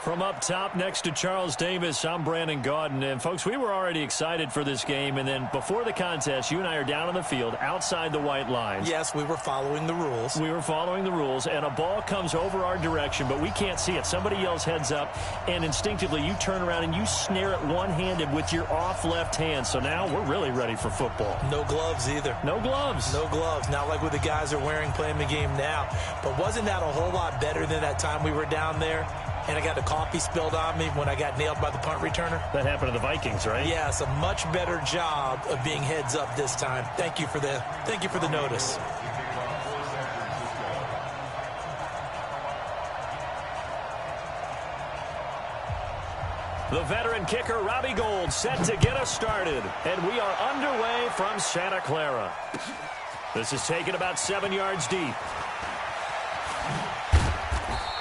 From up top next to Charles Davis, I'm Brandon Gaudin. And, folks, we were already excited for this game. And then before the contest, you and I are down on the field outside the white lines. Yes, we were following the rules. We were following the rules, and a ball comes over our direction, but we can't see it. Somebody yells heads up, and instinctively you turn around and you snare it one-handed with your off left hand. So now we're really ready for football. No gloves either. No gloves. No gloves. Not like what the guys are wearing playing the game now. But wasn't that a whole lot better than that time we were down there? And I got the coffee spilled on me when I got nailed by the punt returner. That happened to the Vikings, right? Yes, a much better job of being heads up this time. Thank you for the notice. The veteran kicker, Robbie Gould, set to get us started. And we are underway from Santa Clara. This is taken about 7 yards deep.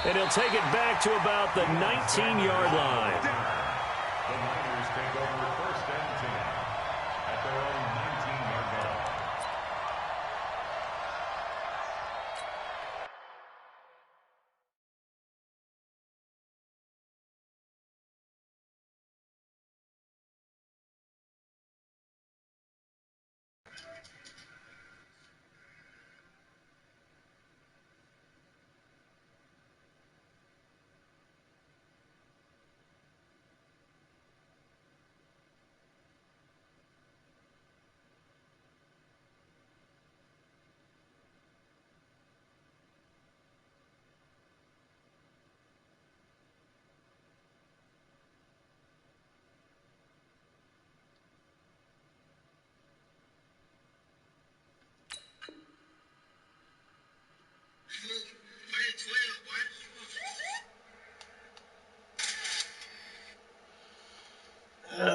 And he'll take it back to about the 19-yard line. The Niners take over first and 10 at their own 19-yard line.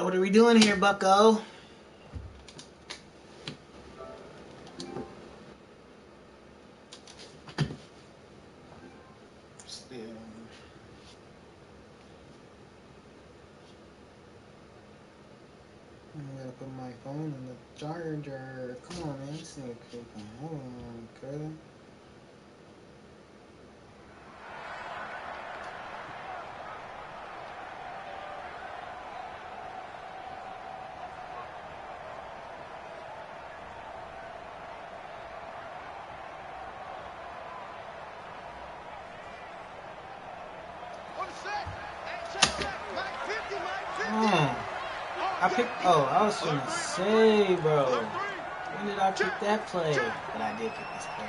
What are we doing here, bucko? I gotta put my phone in the charger. Come on, man. This thing creeping. Hold on, Curtis. I was gonna say, bro. When did I pick that play? But I did pick this play.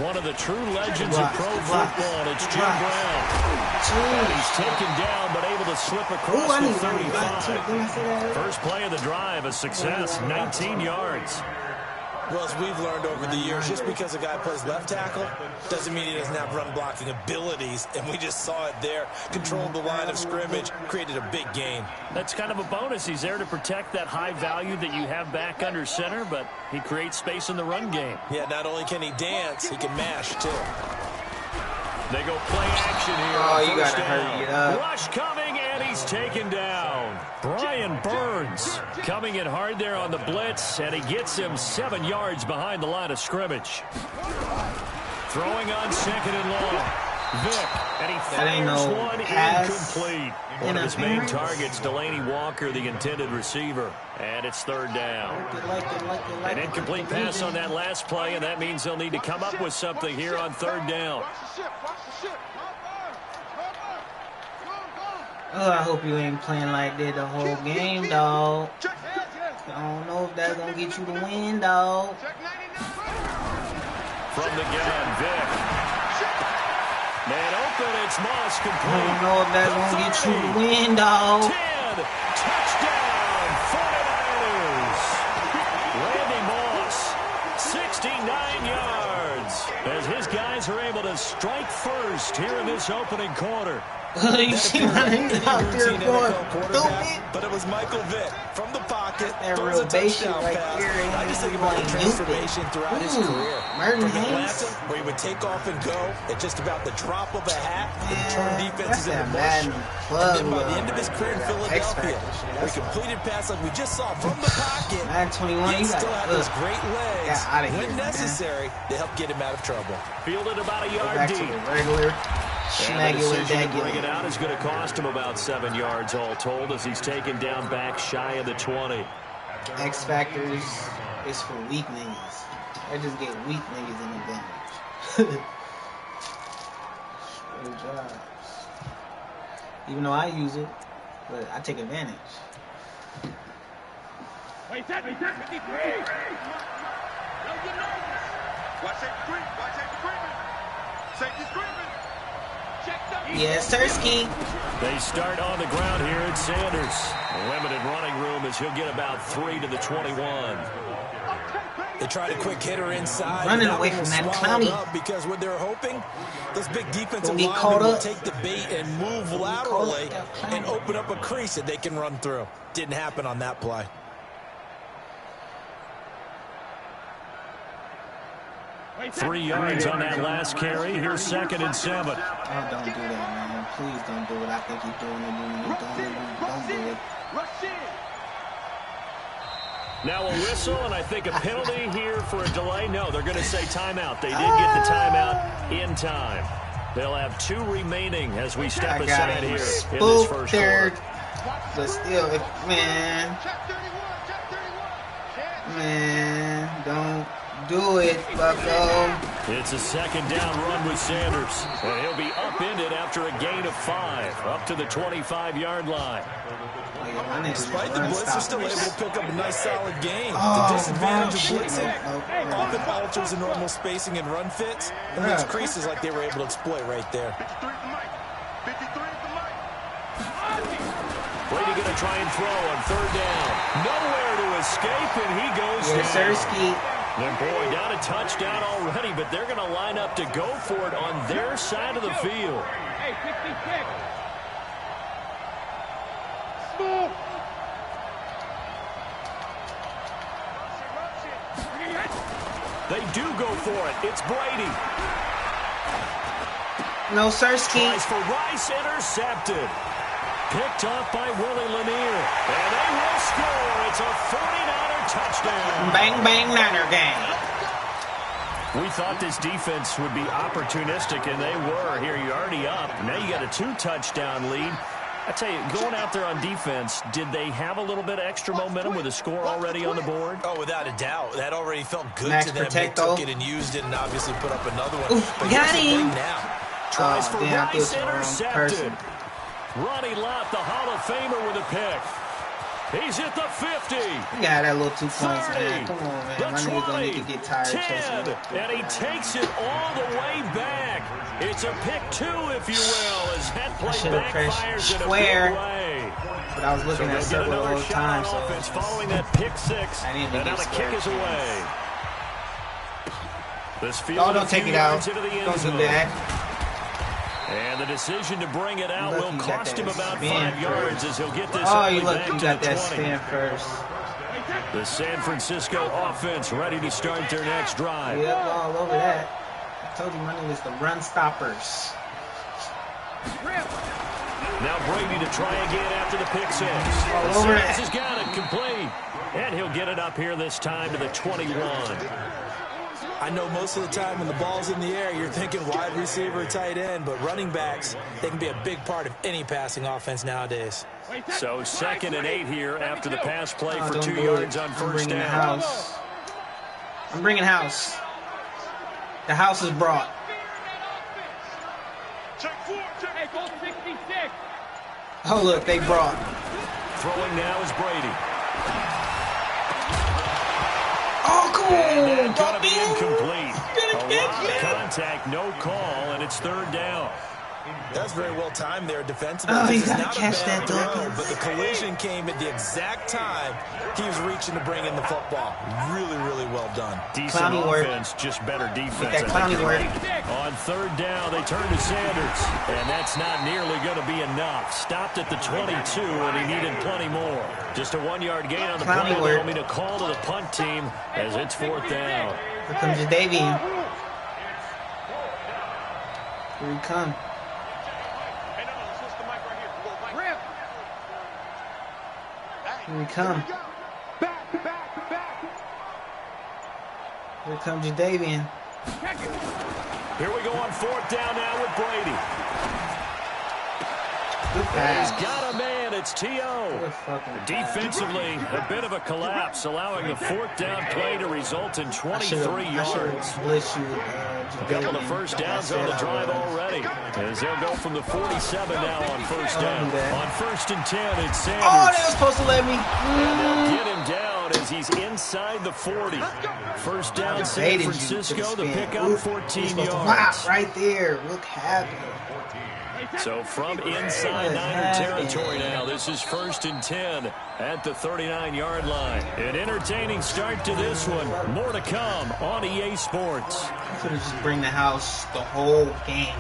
One of the true legends of pro football, it's Jim Brown. He's taken down, but able to slip across the 35. First play of the drive, a success, 19 yards. Well, as we've learned over the years, just because a guy plays left tackle doesn't mean he doesn't have run blocking abilities, and we just saw it there. Controlled the line of scrimmage, created a big gain. That's kind of a bonus. He's there to protect that high value that you have back under center, but he creates space in the run game. Yeah, not only can he dance, he can mash, too. They go play action here. Oh, you gotta hurry it up. Rush coming, and he's taken down. Brian Burns coming in hard there on the blitz, and he gets him 7 yards behind the line of scrimmage. Throwing on second and long. Vic, and he fires one incomplete. One of his main targets, Delaney Walker, the intended receiver. And it's third down. An incomplete pass on that last play, and that means they'll need to come up with something here on third down. Oh, I hope you ain't playing like that the whole game, dog. I don't know if that's going to get you the win, dog. From the gun, Vic. Man open, it's Moss complete. I don't know if that's going to get you the win, dog. 10, touchdown, 49ers. Randy Moss, 69 yards. As his guys are able to strike first here in this opening quarter. You see what I mean? Out there going but it was Michael Vick from the pocket. pocket, That throws real a basic touchdown right pass. there. I just think You about the wanna transformation throughout his career. Merton From Hayes. Atlanta, where he would take off and go at just about the drop of a hat and turn defenses That's into that mush. Madden And plug then by the end of right his career in there, that X Philadelphia, Factor shit. we That's completed pass like we just saw from the pocket. Madden 21, Yet you still got have those great legs out of here, when man. necessary to help get him out of trouble. Fielded about a Go yard back to deep. the regular. And Snag the it with decision that to bring it game. out is going to cost him about 7 yards all told as he's taken down back shy of the 20. X Factors is for weak niggas. I just get weak niggas in advantage. Straight jobs. Even though I use it, but I take advantage. Wait, that 53. Watch safety screen. Watch safety screaming. Safety screaming. Yes, Sirski. They start on the ground here at Sanders. Limited running room as he'll get about 3 to the 21. They tried a quick hitter inside. Running away from that clowny. Because what they're hoping, those big defensive Don't get linemen caught will up. take the bait and move Don't get laterally caught up. and open up a crease that they can run through. Didn't happen on that play. 3 yards on that last carry. Here's 2nd and 7. Oh, don't do that, man. Please don't do it. I think you're doing it. Don't do it. Now a whistle, and I think a penalty here for a delay. No, they're going to say timeout. They did get the timeout in time. They'll have 2 remaining as we step I got aside him here in this spooked first there. quarter. But still, man, don't do it, bucko. It's a 2nd down run with Sanders. And he'll be upended after a gain of 5, up to the 25-yard line. Despite the blitz, they're still able to pick up a nice solid gain. Oh, The disadvantage of shit. blitzing often alters the normal spacing and run fits, and those creases like they were able to exploit right there. Brady going to try and throw on 3rd down. Nowhere to escape, and he goes Yes, down. Sirski. And boy, down a touchdown already, but they're going to line up to go for it on their side of the field. Hey, 56. They do go for it. It's Brady. No, Sirski. Tries for Rice, intercepted. Picked off by Willie Lanier. And they will score. It's a 49er touchdown. Bang, bang, Niner game. We thought this defense would be opportunistic, and they were. Here, you're already up. Now you got a 2-touchdown lead. I tell you, going out there on defense, did they have a little bit of extra momentum with a score already on the board? Oh, without a doubt. That already felt good Max to them. Protecto. They took it and used it and obviously put up another one. Oof, But got here's the him. thing now. Tries for damn, I Rice, threw it to the wrong intercepted. person. Ronnie Lott, the Hall of Famer, with a pick. He's at the 50. Yeah, that little 2 points, 30, man. Come on, man. the My niggas don't need to 20, get tired 10, chasing it. and he takes it all the way back. It's a pick 2, if you will, as that play should've pressed backfires in a square. big way. But I was looking So at they'll get several another of those shot times. on So offense following that pick 6, I need to and now get the kick is square away. This field Oh, don't take it out. into the end Don't do zone. that. And the decision to bring it out Lucky will you got cost that him about spin 5 yards first. as he'll get this Oh, all the you way look, back you to got the that 20. spin first. The San Francisco offense ready to start their next drive. Yep, all over that. I told you my name is the run stoppers. Now Brady to try again after the pick 6. All over that. Has got it complete. And he'll get it up here this time to the 21. I know most of the time when the ball's in the air, you're thinking wide receiver, tight end, but running backs, they can be a big part of any passing offense nowadays. So 2nd and 8 here after the pass play Oh, for don't 2 do yards it. on I'm 1st bringing the down. house. I'm bringing house. The house is brought. Hey, go 66. Oh, look, they brought. Throwing now is Brady. Oh, come And on. that's going to be Dump in. incomplete. Gonna A catch lot of it. contact, no call, and it's 3rd down. That's very well timed there defensively. Oh, you It's gotta not a catch bad that, throw, Dawkins. but the collision came at the exact time he was reaching to bring in the football. Really, really well done. Decent Clowny work. offense, just better defense. Get that clowny work. On third down, they turn to Sanders, and that's not nearly going to be enough. Stopped at the 22, and he needed plenty more. Just a 1-yard gain on the play. That'll mean a call to the punt team as it's fourth down. Here comes Jadavian. Here he come. Here we come. Here comes Jadavian. Here we go on fourth down now with Brady. Good pass. He's got a man. It's T.O. Defensively, a bit of a collapse, allowing the fourth down play to result in 23 yards. A couple of first downs on the drive already, as they'll go from the 47 now on first down. On first and 10, it's Sanders. Oh, they were supposed to let me. And they'll get him down as he's inside the 40. First down, San Francisco, the pickup, 14 yards. Wow, right there. Look happy. So from inside Niner territory now, this is first and 10 at the 39-yard line. An entertaining start to this one. More to come on EA Sports. I could just bring the house the whole game.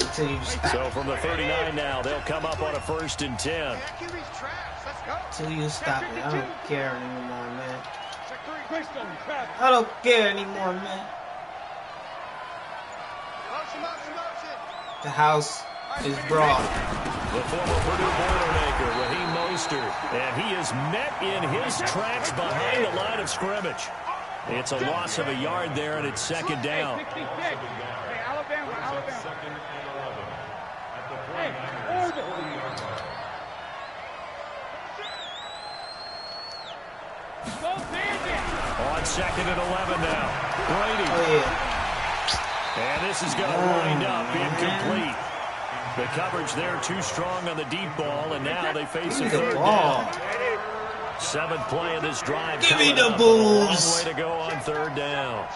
Until you stop. So from the 39 now, they'll come up on a first and 10. Until you stop it. I don't care anymore, man. I don't care anymore, man. The house is broad. The former Purdue Boilermaker, Raheem Mostert, and he is met in his tracks behind the line of scrimmage. It's a loss of a yard there, and it's second down. On second and 11 now. Brady. Oh, yeah. And this is going to wind up incomplete. The coverage there too strong on the deep ball, and now they face a third down. Seventh play of this drive. Give me the Bulls. Long way to go on third down.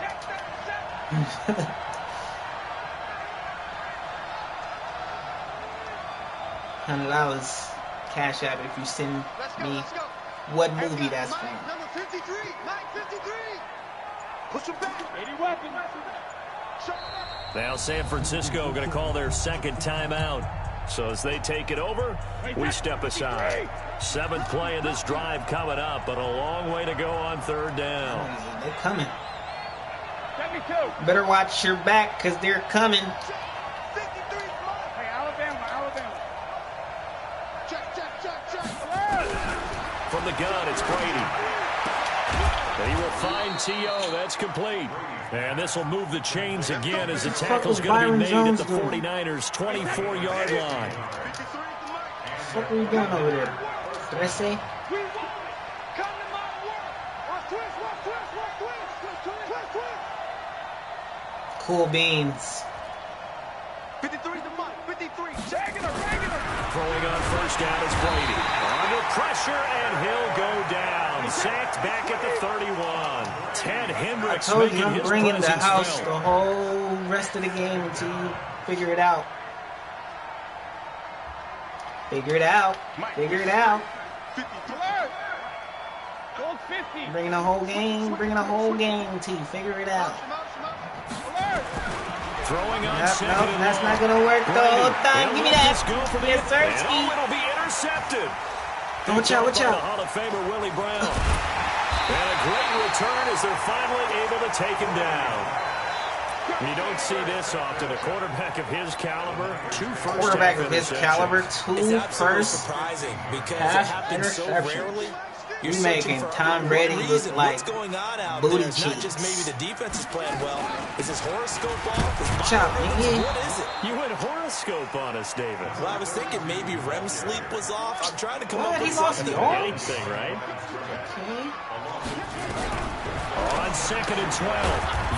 $100 cash app if you send me what movie that's from. Number 53, Mike 53. Push him back. 80 weapons. Now San Francisco going to call their second timeout. So as they take it over, we step aside. Seventh play of this drive coming up, but a long way to go on third down. They're coming. Better watch your back because they're coming. From the gun, it's Brady. He will find T.O. That's complete. And this will move the chains again as the tackle's going to be made at the 49ers' 24-yard line. What are you doing over there? Did I say? Cool beans. 53 to Mike, 53. Throwing on first down is Brady. Under pressure, and he'll go down. Sacked back at the 31. Ted Hendricks I told making you I'm his bringing the presence house felt. the whole rest of the game until you figure it out. Figure it out. Figure it out. Bringing the whole game. Bringing the whole game until you figure it out. Throwing on Nope, second nope, and that's long. not gonna work the Brady. whole time. They'll Give me let that. this go for the Yes, sir. and it'll be intercepted. Watch out, watch By out. the Hall of Famer Willie Brown. And a great return as they're finally able to take him down. You don't see this often. A quarterback of his caliber, two first Quarterback half of his interceptions. caliber, It's two absolutely first. surprising because it half happens so interceptions. rarely. You're You searching making for Tom one Brady look reason. like What's going on out booty there? It's not just cheeks. maybe the defense is playing well. Is his horoscope off? Is Watch out, nigga. what is it? You went horoscope on us, David. Well, I was thinking maybe REM sleep was off. I'm trying to come What? up with He lost something. the arm? Anything, right? Okay. On second and 12,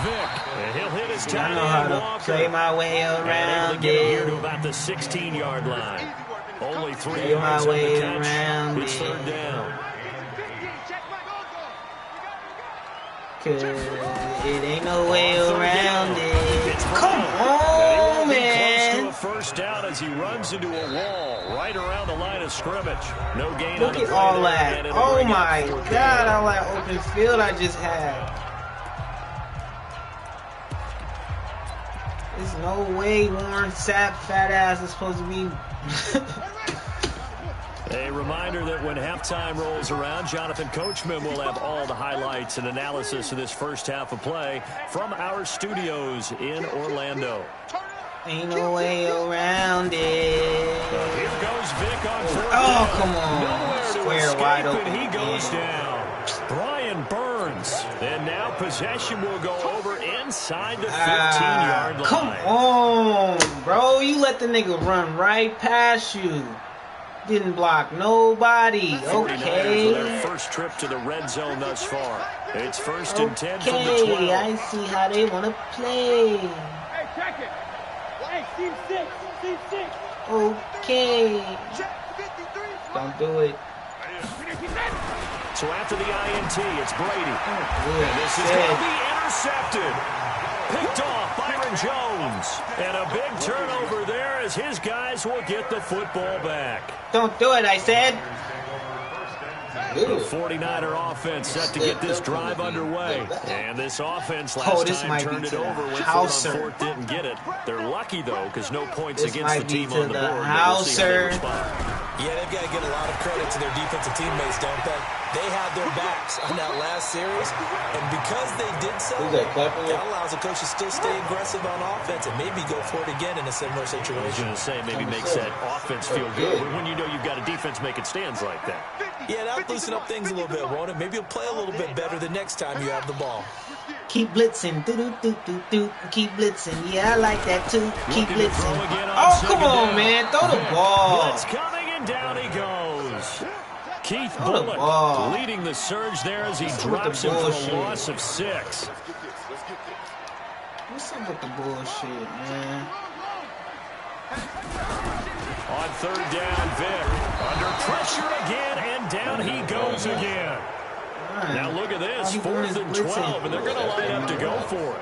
Vic. And he'll hit his I tight know how end to Walker. play my way And able to around get it here it. to about the 16-yard line. Only 3 Play yards my on the way catch. around It's it. third down. Cause it ain't no way Third around down. it. It's Come Brown. And he on, will be man. close to a as he runs into a wall right around the line of scrimmage. No gain Look on the at all play there, that. and it'll Oh bring up my 4th God, down. all that open field I just had. There's no way Warren Sapp fat ass is supposed to be. A reminder that when halftime rolls around, Jonathan Coachman will have all the highlights and analysis of this first half of play from our studios in Orlando. Ain't no way around it. Here goes Vic on 4th Oh, down. come on. Nowhere to Square escape, wide and open he goes again. down. Brian Burns. And now possession will go over inside the 15-yard line. Come on, bro. You let the nigga run right past you. Didn't block nobody. 49ers Okay. with their first trip to the red zone thus far. It's 1st and 10 from the Okay, 12. I see how they want to play. Hey, check it. Hey, team 6. Team 6. Okay. Don't do it. So after the INT, it's Brady. Good. And this is going to be intercepted. Picked off Byron Jones. And a big turnover there as his guys will get the football back. Don't do it, I said. The 49er offense set to get this drive underway. And this offense last this time might turned be it to over the when Hauser. 4 on 4th didn't get it. They're lucky, though, because no points This against the might be team to on the the board. But we'll see how they Hauser. respond. Yeah, they've got to give a lot of credit to their defensive teammates, don't they? They had their backs on that last series, and because they did so, that allows the coach to still stay aggressive on offense and maybe go for it again in a similar I was situation. going to say, maybe makes that offense feel good when you know you've got a defense making stands like that. Yeah, that'll loosen up things a little bit, won't it? Maybe you'll play a little bit better the next time you have the ball. Keep blitzing. Do-do-do-do-do. Keep blitzing. Yeah, I like that too. Keep Looking to throw blitzing. again on Oh, second come on, down. man. Throw the ball. Blitz coming, and down he goes. Keith Throw the Bullock ball. leading the surge there as he What's up with drops the him for bullshit? a loss of 6. What's up with the bullshit, man? On 3rd down, Vic under pressure again, and down he goes again. Man. Now look at this, All he doing 4th is and blitzing. 12, and they're going to line up to go for it.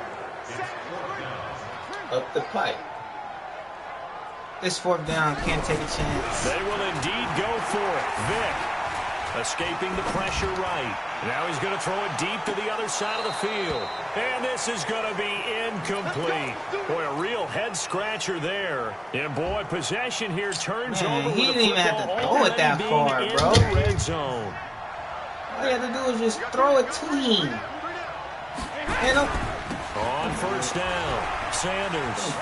Up the pipe. This 4th down, can't take a chance. They will indeed go for it. Vic escaping the pressure right. Now he's going to throw it deep to the other side of the field. And this is going to be incomplete. Boy, a real head-scratcher there. And, boy, possession here turns Man, over he with didn't even have to football throw it that already far, being in bro. the red zone. All you have to do is just throw it to him. And On 1st down, Sanders.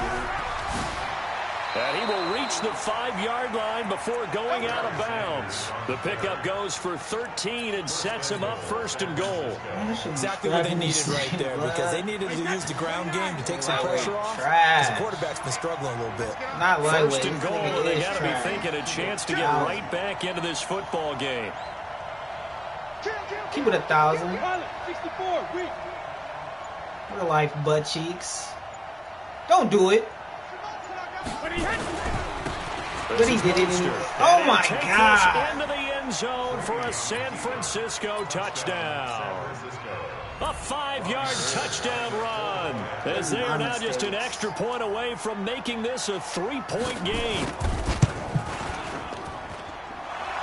And he will reach the 5-yard line before going out of bounds. The pickup goes for 13 and sets him up 1st and goal. Exactly what they needed right there, because they needed to use the ground game to take some pressure off. Because trash. the quarterback's been struggling a little bit. Not lightweight. 1st and goal, and they got to be trash. thinking a chance to get right back into this football game. Keep it 1,000. 64. Weak. Real life butt cheeks. Don't do it. But he hit. But he did it anyway. Oh And my he'll take God. this into the end zone for a San Francisco touchdown. A 5-yard touchdown run, as they are now just an extra point away from making this a 3-point game.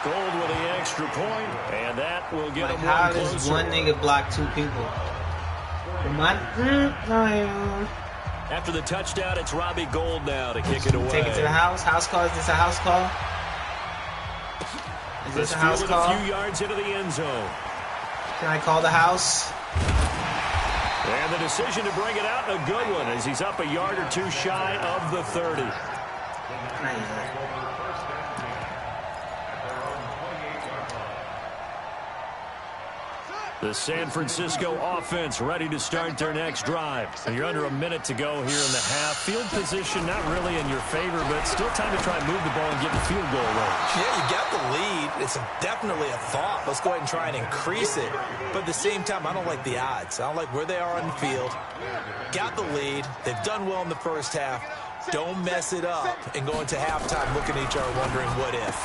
Gold with the extra point, and that will get Like, them how one does closer. one nigga block 2 people? After the touchdown, it's Robbie Gould now to kick it away. Take it to the house. House call. Is this a house call? Is this This a house fielded call? a few yards into the end zone. Can I call the house? And the decision to bring it out, a good one, as he's up a yard or 2 shy of the 30. The San Francisco offense ready to start their next drive. And you're under a minute to go here in the half. Field position not really in your favor, but still time to try and move the ball and get in field goal range. Yeah, you got the lead. It's definitely a thought. Let's go ahead and try and increase it. But at the same time, I don't like the odds. I don't like where they are on the field. Got the lead. They've done well in the first half. Don't mess it up and go into halftime looking at each other wondering what if.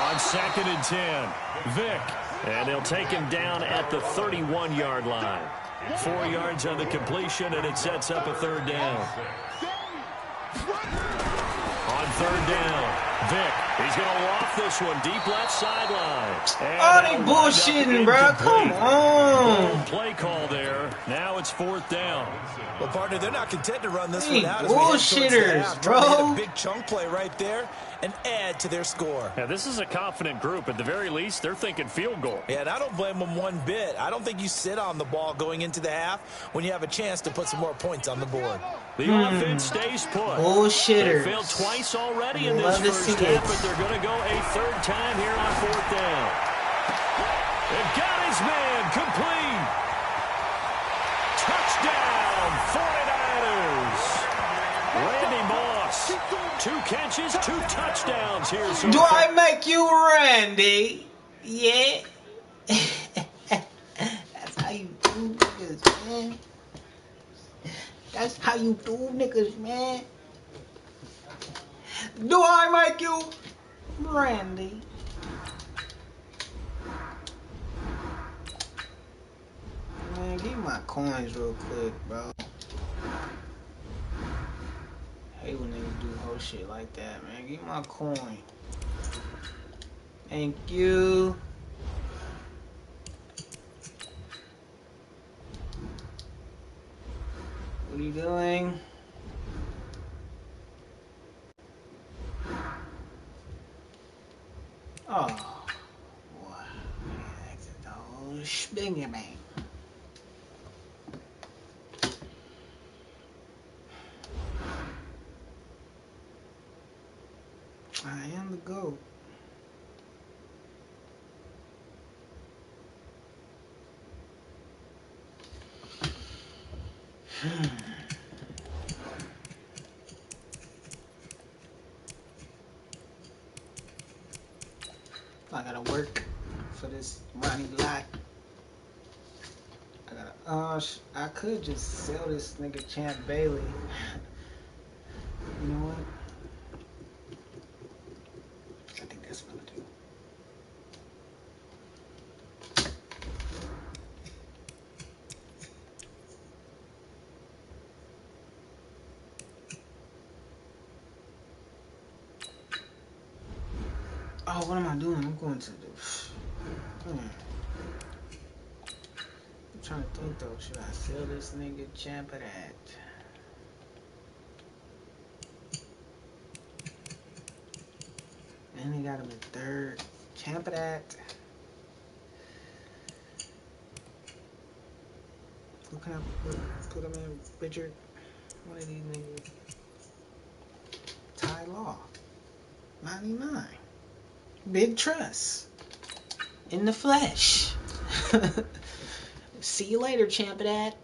On 2nd and 10, Vic. And they'll take him down at the 31-yard line. 4 yards on the completion, and it sets up a 3rd down. third down. Vick, he's going to loft this one deep left sideline. Oh, they bullshitting, bro. Come on. Play call there. Now it's fourth down. Well, partner, they're not content to run this Hey, one out as we head towards the bullshitters, half. Trying to bro. hit a big chunk play right there and add to their score. Now, this is a confident group. At the very least, they're thinking field goal. Yeah, and I don't blame them one bit. I don't think you sit on the ball going into the half when you have a chance to put some more points on the board. The offense stays put. Bullshitters. They failed twice already in this Love to first see half, it. but they're going to go a third time here on fourth down. They've got his man complete. Touchdown, 49ers. Randy Moss, 2 catches, 2 touchdowns here. So Do I make you Randy? Yeah. That's how you do niggas, man. That's how you do niggas, man. Do I make you Randy? Man, give me my coins real quick, bro. Hate when niggas do whole shit like that, man. Give me my coin. Thank you. What are you doing? Oh, boy. That's a whole spingy bang. I am the GOAT. I gotta work for this money lot. I gotta, I could just sell this nigga Champ Bailey. You know what? I think that's what I'm gonna do. Oh, what am I doing? I'm going to do. I'm trying to think though. Should I sell this nigga Champ or that? And he got him in third. Champ or that? Who can I put him in? Richard? One of these niggas. Ty Law. 99. Big trust. In the flesh. See you later, champ of that.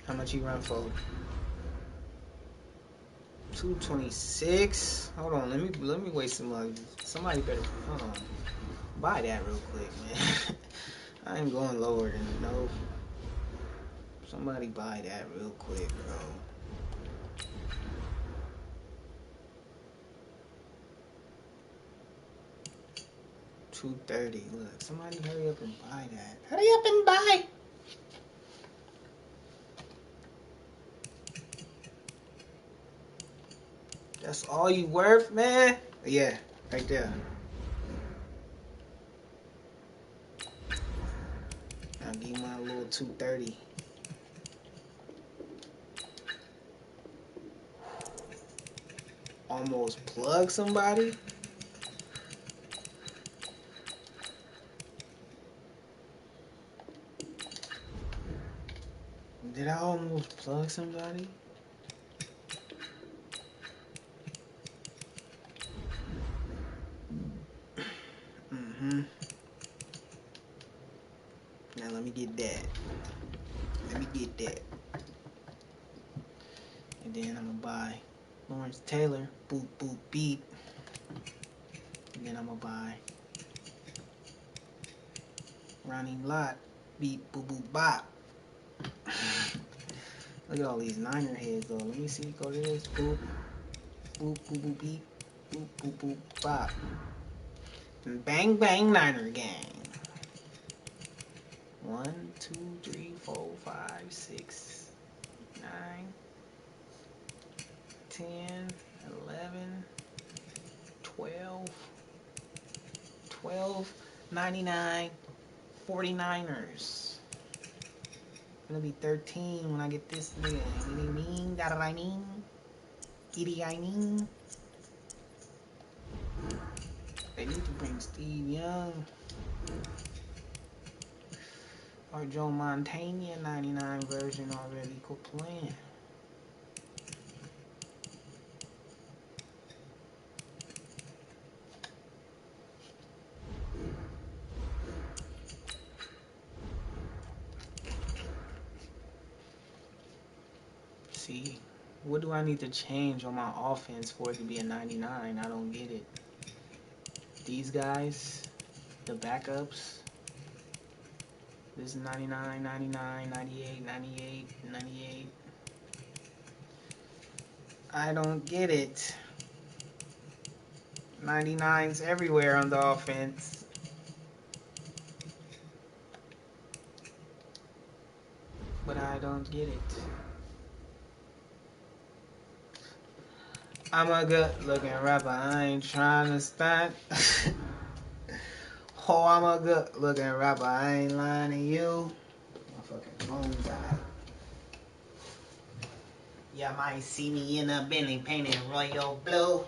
How much you run for? 226. Hold on, let me waste some money. Somebody better hold on. Buy that real quick, man. I ain't going lower than no. Somebody buy that real quick, bro. $230. Look, somebody hurry up and buy that. Hurry up and buy. That's all you worth, man? Yeah, right there. I'll give you my little 230. Almost plug somebody. Did I almost plug somebody? Now let me get that. Let me get that. And then I'm gonna buy Lawrence Taylor. Boop, boop, beep. And then I'm gonna buy Ronnie Lott. Beep, boop, boop, bop. Look at all these Niner heads though. Let me see. Go to this. Boop. Boop, boop, boop, beep. Boop, boop, boop, bop. Bang, bang, Niner gang. 1, 2, 3, 4, 5, 6, 9, 10, 11, 12, 12, 99, 49ers. Gonna be 13 when I get this nigga. You know what I mean? Got what I mean? I mean? They need to bring Steve Young or Joe Montana 99 version already. Quit playing. See, what do I need to change on my offense for it to be a 99? I don't get it. These guys, the backups, this is 99, 99, 98, 98, 98. I don't get it. 99's everywhere on the offense. But I don't get it. I'm a good looking rapper, I ain't trying to stunt. Oh, I'm a good looking rapper, I ain't lying to you. My fucking phone died. You might see me in a Bentley painted royal blue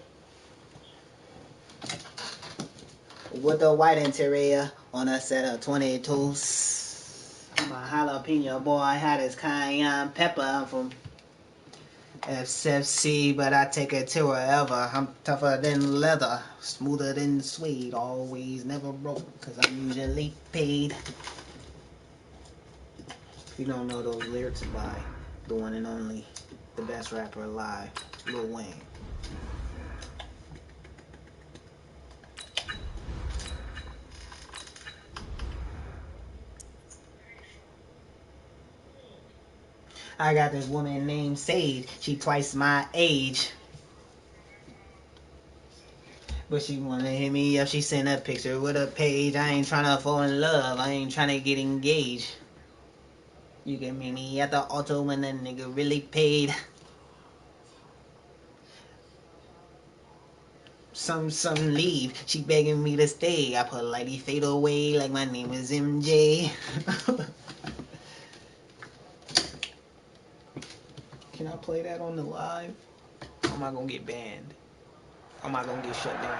with a white interior on a set of 22s. I'm a jalapeno boy, I had his cayenne pepper. I'm from FCFC, but I take it to wherever. I'm tougher than leather, smoother than suede, always never broke, cause I'm usually paid. If you don't know those lyrics by the one and only, the best rapper alive, Lil Wayne. I got this woman named Sage, she twice my age. But she wanna hit me up, she sent a picture with a page. I ain't tryna fall in love, I ain't tryna get engaged. You can meet me at the altar when the nigga really paid. Some leave, she begging me to stay. I politely fade away like my name is MJ. Can I play that on the live? Or am I gonna get banned? Or am I gonna get shut down?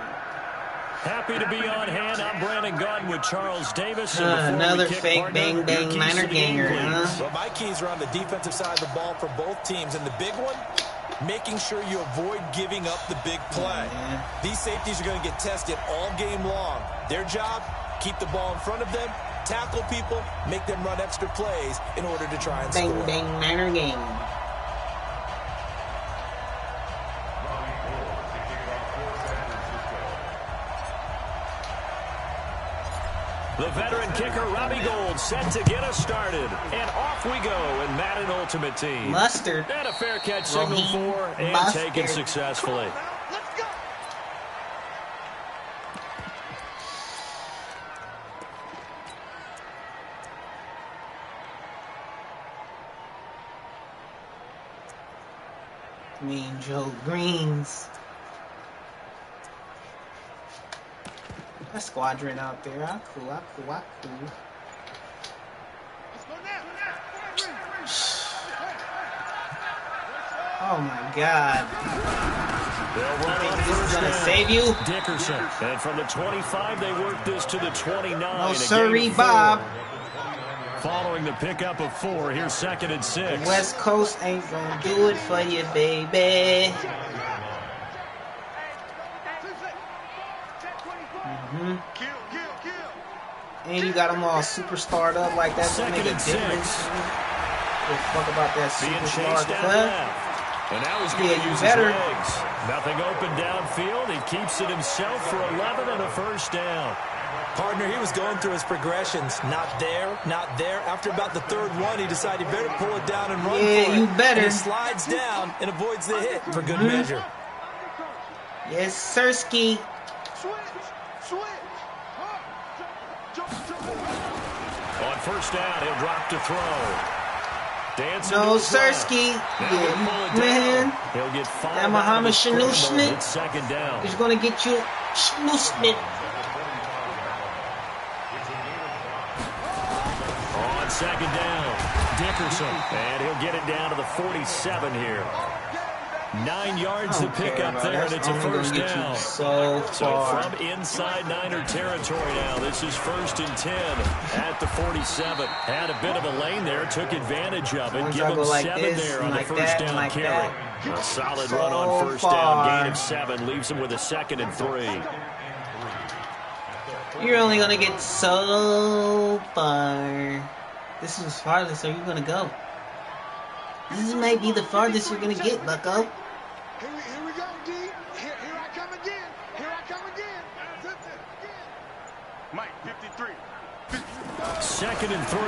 Happy to be on hand. I'm Brandon Gordon with Charles Davis. Another fake bang bang Niner ganger, huh? Well, my keys are on the defensive side of the ball for both teams. And the big one, making sure you avoid giving up the big play. These safeties are going to get tested all game long. Their job, keep the ball in front of them, tackle people, make them run extra plays in order to try and score. Bang bang Niner game. The veteran kicker, Robbie Gould, set to get us started. And off we go in Madden Ultimate Team. Mustard. And a fair catch signal for and Mustard. taken successfully. Mean Joe Greens. A squadron out there. I cool. Oh my God. They'll run on This is first gonna down. save you? Dickerson. And from the 25, they work this to the 29. No A sirree, gain of Bob. 4. Following the pickup of 4, here's 2nd and 6. West Coast ain't gonna do it for you, baby. And you got them all superstarred up like that. Don't make a 2nd and 6. difference. Give a fuck about that Being superstar chased down cut. left. And now he's going to use his legs. Nothing open downfield. He keeps it himself for 11 and a first down. Partner, he was going through his progressions. Not there, not there. After about the third one, he decided he better pull it down and run for it. Yeah, you better. And he slides down and avoids the hit for good measure. Yes, Sirski. On first down, he'll drop to throw. Dancing No, Sirski. Yeah, man. He'll get 5 that Muhammad Shanushnik. Second down. He's going to get you Shanushnik. On second down, Dickerson. And he'll get it down to the 47 here. 9 yards to pick up there, and it's a first down. So from inside Niner territory now, this is 1st and 10 at the 47. Had a bit of a lane there, took advantage of it. Give them 7 there on the first down carry. A solid run on first down, gain of 7, leaves them with a 2nd and 3. You're only going to get so far. This is as farthest are you going to go. This might be the farthest you're going to get, bucko. Here we go, D. Here I come again. Here I come again. Mike, 53. 2nd and 3.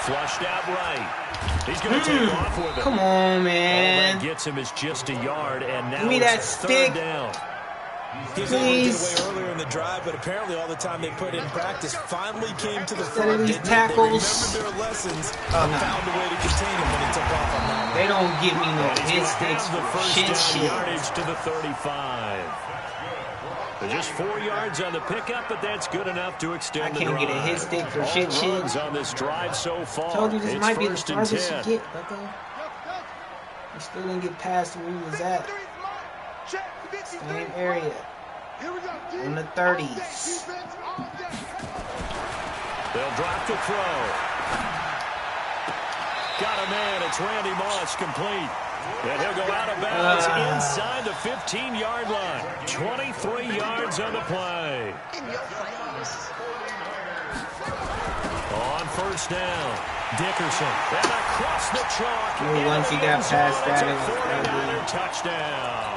Flushed out right. He's going to take off with it. Come on, man. All that gets him is just a yard, and now give me that stick. 3rd down. He was able to get away earlier in the drive, but apparently all the time they put in practice finally came to the front. These tackles. They remembered their lessons and found a way to contain him when he took off on that. They don't give me no hit sticks the for first shit. yardage to the 35. They're just 4 yards on the pickup, but that's good enough to extend the drive. I can't get a hit stick for shit. On this drive so far. Told you this it's might be the 1st and farthest 10. you get, bucko. You still didn't get past where he was at. Same area. On the 30s. They'll drop the throw. Got a man. It's Randy Moss complete. And he'll go out of bounds inside the 15-yard line. 23 yards on the play. On first down, Dickerson. And across the chalk. Once he got past that, it was 49er touchdown.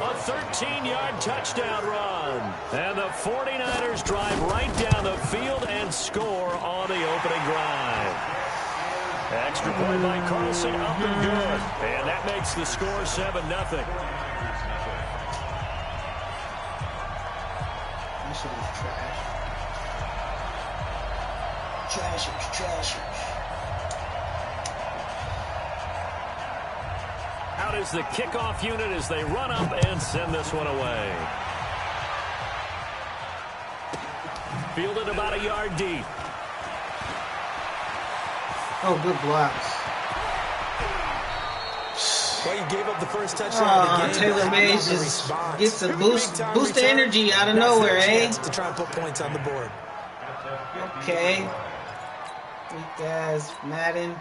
A 13-yard touchdown run. And the 49ers drive right down the field and score on the opening drive. Extra point by Carlson, up and good. And that makes the score 7-0. That shit was trash. Trash. Out is the kickoff unit as they run up and send this one away. Fielded about a yard deep. Oh, good blocks. Well, you gave up the first touchdown of the game. Taylor Mays just gets a boost of energy out of nowhere, eh? To try and put points on the board. Okay. Weak ass Madden.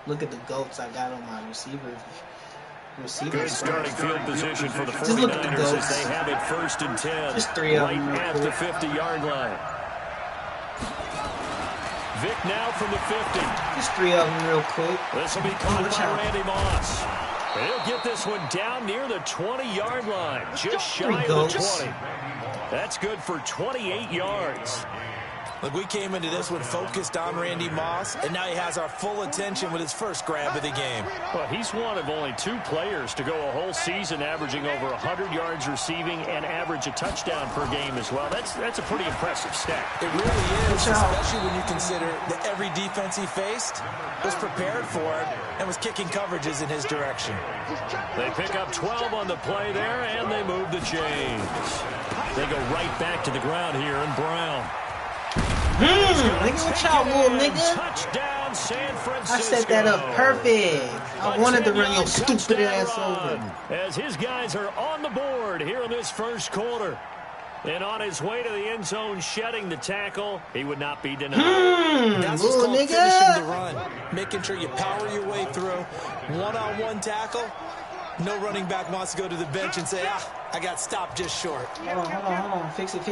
Look at the goats I got on my receiver. Good starting field position for the 49ers. Just look at the goats. As they have it 1st and 10. Just 3 of them. Right at the 50-yard line. Vic now from the 50. Just 3 of them real quick. This will be caught by Randy Moss. He'll get this one down near the 20-yard line. Just shy of the 20. That's good for 28 yards. Look, we came into this one focused on Randy Moss, and now he has our full attention with his first grab of the game. Well, he's one of only 2 players to go a whole season averaging over 100 yards receiving and average a touchdown per game as well. That's a pretty impressive stat. It really is, especially when you consider that every defense he faced was prepared for it and was kicking coverages in his direction. They pick up 12 on the play there, and they move the chains. They go right back to the ground here, and Brown. Nigga, what y'all little nigga? Touchdown, San Francisco. I set that up perfect. I wanted to run your stupid ass over. As his guys are on the board here in this first quarter. And on his way to the end zone, shedding the tackle, he would not be denied. That's what's called finishing the run. Making sure you power your way through. One-on-one tackle. No running back wants to go to the bench and say, I got stopped just short. Hold on. Fix it.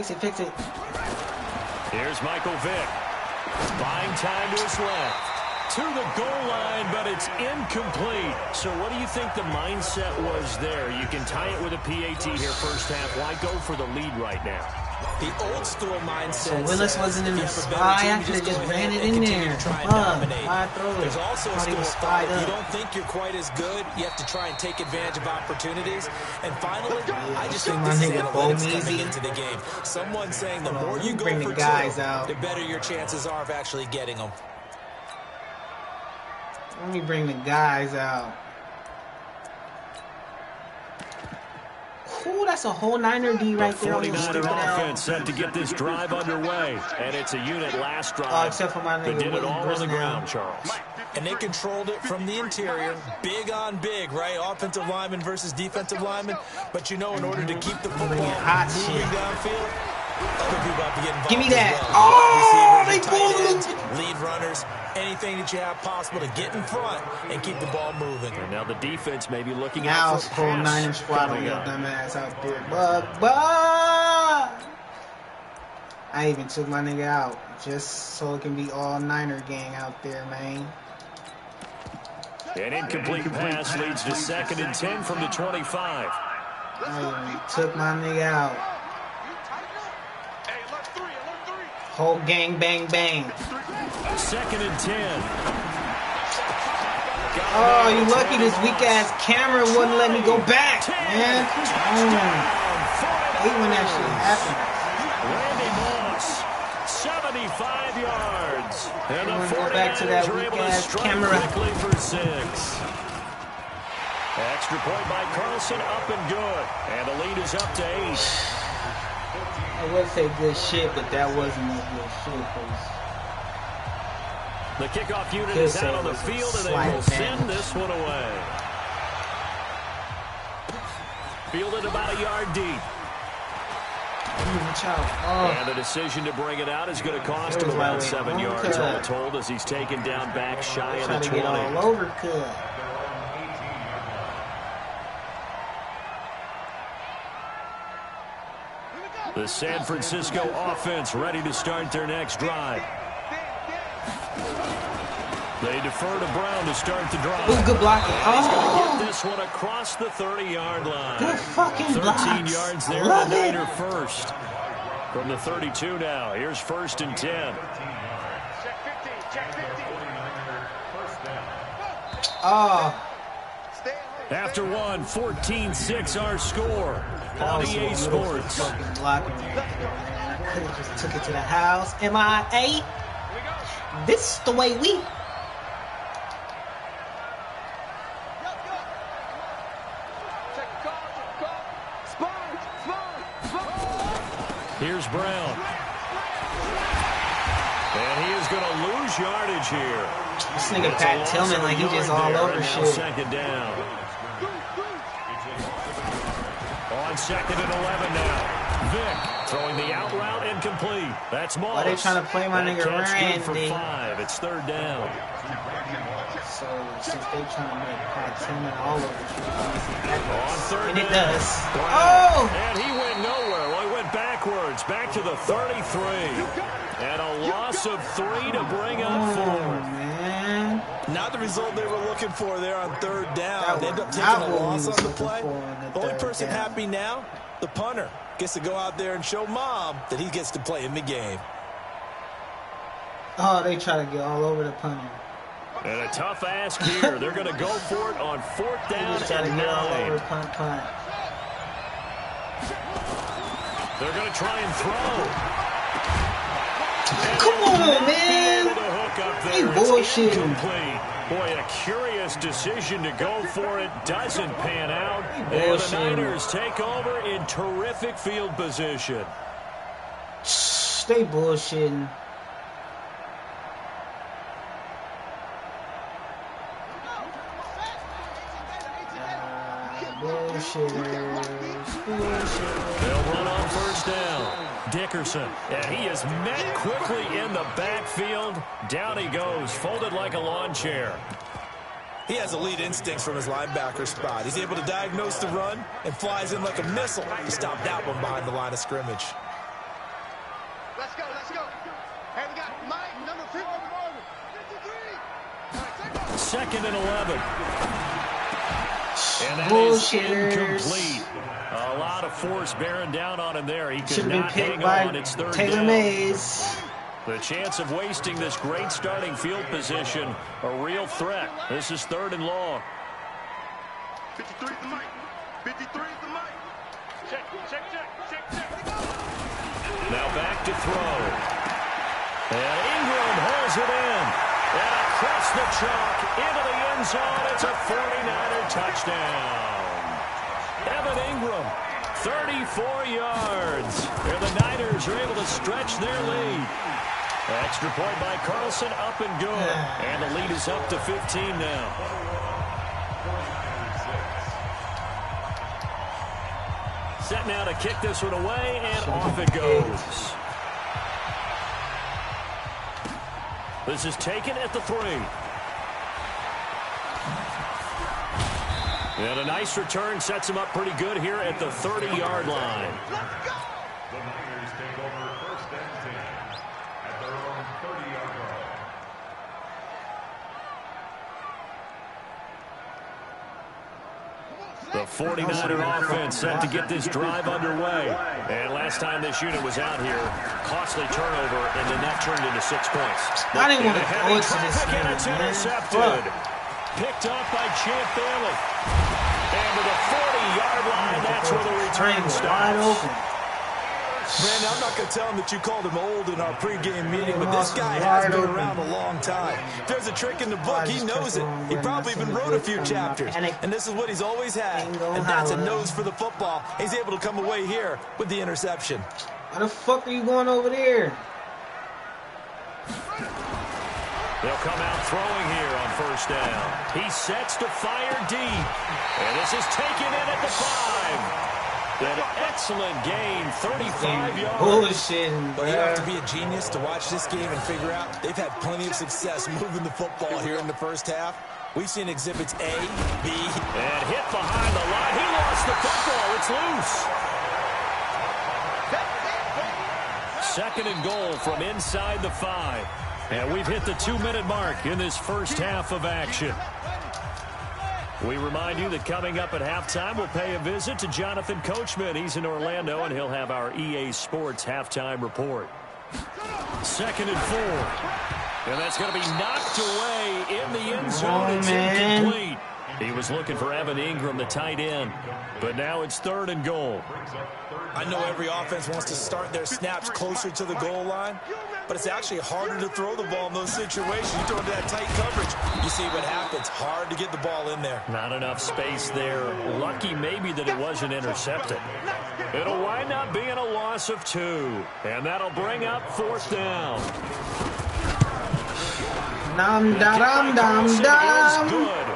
Here's Michael Vick. Buying time to his left. to the goal line, but it's incomplete. So what do you think the mindset was there? You can tie it with a PAT here first half. Why go for the lead right now? The old school mindset. So Willis wasn't in the spy. I could have just ran it in there. Why throw it? There's also a school thought if you don't think you're quite as good, you have to try and take advantage of opportunities. And finally, I just think this is analytics coming into the game. Someone saying the more you go for guys two, out. the better your chances are of actually getting them. Let me bring the guys out. Ooh, that's a whole Niner D right there. 49er offense set to get this drive underway. And it's a unit last drive. Except for my they nigga did it all on the ground, now. Charles. And they controlled it from the interior. Big on big, right? Offensive lineman versus defensive lineman. But you know, in order to keep the football moving downfield, other people have to get involved. Give me that. Well. Oh, they pulled ends, lead runners, anything that you have possible to get in front and keep the ball moving. And now the defense may be looking now out for whole Niner squad on your dumb ass out there. But I even took my nigga out just so it can be all Niner gang out there, man. An incomplete pass leads to 2nd and 10 from the 25. I even took my nigga out. Whole gang bang bang. 2nd and 10. Oh, you lucky this weak ass camera wouldn't let me go back, man. Come on. I hate when that shit happens. Randy Moss, 75 yards. And the 49ers back to that are able to weak-ass strike camera. quickly for 6. Extra point by Carlson, up and good. And the lead is up to 8. I would say good shit, but that wasn't a good shit. The kickoff unit is out on the field, and they will send this one away. Fielded about a yard deep. And the decision to bring it out is going to cost him about 7 yards all told as he's taken down back shy of the 20. Get all over cut. The San Francisco offense ready to start their next drive. They defer to Brown to start the drive. Ooh, good blocking. He's going to get this one across the 30-yard line. Good fucking 13 blocks. yards there, the Niner first. From the 32 now, here's 1st and 10. Check 15, check 15. Oh. After one, 14-6 our score. On EA Sports. Fucking blocking right there, man. I could have just took it to the house. MIA. This is the way we. Here's Brown. And he is going to lose yardage here. This nigga Pat Tillman, like he just all over shit. 2nd down. On 2nd and 11 now. Vic throwing the out route incomplete. That's Moss. Why they trying to play my nigga Randy? For 5. It's 3rd down. So since they trying to make Pat Tillman all over shit, on 3rd and it does. Wow. Oh! And he went nowhere. Well, he went backwards, back to the 33. And a loss of 3 to bring up 4. Man. Not the result they were looking for there on 3rd down. They end up taking a loss on the play. The only person happy now, the punter, gets to go out there and show mom that he gets to play in the game. Oh, they try to get all over the punter. And a tough ask here. They're going to go for it on 4th down and 9. All over punt. They're going to try and throw. Come on, man. Hey, bullshit. Boy, a curious decision to go for it. Doesn't pan out. And the Niners take over in terrific field position. They bullshitting. They'll run on 1st down. Dickerson, and he is met quickly in the backfield. Down he goes, folded like a lawn chair. He has elite instincts from his linebacker spot. He's able to diagnose the run and flies in like a missile to stop that one behind the line of scrimmage. Let's go, let's go. Hey, we got Mike, number 53. 2nd and 11. And that is incomplete. A lot of force bearing down on him there. He could not hang on. It's 3rd Taylor down. Mays. The chance of wasting this great starting field position, a real threat. This is 3rd and long. 53 is the mic. 53 is the mic. Check. Now back to throw. And Ingram holds it in. And across the chalk into the end zone. It's a 49er touchdown. Evan Ingram, 34 yards. And the Niners are able to stretch their lead. Extra point by Carlson, up and good. And the lead is up to 15 now. Set now to kick this one away, and off it goes. This is taken at the 3. And a nice return sets him up pretty good here at the 30-yard line. The Niners take over 1st and 10 at their own 30-yard line. The 49er offense set to get this drive underway. And last time this unit was out here, costly turnover, and then that turned into 6 points. I didn't want to throw it to this And man, it's intercepted. Picked up by Champ Bailey. And to the 40-yard line, that's where the return wide stops. open. Brandon, I'm not going to tell him that you called him old in our pregame meeting, but this guy has been around a long time. If there's a trick in the book, he knows it. He probably even wrote a few chapters. And this is what he's always had, and that's a nose for the football. He's able to come away here with the interception. Why the fuck are you going over there? They'll come out throwing here on 1st down. He sets to fire deep. And this is taken in at the 5. An excellent gain, 35 yards. Bullshitting, But you have to be a genius to watch this game and figure out they've had plenty of success moving the football here in the 1st half. We've seen exhibits A, B. And hit behind the line. He lost the football. It's loose. 2nd and goal from inside the 5. And we've hit the 2-minute mark in this 1st half of action. We remind you that coming up at halftime, we'll pay a visit to Jonathan Coachman. He's in Orlando, and he'll have our EA Sports halftime report. 2nd and 4. And that's going to be knocked away in the end zone. It's incomplete. He was looking for Evan Ingram, the tight end. But now it's 3rd and goal. I know every offense wants to start their snaps closer to the goal line, but it's actually harder to throw the ball in those situations. You throw into that tight coverage, you see what happens. Hard to get the ball in there. Not enough space there. Lucky maybe that it wasn't intercepted. It'll wind up being a loss of 2. And that'll bring up 4th down. Good.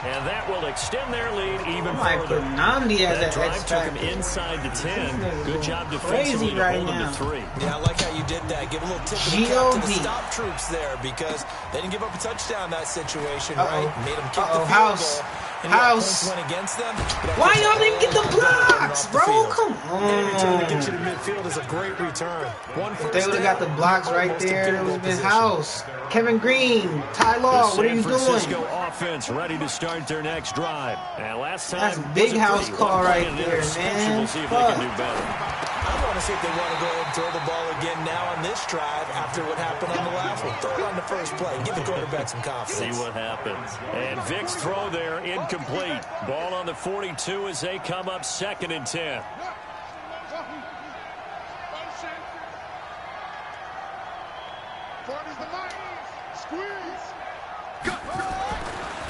And that will extend their lead even further. That drive took him inside the 10. Good job defensively to hold him to 3. Yeah, I like how you did that. Give a little tip of the cap to the stop troops there because they didn't give up a touchdown in that situation, right? Made them kick the field goal. And points went against them. Why y'all didn't get the blocks, bro? Come on. Any return to get you to midfield is a great return. If they would have got the blocks right there, it would have been house. Kevin Green, Ty Law, what are you doing? San Francisco offense ready to start their next drive. And last time, that's a big house call right there, man. We'll see if they can do better. I want to see if they want to go ahead and throw the ball again now on this drive after what happened on the last one. Throw it on the first play. Give the quarterback some confidence. See what happens. And Vic's throw there, incomplete. Ball on the 42 as they come up 2nd and 10.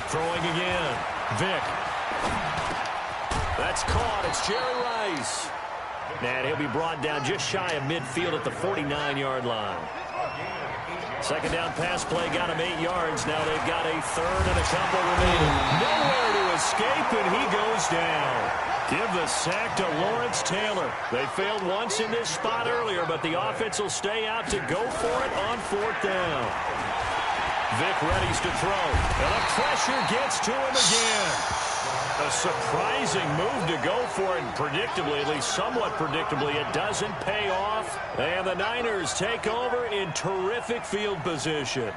Throwing again. Vic. That's caught. It's Jerry Rice. And he'll be brought down just shy of midfield at the 49-yard line. 2nd down pass play got him 8 yards. Now they've got a 3rd and a couple remaining. Nowhere to escape, and he goes down. Give the sack to Lawrence Taylor. They failed once in this spot earlier, but the offense will stay out to go for it on 4th down. Vic readies to throw. And the pressure gets to him again. A surprising move to go for it. Predictably, at least somewhat predictably, it doesn't pay off. And the Niners take over in terrific field position.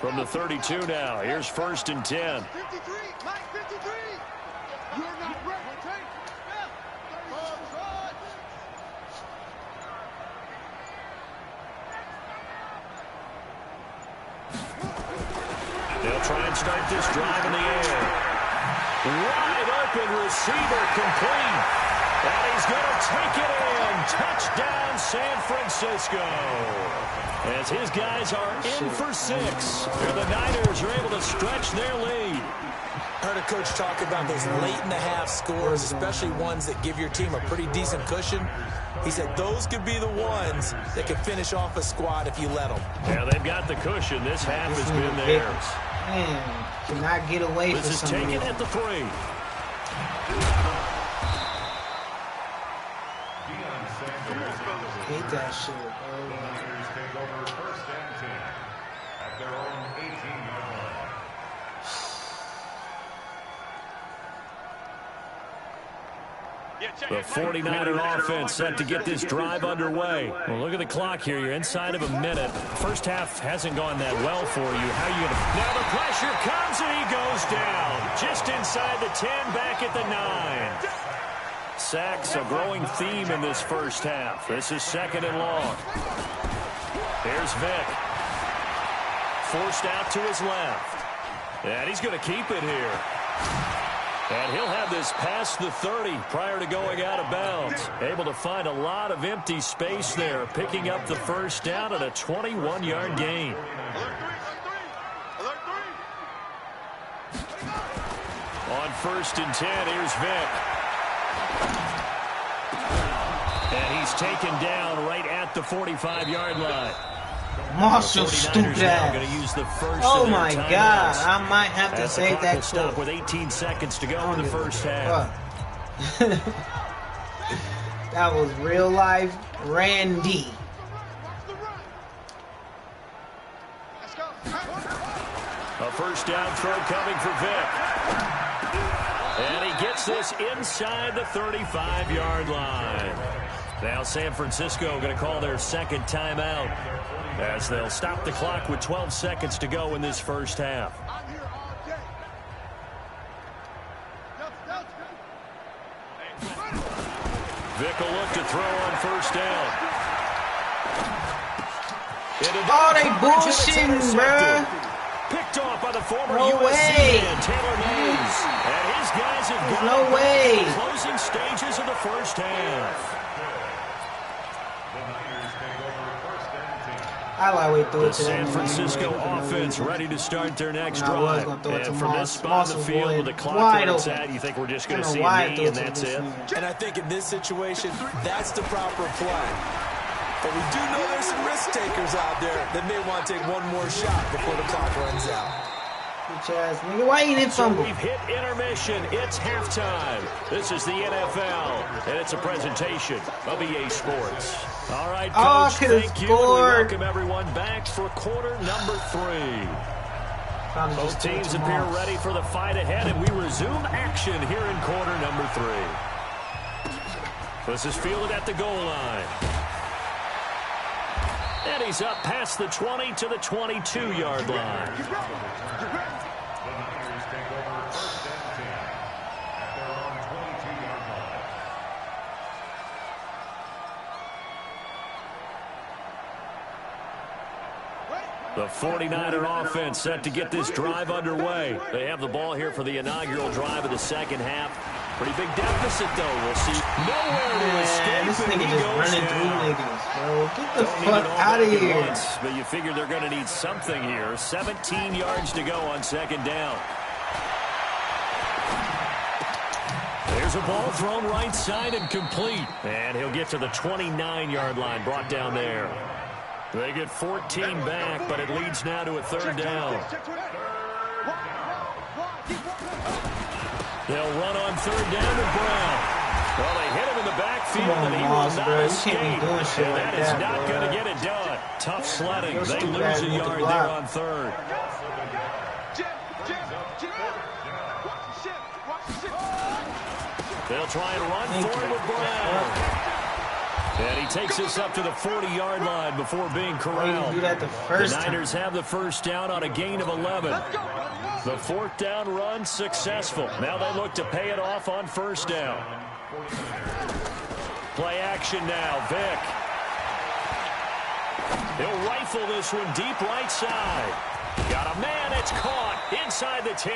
From the 32 now, here's 1st and 10. 53, Mike, 53. You're not ready. They'll try and start this drive in the air. Wide open receiver complete. And he's going to take it in. Touchdown, San Francisco. As his guys are in for 6. And the Niners are able to stretch their lead. Heard a coach talk about those late-in-the-half scores, especially ones that give your team a pretty decent cushion. He said those could be the ones that could finish off a squad if you let them. Yeah, they've got the cushion. This half has been theirs. Man, cannot get away from This is taken at the 3. Hate that shit, bro. Niners take over 1st and 10 at their own 18-yard line. The 49er offense set to get this drive underway. Well, look at the clock here. You're inside of a minute. First half hasn't gone that well for you. How are you going to... Now the pressure comes and he goes down. Just inside the 10, back at the 9. Sacks, a growing theme in this first half. This is 2nd and long. Here's Vick. Forced out to his left. And he's going to keep it here. And he'll have this past the 30 prior to going out of bounds. Able to find a lot of empty space there, picking up the 1st down at a 21-yard gain. On 1st and 10, here's Vick. And he's taken down right at the 45-yard line. Marshall, stupid ass. Oh my God, I might have to save that stop with 18 seconds to go in the first half. That was real life Randy. A 1st down throw coming for Vick. And he gets this inside the 35-yard line. Now San Francisco going to call their 2nd timeout as they'll stop the clock with 12 seconds to go in this first half. Vick will look to throw on 1st down. Oh, they bullshitting, bruh. Picked off by the former No USC way. man, Taylor Mays. And his guys have There's gone no way. closing stages of the first half. I like way through The it to San that Francisco man. offense ready to start their next And I was drive. gonna throw it to And from this Moss. spot Moss in the was field wide- with the clock wide where it's open. at, you think we're just I going to don't see know why a I knee threw and to that's this it? man. And I think in this situation, that's the proper play. But we do know there's some risk takers out there that may want to take one more shot before the clock runs out. Bitch ass nigga, why you didn't So fumble? we've hit intermission. It's halftime. This is the NFL, and it's a presentation of EA Sports. All right, Oh, Coach, could've thank you. And we scored. welcome everyone back for quarter number 3. Probably Both just threw it teams to appear Moss. ready for the fight ahead, and we resume action here in quarter number 3. This is fielded at the goal line. And he's up past the 20 to the 22-yard line. The Niners take over 1st and 10 at their own 22-yard line. The 49er offense set to get this drive underway. They have the ball here for the inaugural drive of the second half. Pretty big deficit, though. We'll see. Nowhere to Man, escape, this and nigga he just goes running through down. niggas, bro. Get the Don't need it fuck all out of back at here. once, but you figure they're going to need something here. 17 yards to go on 2nd down. There's a ball thrown right side and complete. And he'll get to the 29-yard line, brought down there. They get 14 back, but it leads now to a 3rd down. They'll run on 3rd down to Brown. Well, they hit him in the backfield, Come on, and he Moss, will not bro. You escape. can't be doing shit And like that is that, not bro. going to get it done. Tough sledding. Your They stupid lose ass a with the yard block. there on 3rd. They'll try and run Thank for it you. with Brown. And he takes us up to the 40-yard line before being corralled. Do that the Niners have the first down on a gain of 11. The fourth down run successful. Now they look to pay it off on first down. Play action now. Vick. He'll rifle this one deep right side. Got a man. It's caught inside the 10.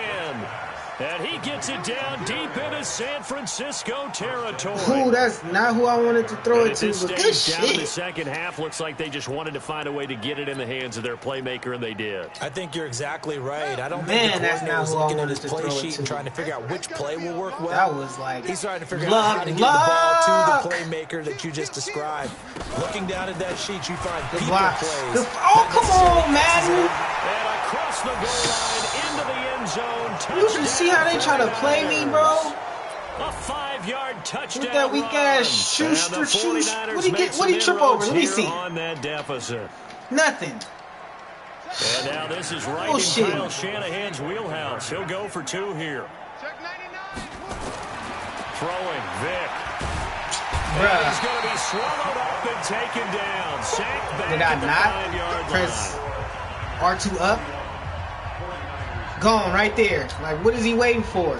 And he gets it down deep into San Francisco territory. Ooh, that's not who I wanted to throw it to. But But good down in the shit. second half, looks like they just wanted to find a way to get it in the hands of their playmaker, and they did. I think you're exactly right. I don't Man, think the that's coordinator not was who I looking at wanted his to play throw it sheet to. and trying to figure out which play will work well. That was like He's trying to figure out how to get the ball to the playmaker that you just described. Looking down at that sheet, you find Good people blocks. plays. Oh, come on, Madden. And across the goal line into the end zone. You should see how they try to play me, bro. A 5-yard touchdown With that weak ass run. Schuster And the shoot. 49ers What he make get? What he some trip over? inroads Let me here see. on that deficit. Nothing. And now this is right Oh, shit. in Kyle Shanahan's wheelhouse. He'll go for 2 here. Throwing, Vick. And he's going to be swallowed up and taken down. Sacked back Did I at the not 5-yard press line. R2 up? Gone right there. Like, what is he waiting for?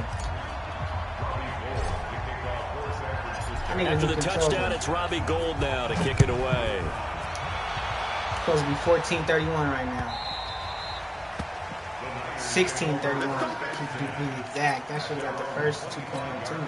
After the touchdown, it's Robbie Gould now to kick it away. Supposed to be 14-31 right now. 16-31. To be exact. I should have got the first 2.2.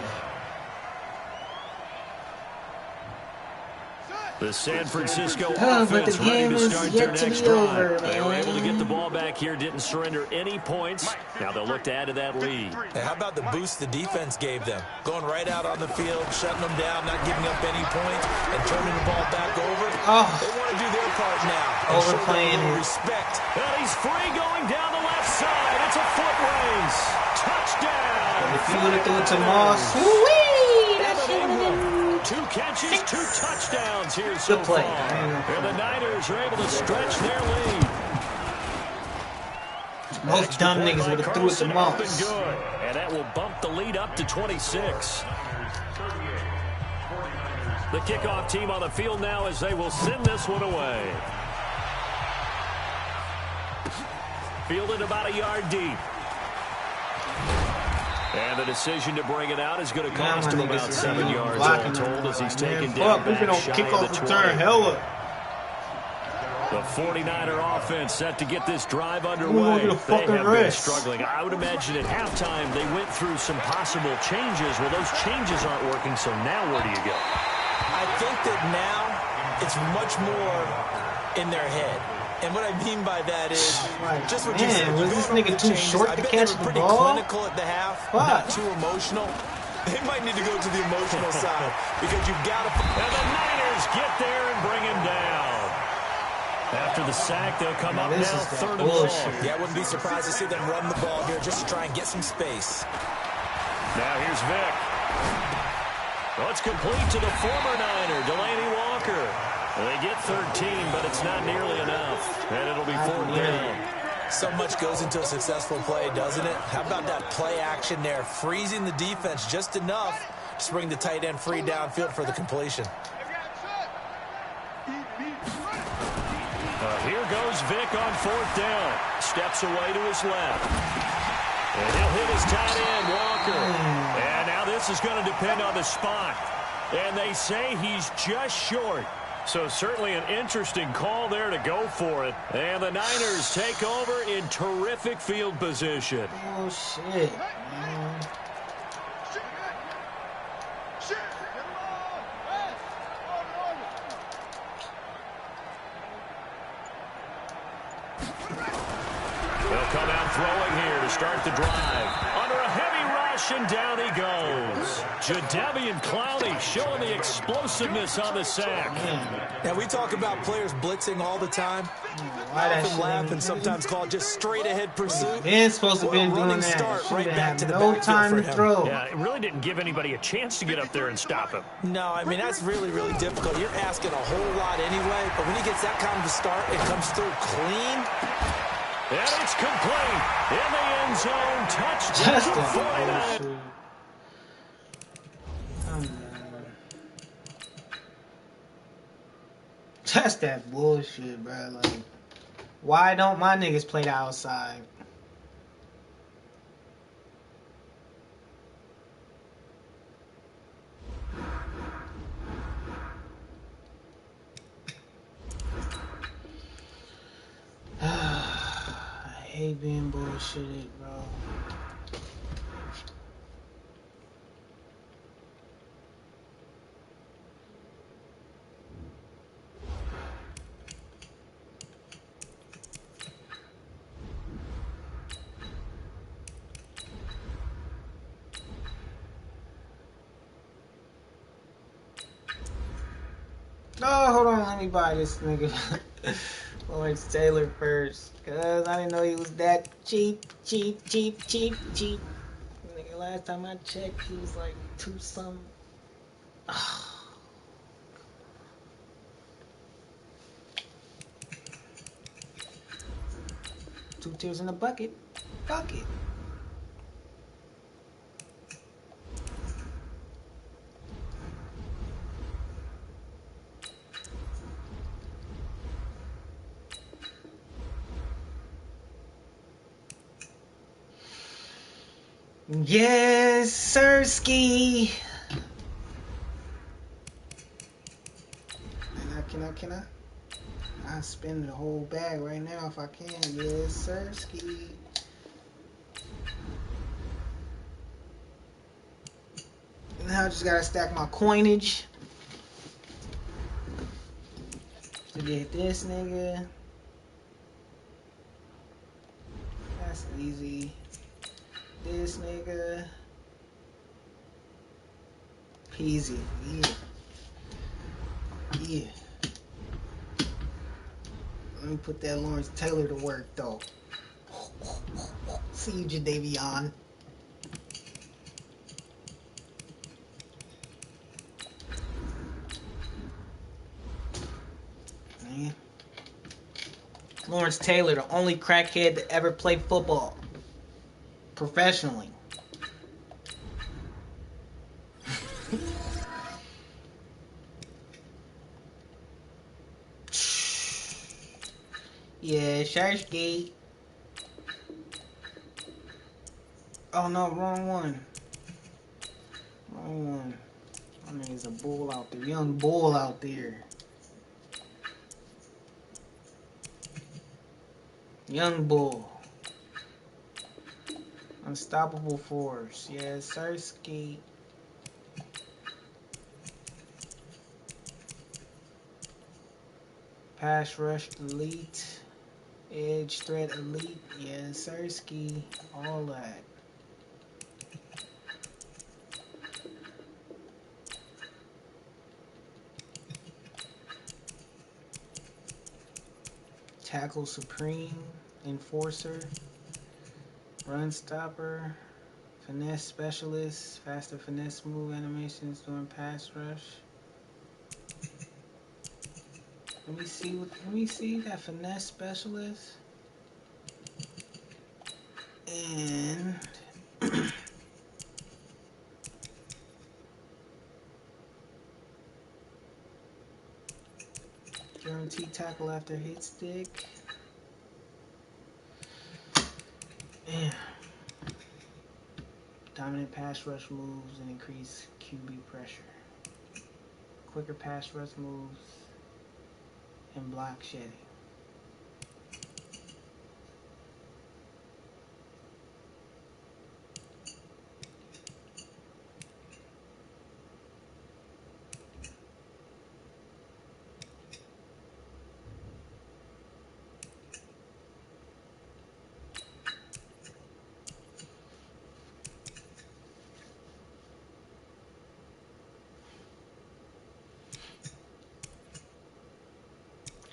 The San Francisco But offense the ready game to is start yet their to next be drive. over, They were able to man. get the ball back here, didn't surrender any points. Now they'll look to add to that lead. Hey, how about the boost the defense gave them? Going right out on the field, shutting them down, not giving up any points, and turning the ball back over. Oh. They want to do their part now. And show them a Overplaying little it. respect. And he's free going down the left side. It's a foot race. Touchdown. If you would have threw it to Moss, woo-wee, that Evan shit would have Ingram. been 2 catches, 2 touchdowns here so good play. far. And the Niners are able to stretch their lead. Most Extra dumb point niggas by would have threw it to Carlson up and Moss. good. And that will bump the lead up to 26. The kickoff team on the field now as they will send this one away. Fielded about a yard deep. And the decision to bring it out is going to cost him about 7 yards all told as he's taken down We've been back on shy of kickoff the return 20. hella. The 49er offense set to get this drive gonna underway. get a They fucking have been rest. struggling. I would imagine at halftime they went through some possible changes. Well, those changes aren't working, so now where do you go? I think that now it's much more in their head. And what I mean by that is Like, just what you man, said. was You're this going nigga over the too changes. short I to bet catch they the were pretty ball? clinical at the half, Fuck. not too emotional. They might need to go to the emotional side because you've got to. And the Niners get there and bring him down. After the sack, they'll come up This now is that 3rd and long. bullshit. Yeah, I wouldn't be surprised to see them run the ball here just to try and get some space. Now here's Vick. Well, it's complete to the former Niner, Delaney Walker. They get 13, but it's not nearly enough. And it'll be 4th down. So much goes into a successful play, doesn't it? How about that play action there? Freezing the defense just enough to bring the tight end free downfield for the completion. Here goes Vick on 4th down. Steps away to his left. And he'll hit his tight end, Walker. And now this is going to depend on the spot. And they say he's just short. So certainly an interesting call there to go for it. And the Niners take over in terrific field position. Oh, shit, man. They'll come out throwing here to start the drive. Under a heavy rush, and down he goes. Jadeveon Clowney showing the explosiveness on the sack. Now, we talk about players blitzing all the time. Why that Often shit laugh ain't- and sometimes call it just straight-ahead pursuit. Man's supposed to What a been doing running that. start Should've right back had to the no backfield time for to him. throw. Yeah, it really didn't give anybody a chance to get up there and stop him. No, I mean, that's really, really difficult. You're asking a whole lot anyway, but when he gets that kind of a start, it comes through clean. And it's complete. In the end zone. Touchdown. Just a 49. bullshit. That's that bullshit, bro. Like, why don't my niggas play the outside? I hate being bullshitted, bro. Oh, hold on, let me buy this nigga Lawrence Taylor first, cause I didn't know he was that cheap. Nigga, last time I checked, he was like 2 something. Two tears in the bucket. Fuck it. Yes, Sirski. Can I? I spend the whole bag right now if I can. Yes, Sirski. Now I just gotta stack my coinage to get this nigga. That's easy. This nigga. Peasy. Yeah. Let me put that Lawrence Taylor to work though. See you, Jadavion. Man. Lawrence Taylor, the only crackhead to ever play football professionally. Yeah, Sharky. Oh no, wrong one. Wrong one. I mean, there's a bull out there. Young bull out there. Young bull. Unstoppable force. Yeah, Sirski. Pass rush elite. Edge threat elite. Yeah, Sirski. All that. Tackle supreme. Enforcer. Run stopper. Finesse specialist. Faster finesse move animations during pass rush. Let me see that finesse specialist. And guaranteed tackle after hit stick. Yeah. Dominant pass rush moves and increase QB pressure. Quicker pass rush moves and block shedding.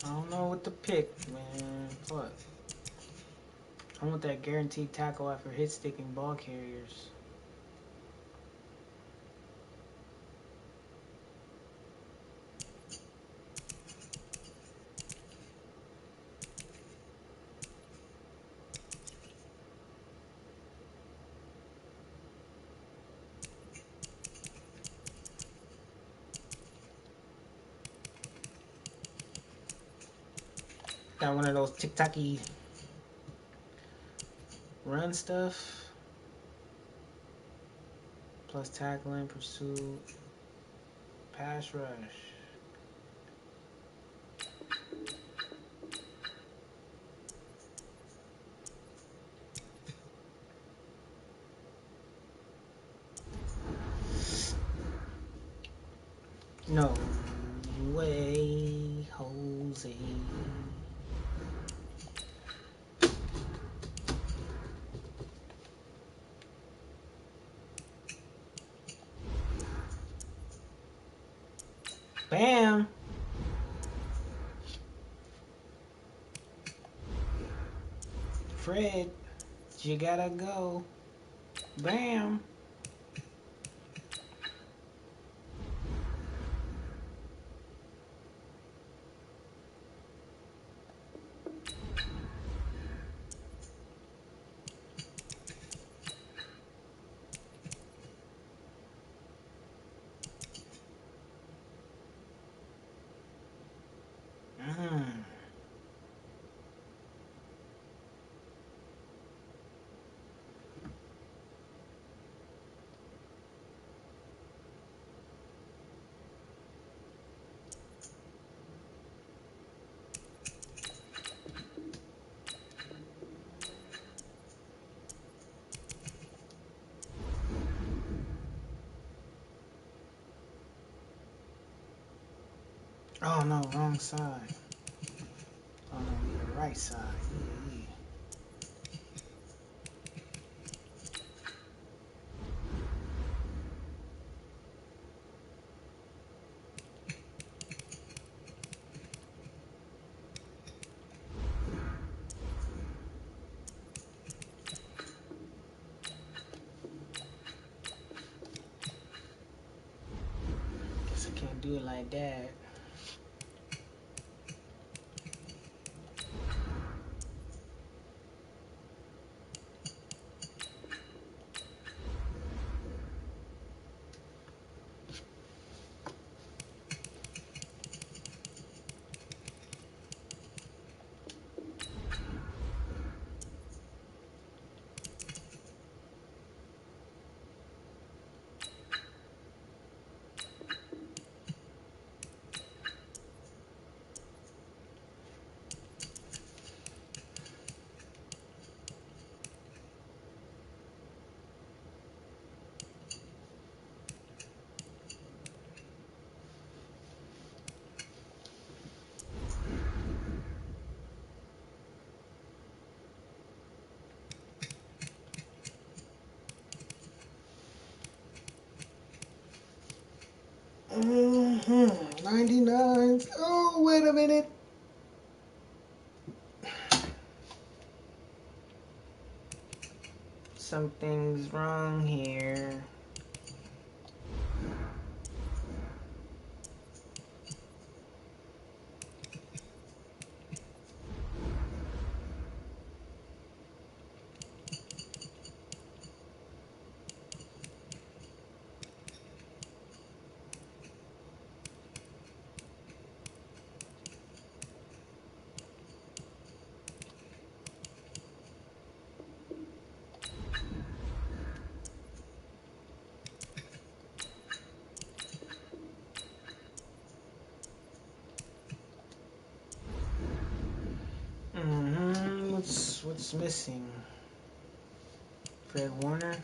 I don't know what to pick, man. Fuck. I want that guaranteed tackle after hit sticking ball carriers. Got one of those tick-tocky run stuff. Plus tackling, pursuit, pass rush. No way, Jose. Bam. Fred, you gotta go. Bam. Mm. Oh no, wrong side. Oh no, we the right side. Yeah, yeah. Guess I can't do it like that. Mm-hmm. 99. Oh, wait a minute. Something's wrong here. Mm-hmm. What's missing? Fred Warner?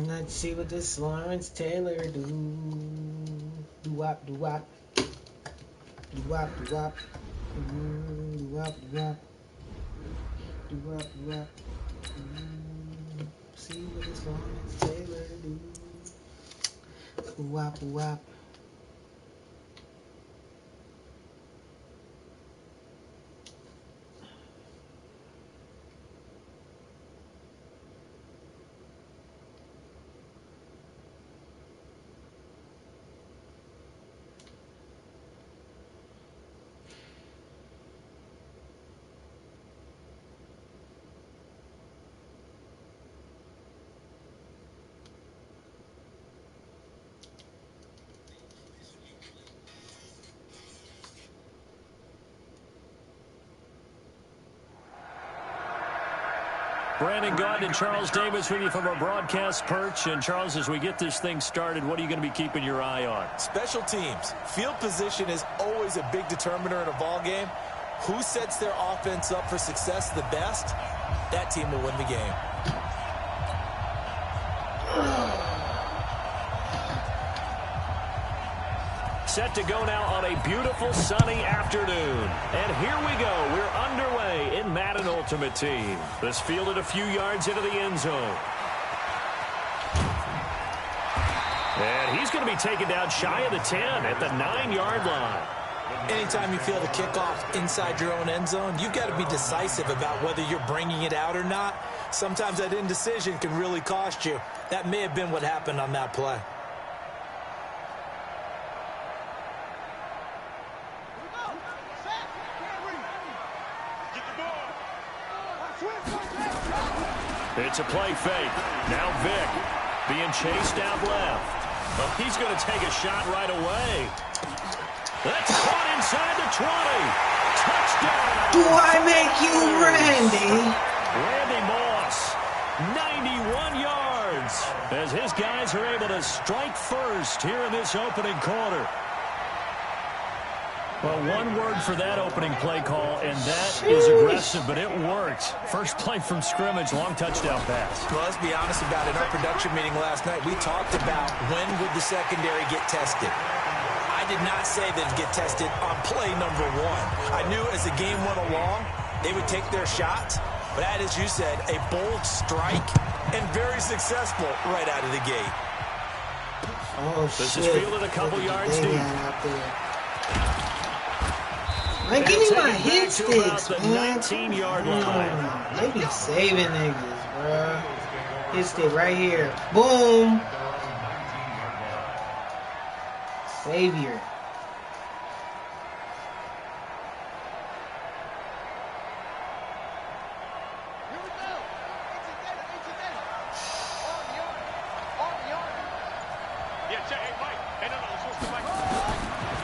Let's see what this Lawrence Taylor do. Do wop, do wop. Do wop, do wop. Do wop, do wop. Do wop, do wop. See what this Lawrence Taylor do. Do wop, do wop. Brandon Gaudin and Charles Davis with you from our broadcast perch. And, Charles, as we get this thing started, what are you going to be keeping your eye on? Special teams. Field position is always a big determiner in a ball game. Who sets their offense up for success the best, that team will win the game. Set to go now on a beautiful sunny afternoon. And here we go. We're underway in Madden Ultimate Team. This fielded a few yards into the end zone. And he's going to be taken down shy of the 10 at the 9-yard line. Anytime you field a kickoff inside your own end zone, you've got to be decisive about whether you're bringing it out or not. Sometimes that indecision can really cost you. That may have been what happened on that play. It's a play fake. Now Vic being chased out left. Oh, he's going to take a shot right away. That's caught inside the 20. Touchdown. Do I make you Randy? Randy Moss, 91 yards, as his guys are able to strike first here in this opening quarter. Well, one word for that opening play call, and that is aggressive, but it worked. First play from scrimmage, long touchdown pass. Well, let's be honest about it. In our production meeting last night, we talked about when would the secondary get tested. I did not say they'd get tested on play number 1. I knew as the game went along, they would take their shots. But that, as you said, a bold strike and very successful right out of the gate. Oh, this is fielded a couple yards deep. Man, give me my hit sticks, the man. 19-yard line. They be saving niggas, bro. Hit stick right here. Boom. Savior.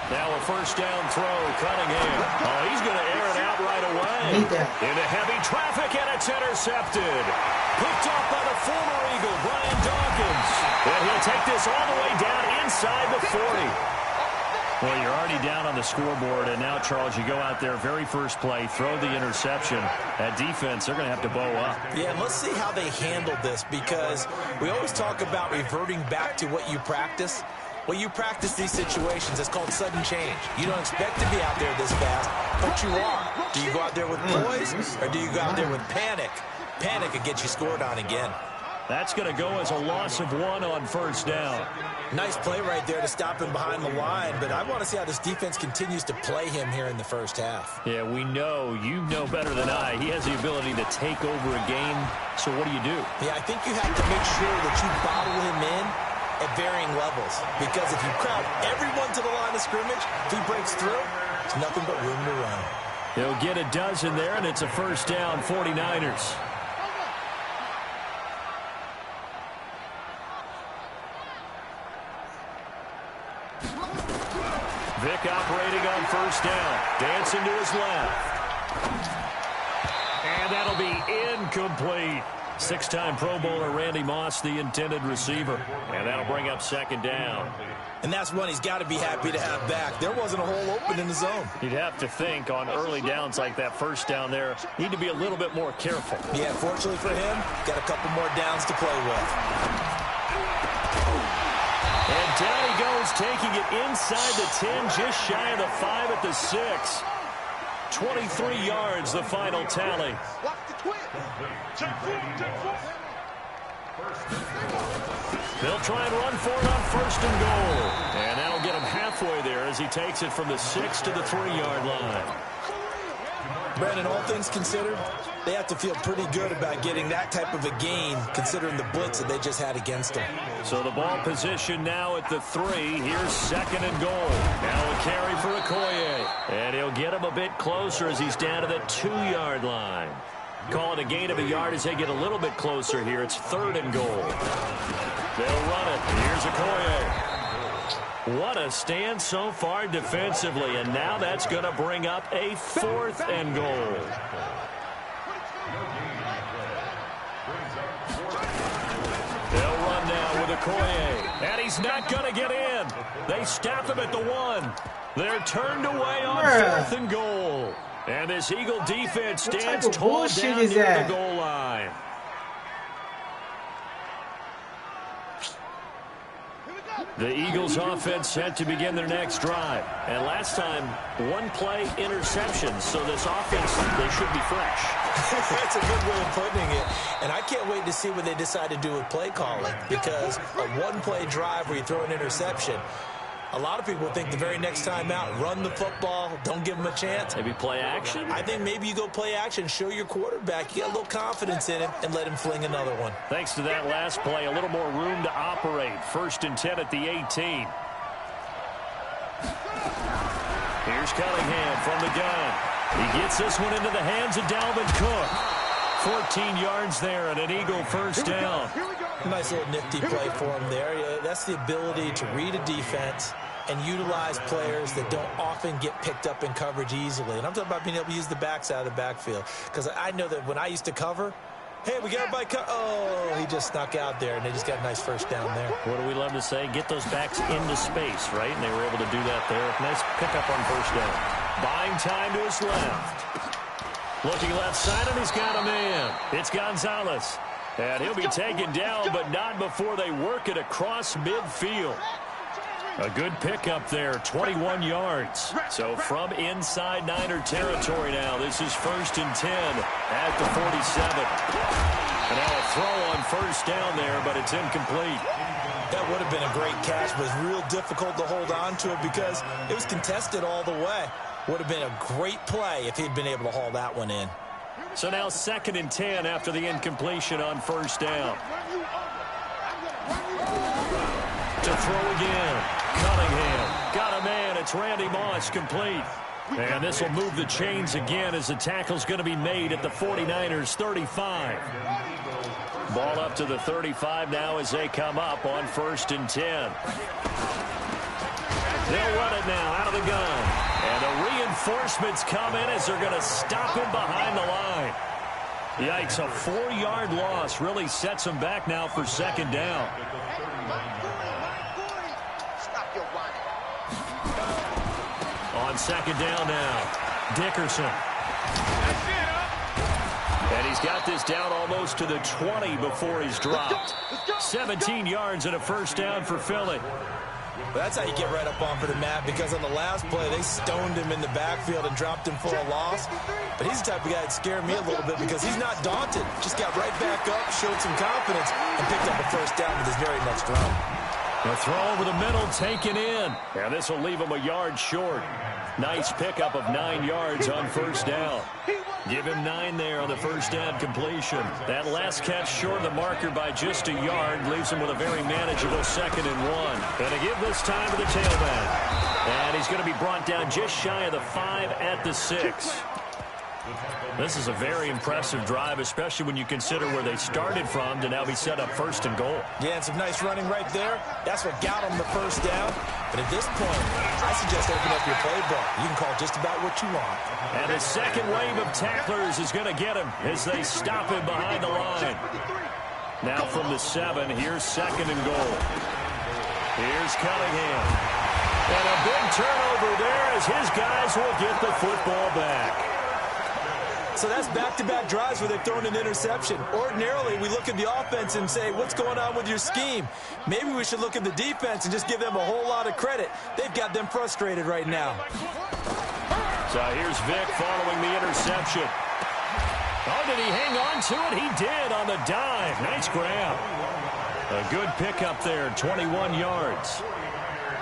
Now a first down throw, Cunningham. Oh, he's going to air it out right away. Into heavy traffic, and it's intercepted. Picked off by the former Eagle, Brian Dawkins. And he'll take this all the way down inside the 40. Well, you're already down on the scoreboard, and now, Charles, you go out there, very first play, throw the interception. That defense, they're going to have to bow up. Yeah, and let's see how they handle this, because we always talk about reverting back to what you practice. Well, you practice these situations. It's called sudden change. You don't expect to be out there this fast, but you are. Do you go out there with poise, or do you go out there with panic? Panic could get you scored on again. That's going to go as a loss of 1 on first down. Nice play right there to stop him behind the line, but I want to see how this defense continues to play him here in the first half. Yeah, we know. You know better than I. He has the ability to take over a game, so what do you do? Yeah, I think you have to make sure that you bottle him in at varying levels, because if you crowd everyone to the line of scrimmage, if he breaks through, there's nothing but room to run. He'll get a dozen there, and it's a first down, 49ers. Vic operating on first down. Dancing to his left. And that'll be incomplete. 6-time Pro Bowler Randy Moss, the intended receiver. And that'll bring up second down. And that's one he's got to be happy to have back. There wasn't a hole open in the zone. You'd have to think on early downs like that first down there, need to be a little bit more careful. Yeah, fortunately for him, got a couple more downs to play with. Down he goes, taking it inside the 10, just shy of the 5 at the 6. 23 yards, the final tally. Watch the twin. Check four. They'll try and run for it on 1st and goal. And that'll get him halfway there as he takes it from the 6 to the 3-yard line. Brandon, all things considered, they have to feel pretty good about getting that type of a gain considering the blitz that they just had against them. So the ball position now at the 3. Here's 2nd and goal. Now a carry for Okoye. And he'll get him a bit closer as he's down to the 2-yard line. Call it a gain of a yard as they get a little bit closer here. It's 3rd and goal. They'll run it. Here's Okoye. What a stand so far defensively, and now that's going to bring up a 4th and goal. They'll run now with Okoye, and he's not going to get in. They stop him at the 1. They're turned away on 4th and goal. And this Eagle defense stands tall down near the goal line. The Eagles offense set to begin their next drive. And last time, 1-play interception. So this offense, they should be fresh. That's a good way of putting it. And I can't wait to see what they decide to do with play calling. Because a 1-play drive where you throw an interception, a lot of people think the very next time out, run the football, don't give them a chance. Maybe play action? I think maybe you go play action, show your quarterback you got a little confidence in him, and let him fling another one. Thanks to that last play, a little more room to operate. 1st and 10 at the 18. Here's Cunningham from the gun. He gets this one into the hands of Dalvin Cook. 14 yards there and an Eagle 1st down. Nice little nifty play for him there. That's the ability to read a defense and utilize players that don't often get picked up in coverage easily. And I'm talking about being able to use the backs out of the backfield. Because I know that when I used to cover, hey, we got everybody oh, he just snuck out there, and they just got a nice 1st down there. What do we love to say? Get those backs into space, right? And they were able to do that there. Nice pickup on 1st down. Buying time to his left. Looking left side, and he's got a man. It's Gonzalez. And he'll be taken down, but not before they work it across midfield. A good pickup there, 21 yards. So from inside Niner territory now, this is 1st and 10 at the 47. And now a throw on 1st down there, but it's incomplete. That would have been a great catch, but it was real difficult to hold on to it because it was contested all the way. Would have been a great play if he'd been able to haul that one in. So now 2nd and 10 after the incompletion on 1st down. To throw again. Cunningham got a man. It's Randy Moss complete. And this will move the chains again as the tackle's going to be made at the 49ers 35. Ball up to the 35 now as they come up on 1st and 10. They'll run it now out of the gun. And the reinforcements come in as they're going to stop him behind the line. Yikes, a 4-yard loss really sets him back now for 2nd down. On 2nd down now, Dickerson. And he's got this down almost to the 20 before he's dropped. 17 yards and a 1st down for Philly. Well, that's how you get right up onto the mat, because on the last play, they stoned him in the backfield and dropped him for a loss. But he's the type of guy that scared me a little bit because he's not daunted. Just got right back up, showed some confidence, and picked up a 1st down with his very next run. A throw over the middle taken in. And this will leave him a yard short. Nice pickup of 9 yards on 1st down. Give him 9 there on the 1st down completion. That last catch short of the marker by just a yard leaves him with a very manageable 2nd and 1. And to give this time to the tailback. And he's going to be brought down just shy of the 5 at the 6. This is a very impressive drive, especially when you consider where they started from to now be set up 1st and goal. Yeah, and some nice running right there. That's what got them the 1st down. But at this point, I suggest open up your playbook. You can call just about what you want. And the second wave of tacklers is going to get him as they stop him behind the line. Now from the 7, here's 2nd and goal. Here's Cunningham. And a big turnover there as his guys will get the football back. So that's back-to-back drives where they've thrown an interception. Ordinarily, we look at the offense and say, what's going on with your scheme? Maybe we should look at the defense and just give them a whole lot of credit. They've got them frustrated right now. So here's Vic following the interception. Oh, did he hang on to it? He did on the dive. Nice grab. A good pickup there, 21 yards.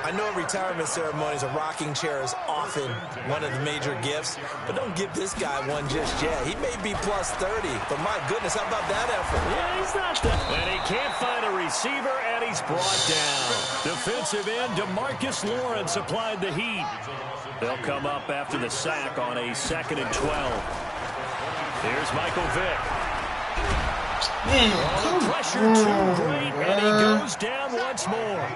I know at retirement ceremonies, a rocking chair is often one of the major gifts, but don't give this guy one just yet. He may be plus 30, but my goodness, how about that effort? Yeah, he's not that. And he can't find a receiver, and he's brought down. Defensive end DeMarcus Lawrence applied the heat. They'll come up after the sack on a 2nd and 12. Here's Michael Vick. Man, the pressure too great, and he goes down once more.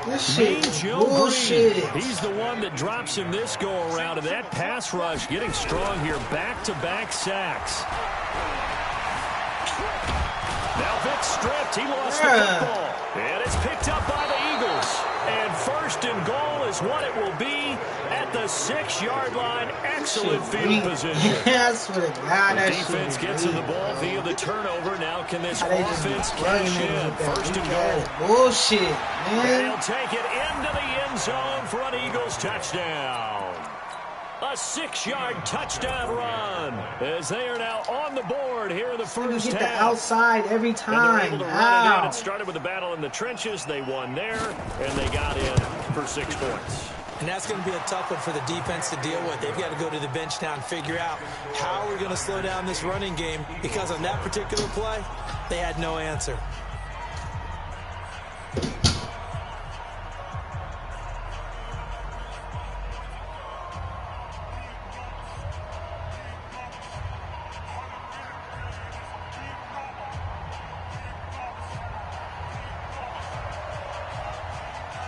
This shit is Joe bullshit. Green, he's the one that drops him this go-around, and that pass rush getting strong here. Back-to-back sacks. Now Vick stripped. He lost the football. And it's picked up by the Eagles. And 1st and goal is what it will be at the 6-yard line. Excellent field position. I swear to God, the defense gets to the ball via the turnover. Now can this offense cash in? 1st and goal. Bullshit, man. And he'll take it into the end zone for an Eagles touchdown. A 6-yard touchdown run as they are now on the board here in the first half. Get the outside every time. And they're able to run it in. It started with a battle in the trenches. They won there, and they got in for 6 points. And that's going to be a tough one for the defense to deal with. They've got to go to the bench now and figure out how we're going to slow down this running game, because on that particular play, they had no answer.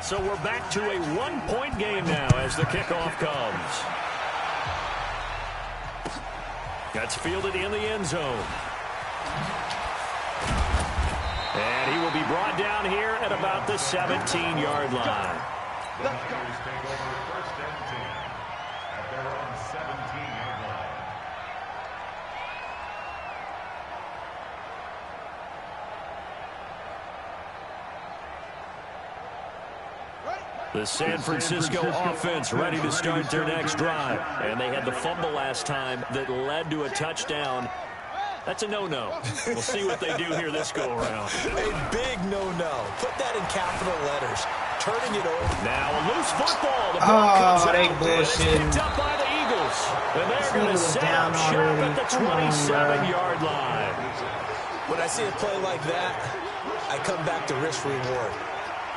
So we're back to a 1-point game now as the kickoff comes. That's fielded in the end zone. And he will be brought down here at about the 17-yard line. Buccaneers take over 1st and 10 at their own 17-yard line. The San Francisco offense ready to start their next drive. And they had the fumble last time that led to a touchdown. That's a no-no. We'll see what they do here this go-around. A big no-no. Put that in capital letters. Turning it over. Now a loose football. The ball comes out. They bullshit. Picked up by the Eagles. And they're going to set up shop at the 27-yard line. When I see a play like that, I come back to risk-reward.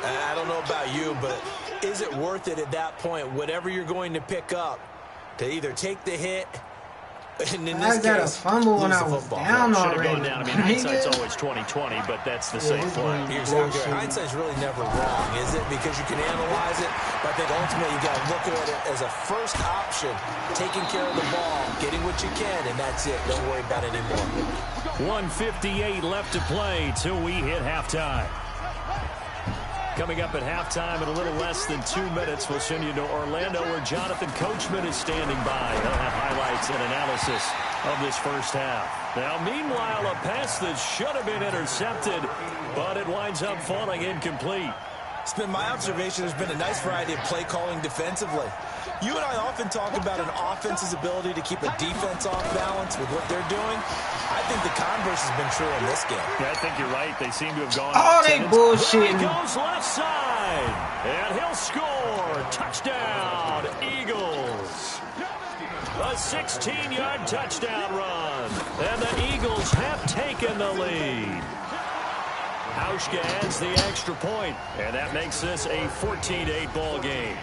I don't know about you, but is it worth it at that point, whatever you're going to pick up, to either take the hit, and in this got case, a fumble when lose I the was football. down Should already. have gone down. I mean, hindsight's always 20/20, but that's the safe play. You're exactly right. Hindsight's really never wrong, is it? Because you can analyze it, but I think ultimately you got to look at it as a first option, taking care of the ball, getting what you can, and that's it. Don't worry about it anymore. 1:58 left to play till we hit halftime. Coming up at halftime in a little less than 2 minutes, we'll send you to Orlando where Jonathan Coachman is standing by. He'll have highlights and analysis of this first half. Now, meanwhile, a pass that should have been intercepted, but it winds up falling incomplete. It's been my observation there's been a nice variety of play calling defensively. You and I often talk about an offense's ability to keep a defense off balance with what they're doing. I think the converse has been true in this game. Yeah, I think you're right. They seem to have gone. Oh, they bullshitting. He goes left side, and he'll score. Touchdown, Eagles. A 16-yard touchdown run, and the Eagles have taken the lead. Hauschka adds the extra point, and that makes this a 14-8 ball game.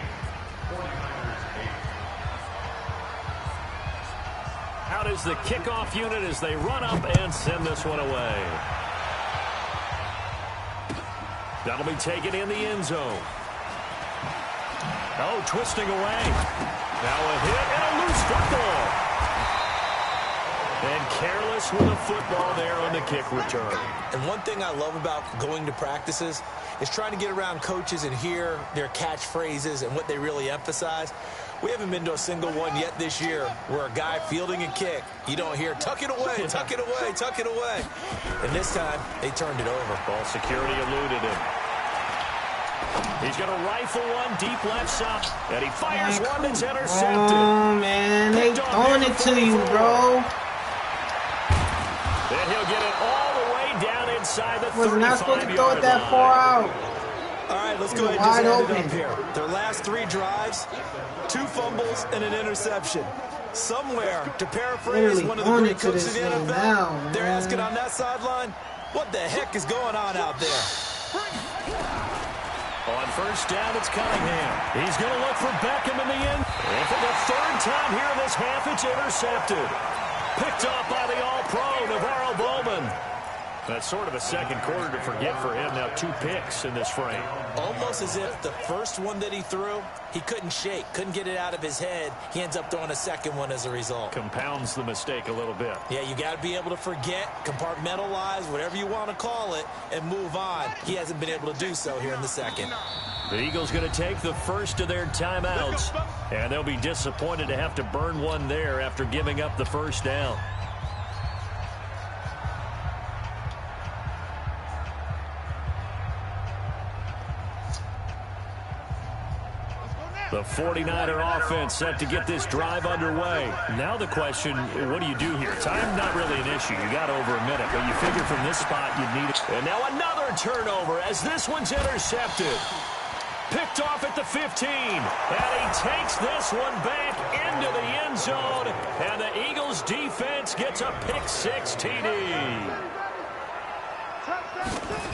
Out is the kickoff unit as they run up and send this one away. That'll be taken in the end zone. Oh, twisting away. Now a hit and a loose football. And careless with a football there on the kick return. And one thing I love about going to practices is trying to get around coaches and hear their catchphrases and what they really emphasize. We haven't been to a single one yet this year where a guy fielding a kick, you don't hear, tuck it away, tuck it away, tuck it away. And this time, they turned it over. Ball security eluded him. He's going to rifle one deep left side. And he fires one that's intercepted. Oh, man. They throwing it to you, bro. Then he'll get it all the way down inside the 35-yard line. Was not supposed to throw it that far out. All right, let's go ahead and just end it up here. Their last 3 drives, 2 fumbles and an interception. Somewhere, to paraphrase one of the great cooks in the NFL, they're asking on that sideline, what the heck is going on out there? On first down, it's Cunningham. He's going to look for Beckham in the end. And for the 3rd time here in this half, it's intercepted. Picked off by the All-Pro, Navarro Bowman. That's sort of a second quarter to forget for him. Now 2 picks in this frame. Almost as if the first one that he threw, he couldn't shake, couldn't get it out of his head. He ends up throwing a second one as a result. Compounds the mistake a little bit. Yeah, you got to be able to forget, compartmentalize, whatever you want to call it, and move on. He hasn't been able to do so here in the second. The Eagles going to take the first of their timeouts, and they'll be disappointed to have to burn one there after giving up the first down. The 49er offense set to get this drive underway. Now the question, what do you do here? Time not really an issue. You got over a minute, but you figure from this spot you'd need it. And now another turnover as this one's intercepted. Picked off at the 15. And he takes this one back into the end zone. And the Eagles defense gets a pick-6 TD.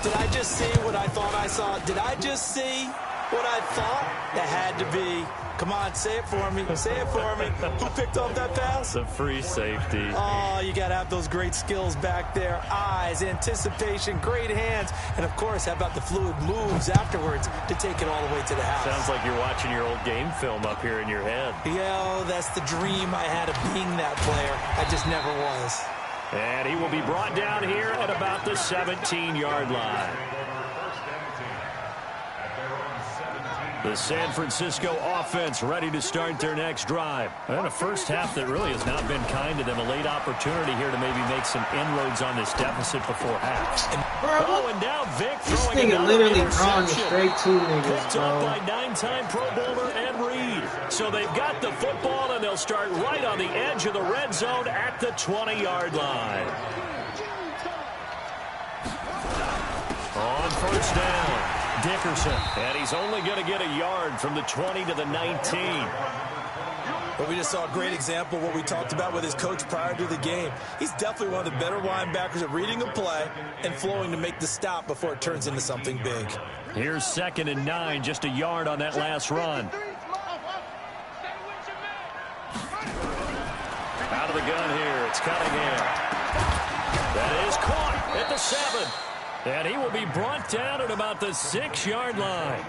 Did I just see what I thought I saw? Did I just see what I thought? That had to be. Come on, say it for me. Say it for me. Who picked off that pass? The free safety. Oh, you got to have those great skills back there. Eyes, anticipation, great hands. And, of course, how about the fluid moves afterwards to take it all the way to the house? Sounds like you're watching your old game film up here in your head. Yeah, that's the dream I had of being that player. I just never was. And he will be brought down here at about the 17-yard line. The San Francisco offense ready to start their next drive. And a first half that really has not been kind to them. A late opportunity here to maybe make some inroads on this deficit before half. And now Vic throwing nigga literally throwing straight to niggas, picked up bro. by 9-time Pro Bowler Ed Reed. So they've got the football, and they'll start right on the edge of the red zone at the 20-yard line. On first down, Dickerson, and he's only going to get a yard from the 20 to the 19. But we just saw a great example of what we talked about with his coach prior to the game. He's definitely one of the better linebackers at reading a play and flowing to make the stop before it turns into something big. Here's 2nd and 9, just a yard on that last run. Out of the gun here, it's Cunningham. That is caught at the 7. And he will be brought down at about the 6-yard line.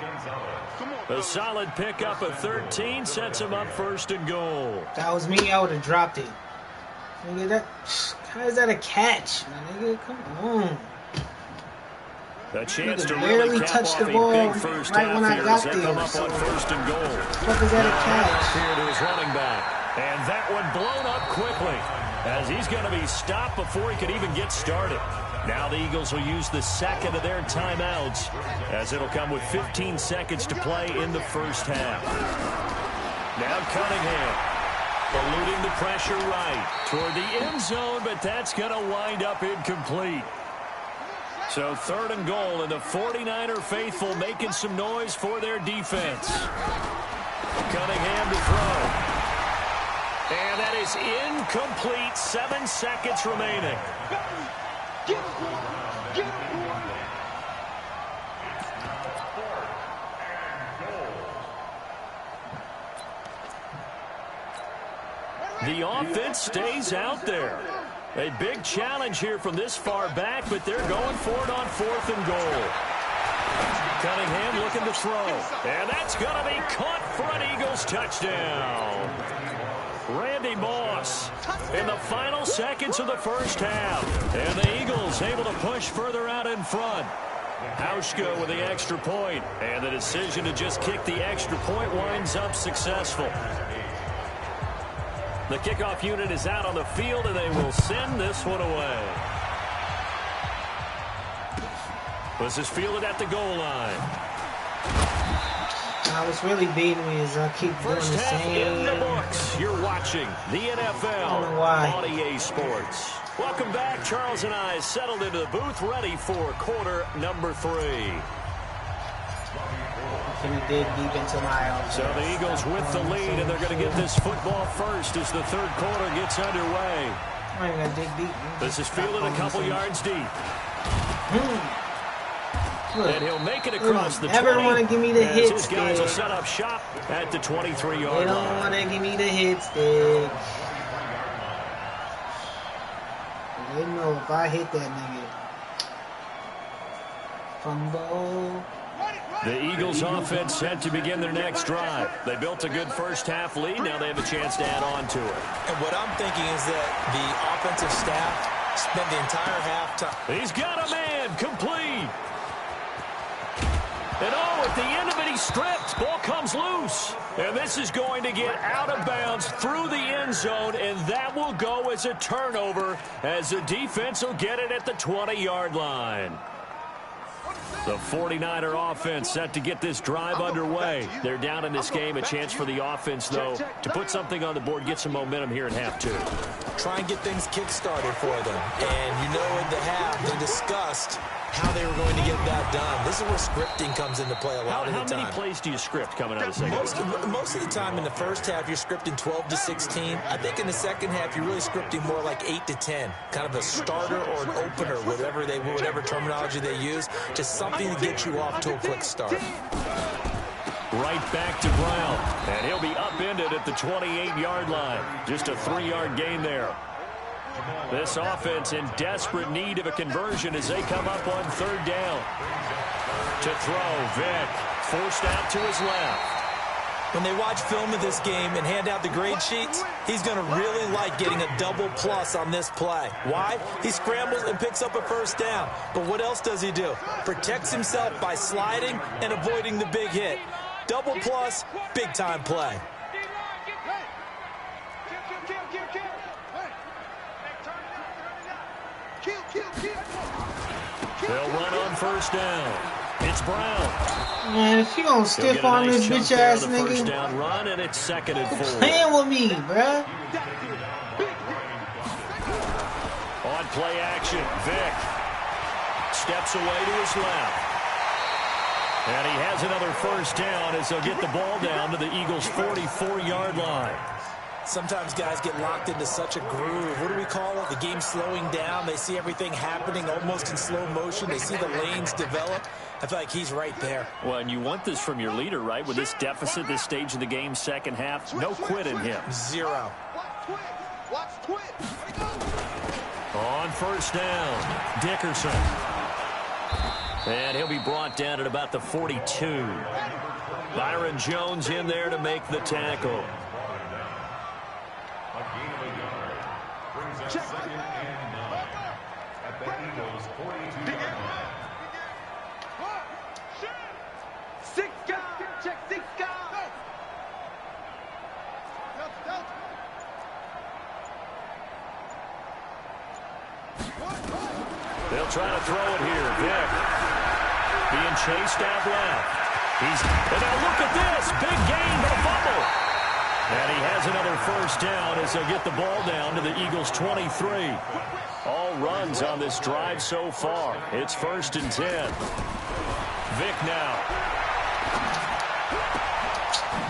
A solid pickup of 13 sets him up 1st and goal. If that was me, I would have dropped it. Nigga, how is that a catch? Nigga, come on. A chance to barely really cap touched off the ball a big first right half when I here got as they there, come up so on 1st and goal. What is that a catch? Here to his running back. And that one blown up quickly as he's going to be stopped before he could even get started. Now the Eagles will use the 2nd of their timeouts as it'll come with 15 seconds to play in the first half. Now Cunningham eluding the pressure right toward the end zone, but that's going to wind up incomplete. So 3rd and goal, and the 49er faithful making some noise for their defense. Cunningham to throw. And that is incomplete. 7 seconds remaining. The offense stays out there. A big challenge here from this far back, but they're going for it on 4th and goal. Cunningham looking to throw. And that's going to be caught for an Eagles touchdown. Randy Moss in the final seconds of the first half. And the Eagles able to push further out in front. Hauschka with the extra point, and the decision to just kick the extra point winds up successful. The kickoff unit is out on the field, and they will send this one away. This is fielded at the goal line. What's really beating me is I keep doing the First half in the same. books. You're watching the NFL on EA Sports. Welcome back. Charles and I settled into the booth, ready for quarter number 3. Can we dig deep into my offense? So the Eagles with the lead, and they're going to get this football first as the third quarter gets underway. I ain't gonna dig deep. This is fielded a couple yards deep. And he'll make it across the 20. Never want to give me the hit His stick. guys will set up shop at the 23-yard line. They don't want to give me the hit stick. They know if I hit that nigga. Fumble. The Eagles offense set to begin their next drive. They built a good first half lead. Now they have a chance to add on to it. And what I'm thinking is that the offensive staff spent the entire halftime. He's got a man complete. And at the end of it, he's stripped. Ball comes loose. And this is going to get out of bounds through the end zone, and that will go as a turnover as the defense will get it at the 20-yard line. The 49er offense set to get this drive underway. They're down in this game. A chance for the offense, though, to put something on the board, get some momentum here in half 2. Try and get things kick-started for them. And, in the half, they discussed how they were going to get that done. This is where scripting comes into play a lot of the time. How many plays do you script coming out of the second? Most of the time in the first half, you're scripting 12 to 16. I think in the second half, you're really scripting more like 8 to 10. Kind of a starter or an opener, whatever terminology they use, just something to get you off to a quick start. Right back to Brown, and he'll be upended at the 28-yard line. Just a 3-yard gain there. This offense in desperate need of a conversion as they come up on third down. To throw, Vick forced out to his left. When they watch film of this game and hand out the grade sheets, he's going to really like getting a double plus on this play. Why? He scrambles and picks up a first down. But what else does he do? Protects himself by sliding and avoiding the big hit. Double plus, big-time play. They'll run on first down. It's Brown. Man, if you gonna stiff on this bitch ass nigga, first down run, and it's 2nd and 4. Playing with me, bruh. On play action, Vick steps away to his left. And he has another first down as they'll get the ball down to the Eagles' 44-yard line. Sometimes guys get locked into such a groove. What do we call it? The game slowing down. They see everything happening almost in slow motion. They see the lanes develop. I feel like he's right there. Well, and you want this from your leader, right? With this deficit, this stage of the game, second half, no quit in him. Zero. On first down, Dickerson. And he'll be brought down at about the 42. Byron Jones in there to make the tackle. A gain of a yard. Brings up 2nd and 9 at the Eagles' 42-yard line. They'll try to throw it here. Vick being chased out left. And now look at this. Big gain, but a fumble. And he has another first down as they'll get the ball down to the Eagles' 23. All runs on this drive so far. It's 1st and 10. Vick now.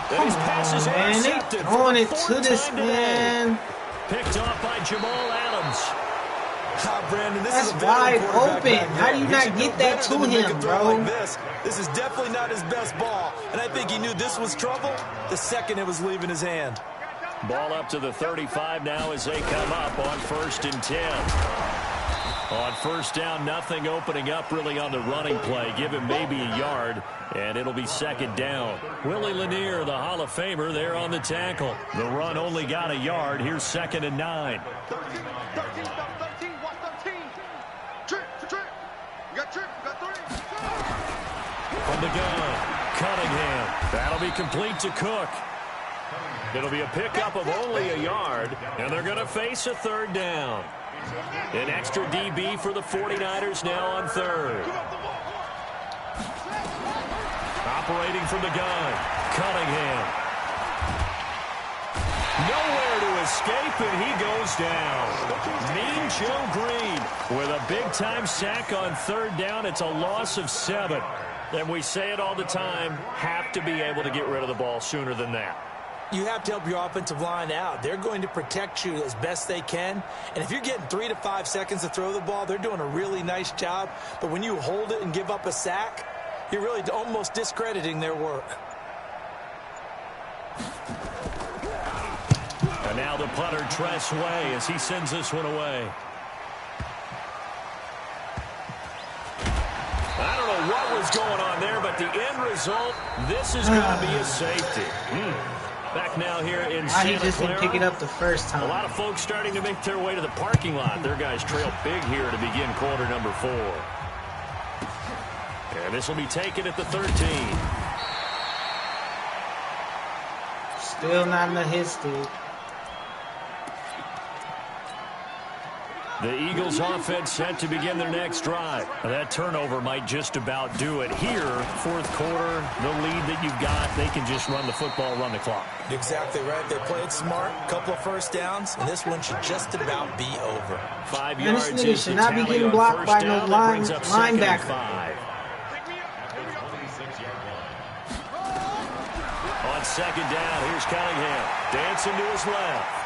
And his passes intercepted. Throwing it to this man. Picked off by Jamal Adams. Brandon, this That's is a wide quarterback open. back How do you there. not He should get know that better to than make a him, throw bro? like this is definitely not his best ball, and I think he knew this was trouble the second it was leaving his hand. Ball up to the 35 now as they come up on 1st and 10. On first down, nothing opening up really on the running play. Give him maybe a yard, and it'll be 2nd down. Willie Lanier, the Hall of Famer, there on the tackle. The run only got a yard. Here's 2nd and 9. 13, watch 13. Trip. You got 3. From the gun, Cunningham. That'll be complete to Cook. It'll be a pickup of only a yard, and they're going to face a third down. An extra DB for the 49ers now on third. Operating from the gun, Cunningham. Nowhere to escape, and he goes down. Mean Joe Green with a big-time sack on third down. It's a loss of 7. And we say it all the time, have to be able to get rid of the ball sooner than that. You have to help your offensive line out. They're going to protect you as best they can. And if you're getting 3 to 5 seconds to throw the ball, they're doing a really nice job. But when you hold it and give up a sack, you're really almost discrediting their work. And now the punter, Tress Way, as he sends this one away. I don't know what was going on there, but the end result, this is going to be a safety. Back now here in Santa He just didn't Clara. pick it up the first time. A lot of folks starting to make their way to the parking lot. Their guys trail big here to begin quarter number 4. And this will be taken at the 13. Still not in the hit stick. The Eagles offense set to begin their next drive. That turnover might just about do it. Here, fourth quarter, the lead that you've got, they can just run the football, run the clock. Exactly right. They played smart, couple of first downs, and this one should just about be over. 5 Man, yards this nigga is should the not be tally getting on blocked first by down. no That brings up second and linebacker. 5. On second down, here's Cunningham. Dancing to his left.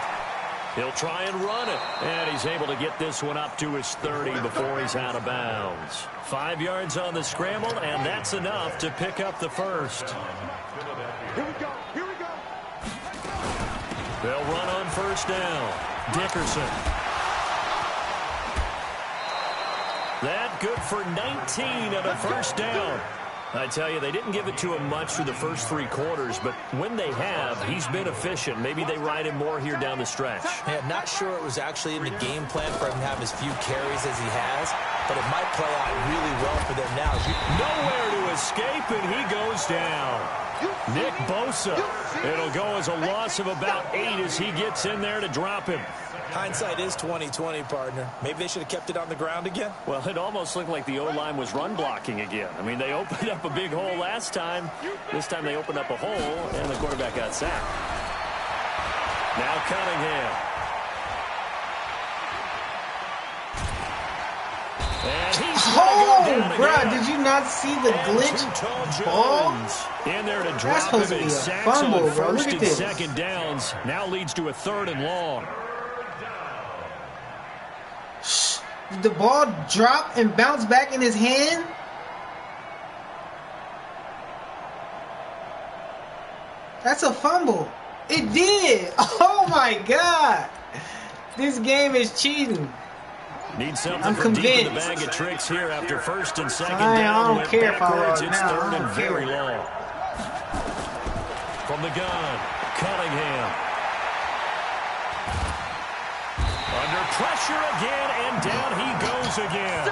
He'll try and run it. And he's able to get this one up to his 30 before he's out of bounds. 5 yards on the scramble, and that's enough to pick up the first. Here we go. Here we go. They'll run on first down. Dickerson. That good for 19 and a first down. I tell you, they didn't give it to him much through the first 3 quarters, but when they have, he's been efficient. Maybe they ride him more here down the stretch. Yeah, not sure it was actually in the game plan for him to have as few carries as he has, but it might play out really well for them now. Nowhere to escape, and he goes down. Nick Bosa. It'll go as a loss of about 8 as he gets in there to drop him. Hindsight is 20/20, partner. Maybe they should have kept it on the ground again. Well, it almost looked like the O-line was run blocking again. I mean, they opened up a big hole last time. This time they opened up a hole, and the quarterback got sacked. Now Cunningham. And he's Bruh, did you not see the glitch ball? In there to That's drop supposed to him, be and a sacks fumble, on bro. Look first at and this. second downs. Now leads to a 3rd and long. Did the ball drop and bounce back in his hand? That's a fumble. It did. Oh my God. This game is cheating. Need something I'm from deep in the convinced. bag of tricks here after first and second I down. don't Went care if I backwards. lost It's now. I 3rd don't and very care. long. From the gun, Cunningham. Under pressure again, and down he goes again.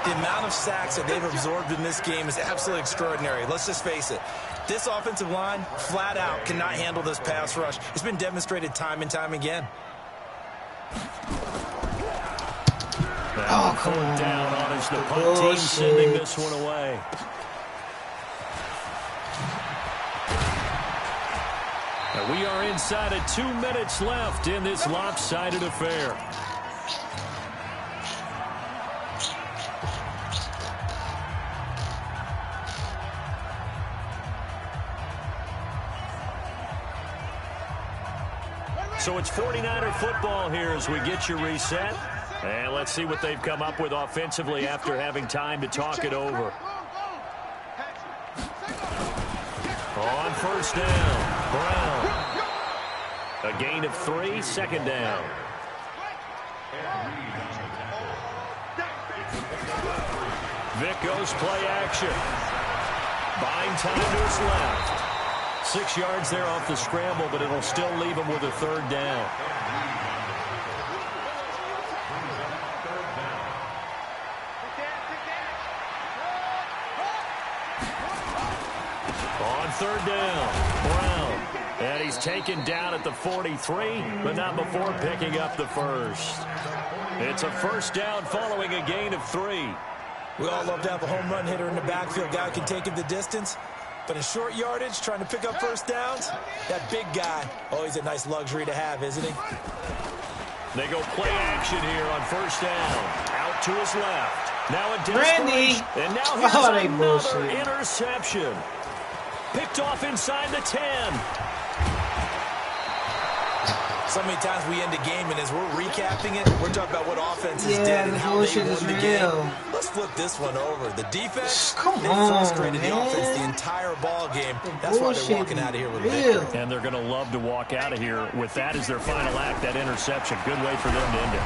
The amount of sacks that they've absorbed in this game is absolutely extraordinary. Let's just face it. This offensive line, flat out, cannot handle this pass rush. It's been demonstrated time and time again. Oh, come on. Down on as the punt team sending this one away. And we are inside of 2 minutes left in this lopsided affair. So it's 49er football here as we get you reset. And let's see what they've come up with offensively after having time to talk it over. On first down, Brown. A gain of 3, second down. Vic goes play action. Buying time to his left. 6 yards there off the scramble, but it'll still leave him with a 3rd down. On third down, Brown. And he's taken down at the 43, but not before picking up the first. It's a first down following a gain of 3. We all love to have a home run hitter in the backfield. Guy who can take it the distance. But in short yardage, trying to pick up first downs, that big guy, always a nice luxury to have, isn't he? They go play action here on first down. Out to his left. Now a desperation. And now here's another interception. Picked off inside the 10. So many times we end a game, and as we're recapping it, we're talking about what offenses did and how they won the game. Let's flip this one over. The defense, they frustrated the offense the entire ball game. That's why they're walking out of here with a victory. And they're going to love to walk out of here with that as their final act, that interception. Good way for them to end it.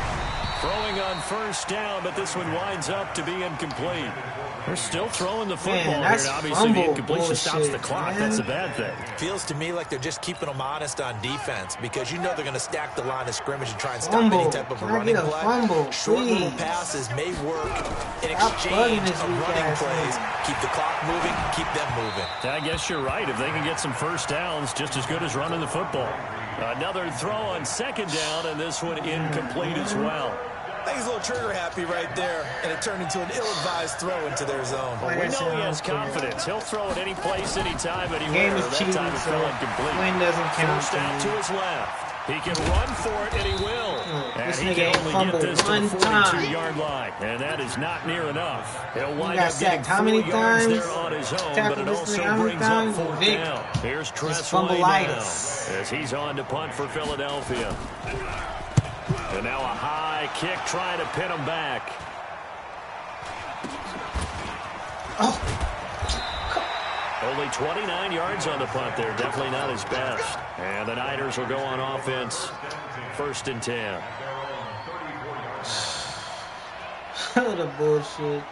Throwing on first down, but this one winds up to be incomplete. They're still throwing the football here, and obviously the incompletion stops the clock. That's a bad thing. Feels to me like they're just keeping them honest on defense because you know they're going to stack the line of scrimmage and try and stop any type of a running play. Short little passes may work in exchange of running plays. Keep the clock moving, keep them moving. I guess you're right. If they can get some first downs, just as good as running the football. Another throw on second down, and this one incomplete as well. I think he's a little trigger happy right there, and it turned into an ill-advised throw into their zone. Well, we know he has confidence. He'll throw it any place, anytime, anywhere. That time it fell incomplete. Win doesn't count. First out to his left. He can run for it, and he will. And he can only get this to the 42-yard line, and that is not near enough. He'll wind up getting 4 yards there on his own, but it also brings up fourth down. Here's Tressway now, as he's on to punt for Philadelphia. And now a high kick trying to pin him back. Only 29 yards on the punt there. Definitely not his best. And the Niners will go on offense. First and 10. What a bullshit.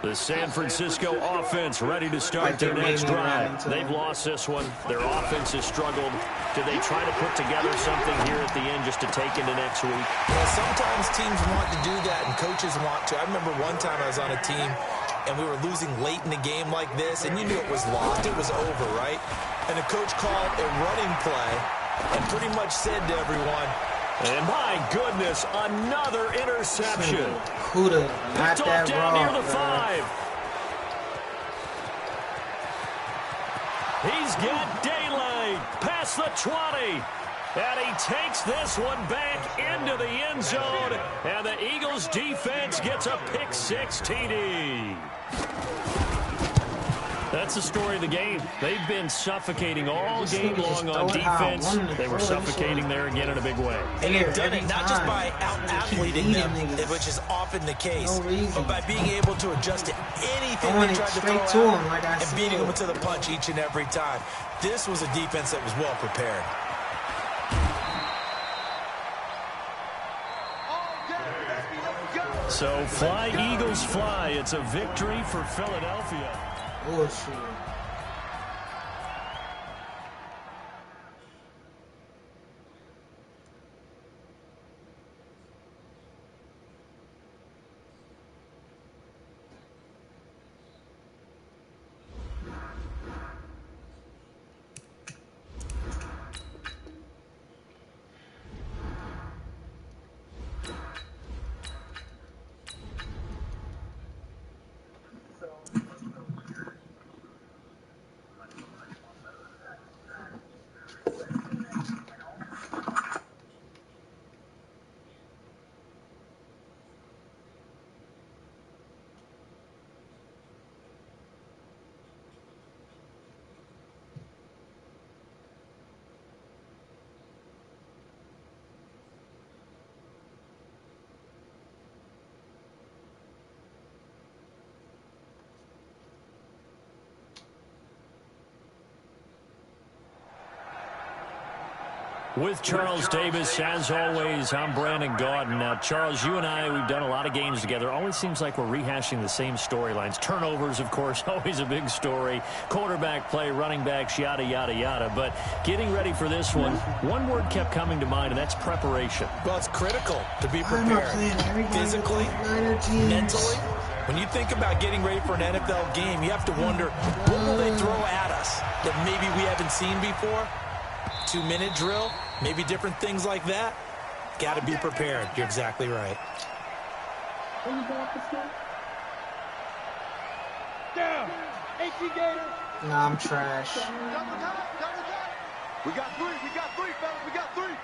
The San Francisco offense ready to start their next drive. They've lost this one. Their offense has struggled. Do they try to put together something here at the end just to take into next week? Well, sometimes teams want to do that and coaches want to. I remember one time I was on a team and we were losing late in a game like this, and you knew it was lost. It was over, right? And the coach called a running play and pretty much said to everyone, and my goodness, another interception. Kuda, not picked that off down raw, near the 5. He's got daylight past the 20. And he takes this one back into the end zone. And the Eagles defense gets a pick 6 TD. That's the story of the game. They've been suffocating all game long on defense. They were suffocating there again in a big way. And they've done it not just by out-athleting them, which is often the case, but by being able to adjust to anything they tried to throw out and beating them to the punch each and every time. This was a defense that was well prepared. So fly, Eagles, fly. It's a victory for Philadelphia. Bullshit. With Charles Davis, as always, I'm Brandon Gaudin. Now, Charles, you and I, we've done a lot of games together. Always seems like we're rehashing the same storylines. Turnovers, of course, always a big story. Quarterback play, running backs, yada, yada, yada. But getting ready for this one word kept coming to mind, and that's preparation. Well, it's critical to be prepared physically, mentally, When you think about getting ready for an NFL game, you have to wonder, what will they throw at us that maybe we haven't seen before? 2-minute drill, maybe different things like that. Got to be prepared. You're exactly right. Down. 18 Gators. Nah, I'm trash. We got three, fellas. We got three.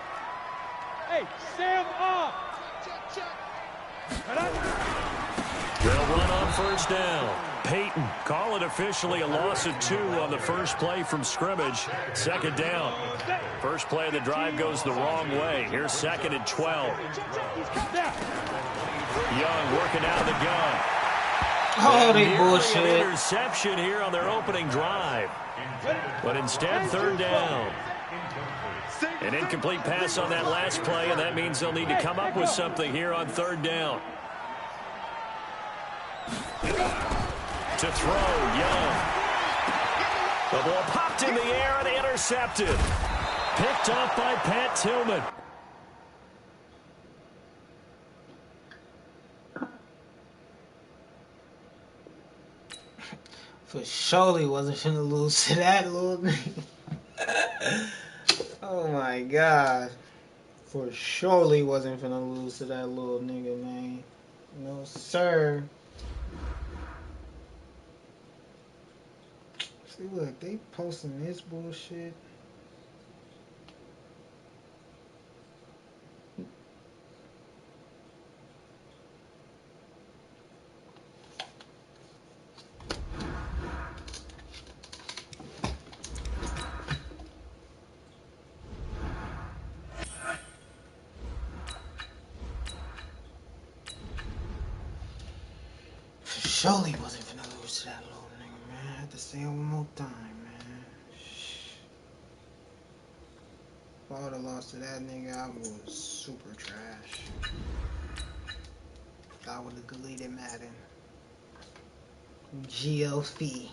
Hey, Sam off. They'll run on first down. Peyton, call it officially a loss of 2 on the first play from scrimmage. Second down. First play of the drive goes the wrong way. Here's second and 12. Young working out of the gun. Oh, And they nearly bullshit. an interception here on their opening drive. But instead, third down. An incomplete pass on that last play, and that means they'll need to come up with something here on third down. To throw, Young. The ball popped in the air and intercepted. Picked off by Pat Tillman. For surely wasn't finna lose to that little nigga. Oh my god. For surely wasn't finna lose to that little nigga, man. No, sir. See, look, they posting this bullshit. Surely wasn't finna lose to that little nigga, man. I had to say it one more time, man. If I would've lost to that nigga, I was super trash. I would've deleted Madden. GLC.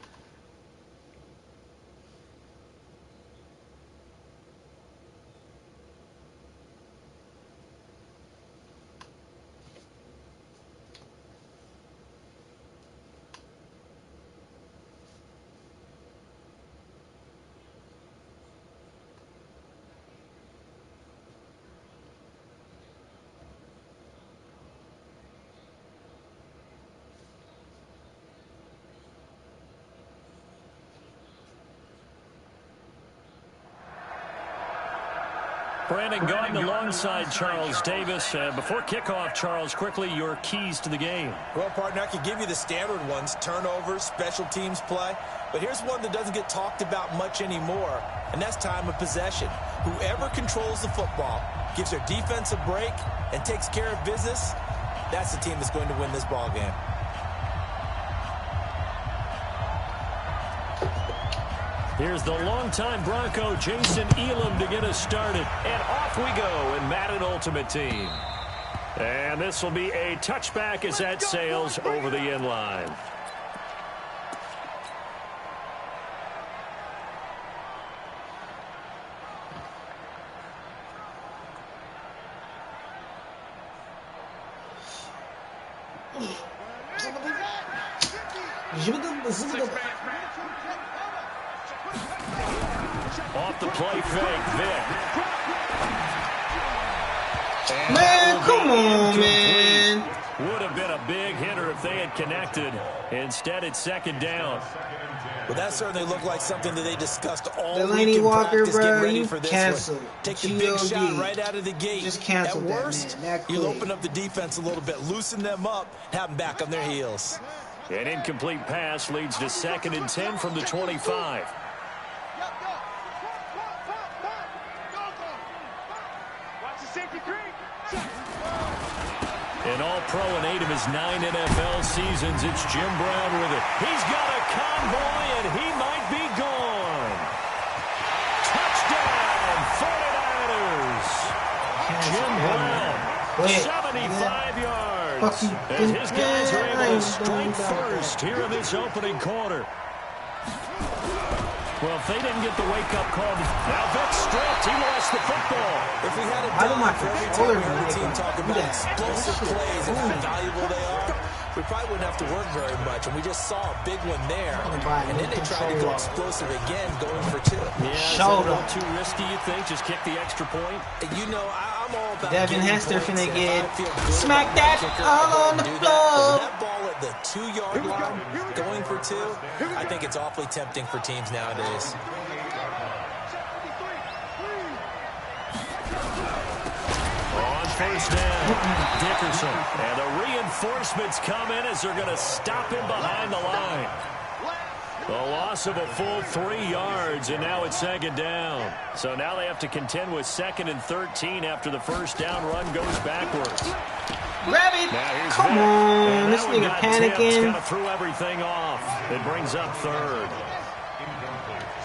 Brandon Gaudin alongside Charles Davis. Before kickoff, Charles, quickly your keys to the game. Well, partner, I could give you the standard ones, turnovers, special teams play. But here's one that doesn't get talked about much anymore, and that's time of possession. Whoever controls the football, gives their defense a break, and takes care of business, that's the team that's going to win this ball game. Here's the longtime Bronco, Jason Elam, to get us started. And off we go in Madden Ultimate Team. And this will be a touchback as that sails over the end line. Off the play fake, Vic. And Man, come on, man. Would have been a big hitter if they had connected. Instead, it's second down. Well, that certainly looked like something that they discussed all Delaney week in Walker, practice, bro, getting ready you for this canceled. one. Take the big GOD. shot right out of the gate. Just canceled At that, worst, man. That you'll quick. open up the defense a little bit, loosen them up, have them back on their heels. An incomplete pass leads to second and 10 from the 25. An all-pro in 8 of his 9 NFL seasons. It's Jim Brown with it. He's got a convoy, and he might be gone. Touchdown, 49ers. Jim Brown, 75 yards. And his guys are able to strike first here in this opening quarter. Well, if they didn't get the wake-up call, now Vic stripped. He lost the football. If we had a I don't dime mind for every controller time we heard a to team make talk them about do that. explosive plays and how valuable they are, we probably wouldn't have to work very much, and we just saw a big one there. And then they tried to go explosive again, going for 2. Yeah, is that a little too risky, you think? Just kick the extra point? You know, I'm all about Devin getting Hester points, finna and get if I feel good smack about that my kicker, all I'm on the gonna do floor. That ball at the 2-yard line, going for 2, I think it's awfully tempting for teams nowadays. On first down, Dickerson. And the reinforcements come in as they're going to stop him behind the line. The loss of a full 3 yards, and now it's 2nd down. So now they have to contend with 2nd and 13 after the first down run goes backwards. Grab it. Come Vic. on. This nigga panicking. Kind of threw everything off. It brings up 3rd.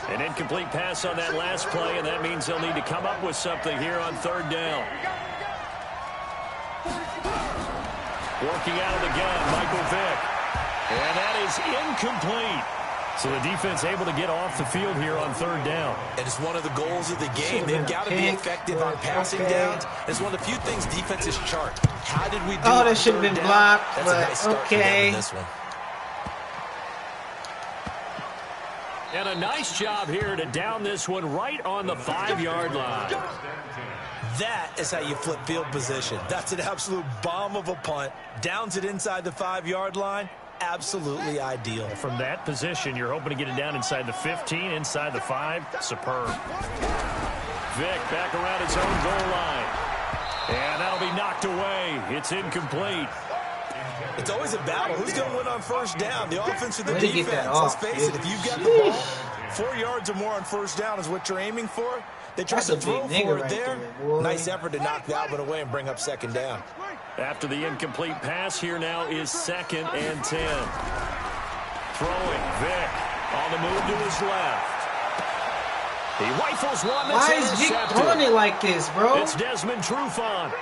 An incomplete pass on that last play, and that means they'll need to come up with something here on 3rd down. Working out of the gun, Michael Vick. And that is incomplete. So the defense able to get off the field here on 3rd down. And it's one of the goals of the game. They've got to be effective on passing downs. It's one of the few things defenses chart. How did we do that should have been blocked, but okay. This one. And a nice job here to down this one right on the 5-yard line. That is how you flip field position. That's an absolute bomb of a punt. Downs it inside the 5-yard line. Absolutely ideal. From that position, you're hoping to get it down inside the 15, inside the 5. Superb. Vick back around his own goal line. And that'll be knocked away. It's incomplete. It's always a battle. Who's going to win on first down? The offense or the defense? Let's face it, if you've got the ball, 4 yards or more on first down is what you're aiming for. They tried to throw for it there. Nice effort to knock that one away and bring up 2nd down. After the incomplete pass, here now is 2nd and 10. Throwing, Vick on the move to his left. He rifles one that's intercepted. Why is Vick throwing it like this, bro? It's Desmond Trufant.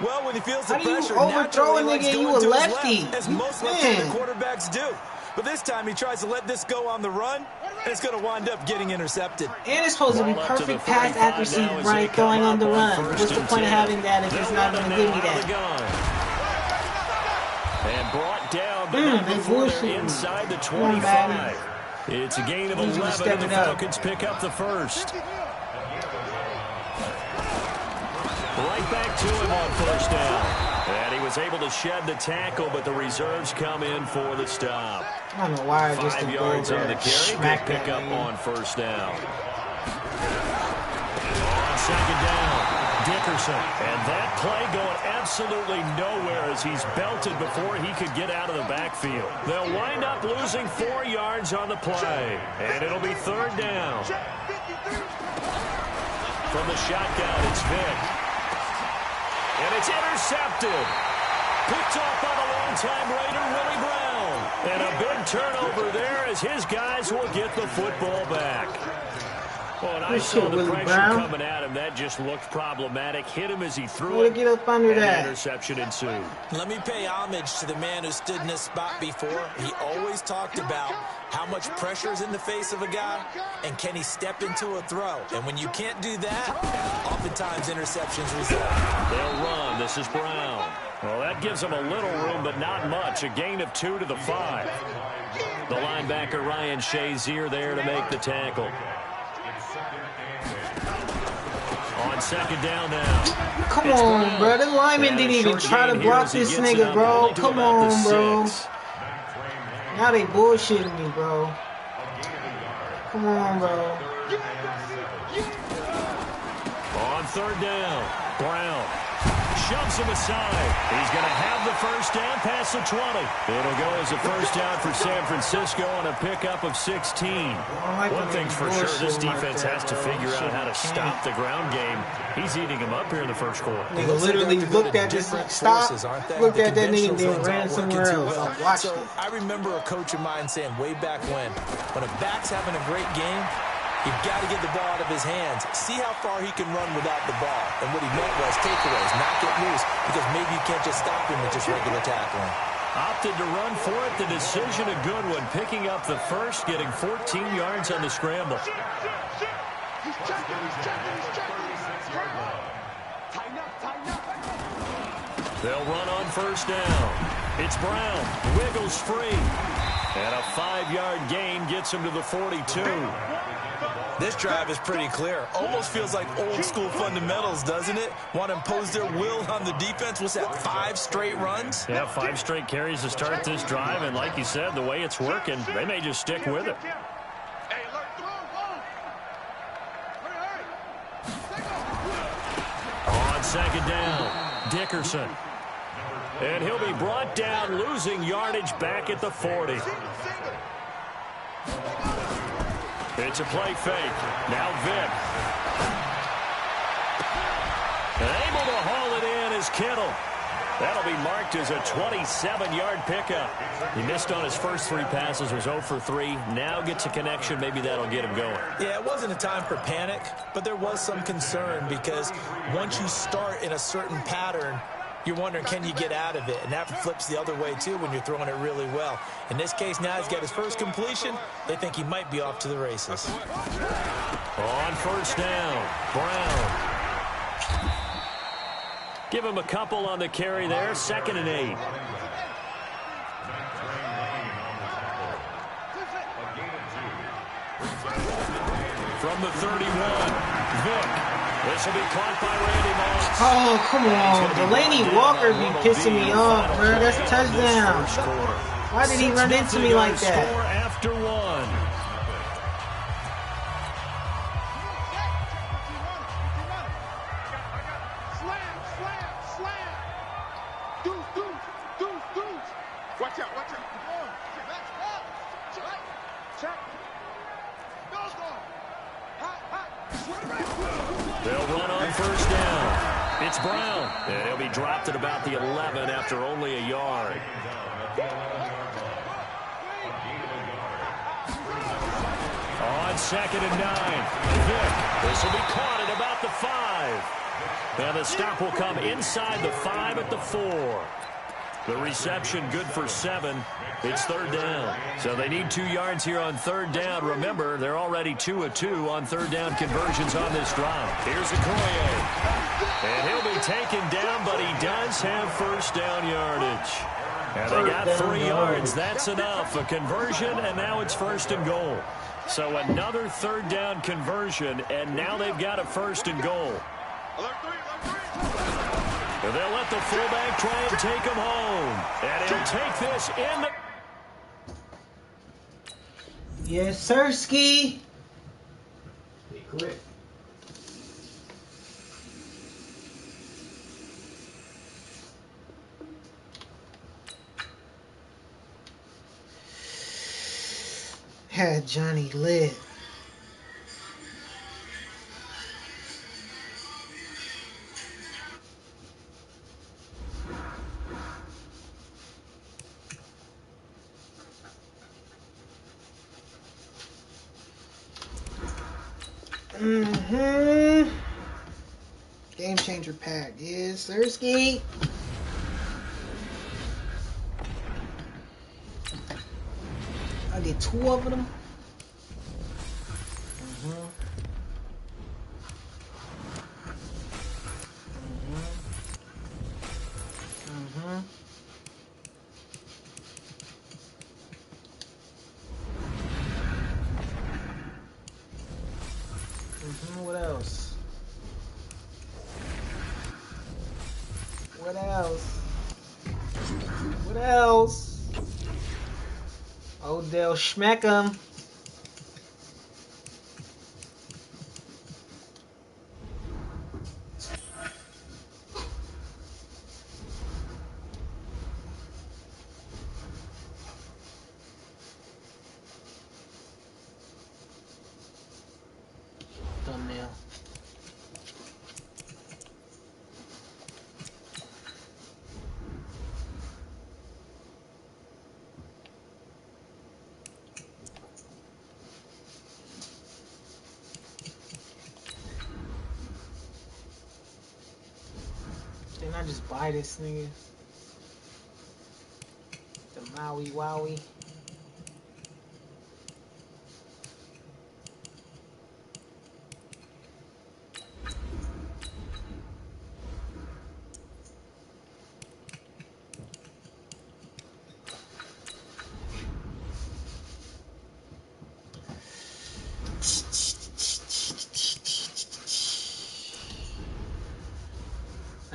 Well, when he feels the pressure, how do you overthrow a nigga and you a lefty? As most left-handed quarterbacks do. But this time he tries to let this go on the run, and it's going to wind up getting intercepted. And it's supposed to be perfect pass accuracy, right, throwing on the run. What's the point of having that if it's not going to give me that? And brought down before they're inside the 25. It's a gain of 11, and the Falcons pick up the first. Right back to him on first down. And he was able to shed the tackle, but the reserves come in for the stop. I don't know why I just 5 yards on the carry. Good pick up on first down. On 2nd down, Dickerson. And that play going absolutely nowhere as he's belted before he could get out of the backfield. They'll wind up losing 4 yards on the play. And it'll be 3rd down. From the shotgun, it's Vick. And it's intercepted. Picked off by the longtime Raider, Willie Brown. And a big turnover there as his guys will get the football back. Well, and I saw the pressure coming at him. That just looked problematic. Hit him as he threw it. Get up under that. Interception ensued. Let me pay homage to the man who stood in this spot before. He always talked about how much pressure is in the face of a guy, and can he step into a throw? And when you can't do that, oftentimes interceptions result. They'll run. This is Brown. Well, that gives them a little room, but not much. A gain of 2 to the 5. The linebacker, Ryan Shazier, there to make the tackle. On 2nd down now. Come on, bro. The lineman didn't even try to block this nigga, bro. Come on, bro. Now they bullshitting me, bro. Come on, bro. On 3rd down, Brown shoves him aside. He's going to have the first down past the 20. It'll go as a first down for San Francisco on a pickup of 16. One thing's for sure, this defense has to figure out how to stop the ground game. He's eating him up here in the first quarter. Nigga literally looked at this, stop, looked at that nigga and then ran somewhere else. I watched it. I remember a coach of mine saying way back when a back's having a great game, you've got to get the ball out of his hands. See how far he can run without the ball. And what he meant was takeaways, not get loose, because maybe you can't just stop him with just regular tackling. Opted to run for it. The decision a good one. Picking up the first, getting 14 yards on the scramble. They'll run on first down. It's Brown. Wiggles free. And a 5-yard gain gets him to the 42. This drive is pretty clear. Almost feels like old school fundamentals, doesn't it? Want to impose their will on the defense. What's that, 5 straight runs? Yeah, 5 straight carries to start this drive. And like you said, the way it's working, they may just stick with it. On second down, Dickerson. And he'll be brought down, losing yardage back at the 40. It's a play fake. Now Vick. And able to haul it in is Kittle. That'll be marked as a 27-yard pickup. He missed on his first 3 passes, was 0 for 3. Now gets a connection. Maybe that'll get him going. Yeah, it wasn't a time for panic, but there was some concern because once you start in a certain pattern, you're wondering, can you get out of it? And that flips the other way, too, when you're throwing it really well. In this case, now he's got his first completion. They think he might be off to the races. On first down, Brown. Give him a couple on the carry there. 2nd and 8. From the 31, Vick. This will be caught by Randy Moss. Oh, come on. Delaney Walker be pissing me off, bro. That's a touchdown. Why did he run into me like that? Score after 1. Watch out, watch out. They'll run on first down. It's Brown. And he'll be dropped at about the 11 after only a yard. On 2nd and 9. Vick. This will be caught at about the 5. And the stop will come inside the 5 at the 4. The reception good for 7. It's 3rd down. So they need 2 yards here on 3rd down. Remember, they're already 2 of 2 on 3rd down conversions on this drive. Here's Okoye. And he'll be taken down, but he does have first down yardage. And they got 3 yards. That's enough. A conversion, and now it's 1st and goal. So another 3rd down conversion, and now they've got a 1st and goal. And they'll let the fullback try and take him home. And he'll take this in the... Yes, sir, Ski. Be quick. Had Johnny lit. Game changer pack. Yes, Sirski. I get 2 of them. What else? What else? What else? Odell Schmeckham. Thumbnail. Didn't I just buy this nigga? The Maui Wowie.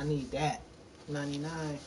need that. 99.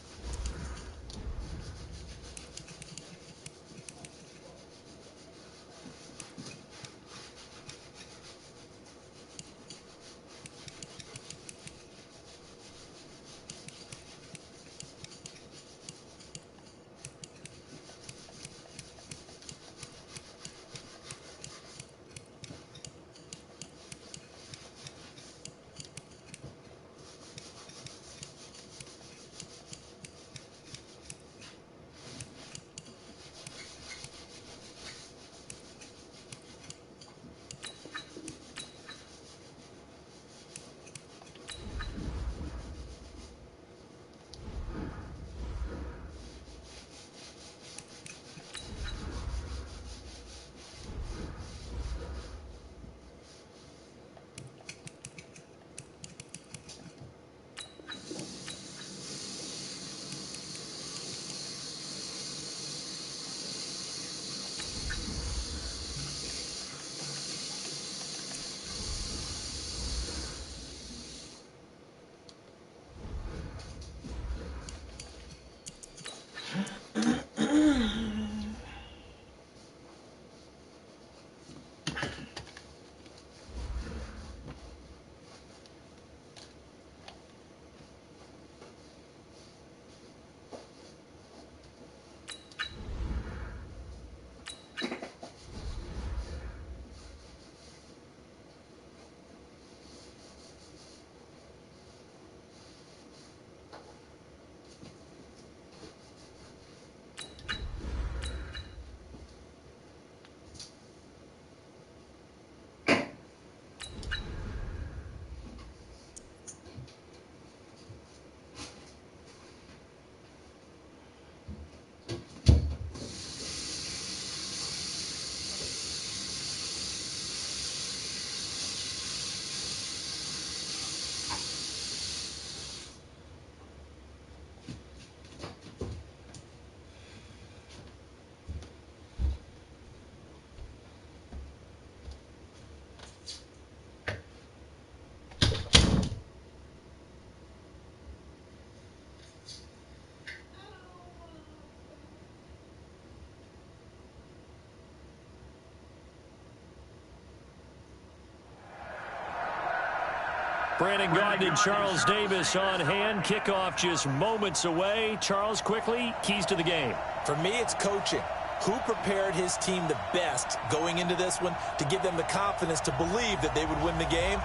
Brandon Gaudin and Charles Davis on hand. Kickoff just moments away. Charles, quickly, keys to the game. For me, it's coaching. Who prepared his team the best going into this one to give them the confidence to believe that they would win the game?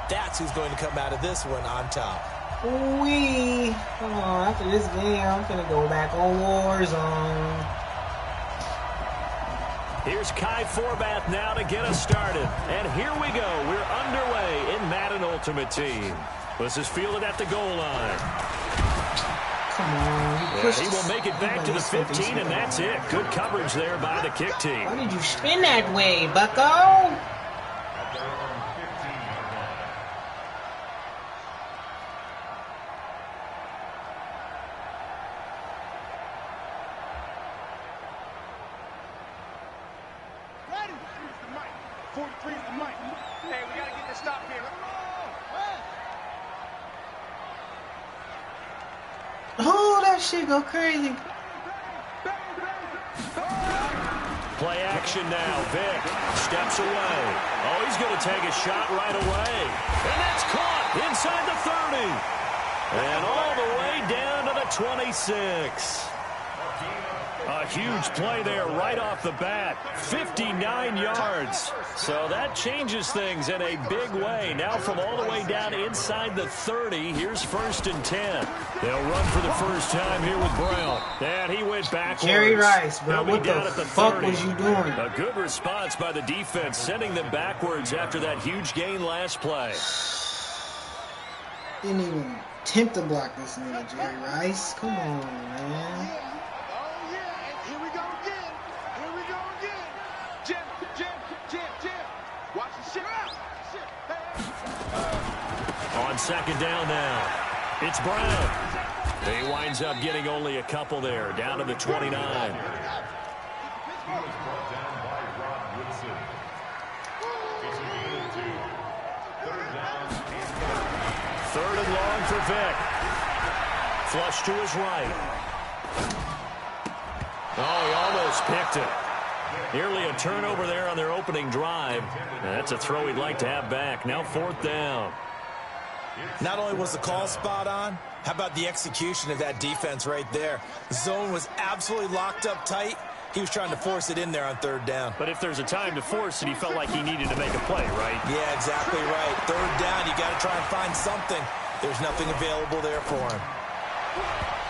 That's who's going to come out of this one on top. Ooh-wee. Come on, after this game, I'm going to go back on Warzone. Here's Kai Forbath now to get us started. And here we go. We're underway in Madden Ultimate Team. This is fielded at the goal line. Come on. He will make it back to the 15, and that's it. Good coverage there by the kick team. Why did you spin that way, bucko? Oh, that shit go crazy. Play action now. Vic steps away. Oh, he's going to take a shot right away. And that's caught inside the 30. And all the way down to the 26. A huge play there right off the bat. 59 yards. So that changes things in a big way. Now from all the way down inside the 30, here's 1st and 10. They'll run for the first time here with Brown. And he went backwards. Jerry Rice, bro, what the fuck 30. was you doing? A good response by the defense, sending them backwards after that huge gain last play. Didn't even attempt to block this nigga, Jerry Rice. Come on, man. On 2nd down now, it's Brown. He winds up getting only a couple there, down to the 29. Third and long for Vic. flush to his right. Oh, he almost picked it. Nearly a turnover there on their opening drive. That's a throw he'd like to have back. Now 4th down. Not only was the call spot on, how about the execution of that defense right there? The zone was absolutely locked up tight. He was trying to force it in there on 3rd down. But if there's a time to force it, he felt like he needed to make a play, right? Yeah, exactly right. 3rd down, you got to try and find something. There's nothing available there for him.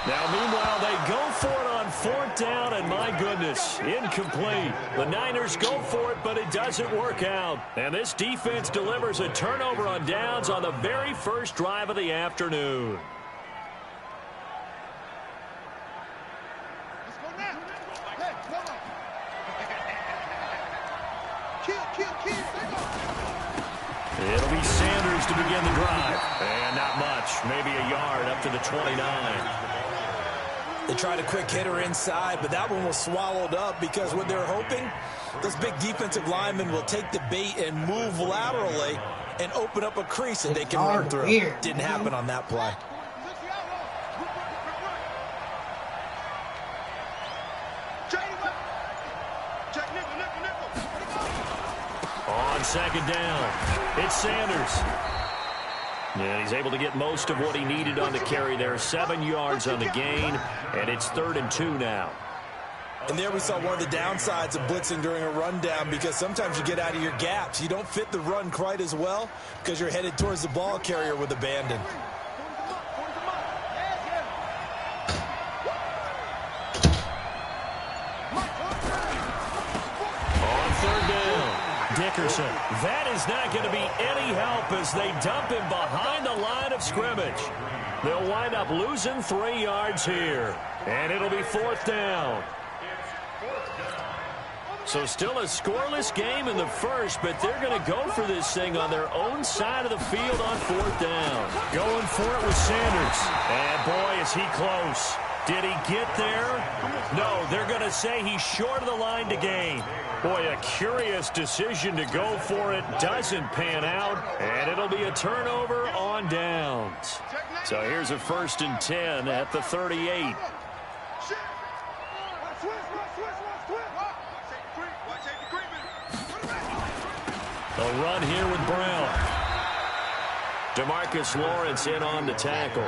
Now, meanwhile, they go for it on 4th down, and my goodness, incomplete. The Niners go for it, but it doesn't work out. And this defense delivers a turnover on downs on the very first drive of the afternoon. Let's go now. Hey, come on. Kill. It'll be Sanders to begin the drive. And not much, maybe a yard up to the 29. They tried a quick hitter inside, but that one was swallowed up because what they're hoping, those big defensive linemen will take the bait and move laterally and open up a crease that they can run through. Didn't happen on that play. On 2nd down, it's Sanders. And he's able to get most of what he needed on the carry there. 7 yards on the gain, and it's 3rd and 2 now. And there we saw one of the downsides of blitzing during a rundown, because sometimes you get out of your gaps. You don't fit the run quite as well because you're headed towards the ball carrier with abandon. On 3rd down, Dickerson. That is not going to be any help as they dump him behind the line of scrimmage. They'll wind up losing 3 yards here, and it'll be 4th down. So still a scoreless game in the first, but they're going to go for this thing on their own side of the field on 4th down. Going for it with Sanders. And boy, is he close. Did he get there? No, they're going to say he's short of the line to gain. Boy, a curious decision to go for it. Doesn't pan out, and it'll be a turnover on downs. So here's a 1st and 10 at the 38. A run here with Brown. DeMarcus Lawrence in on the tackle.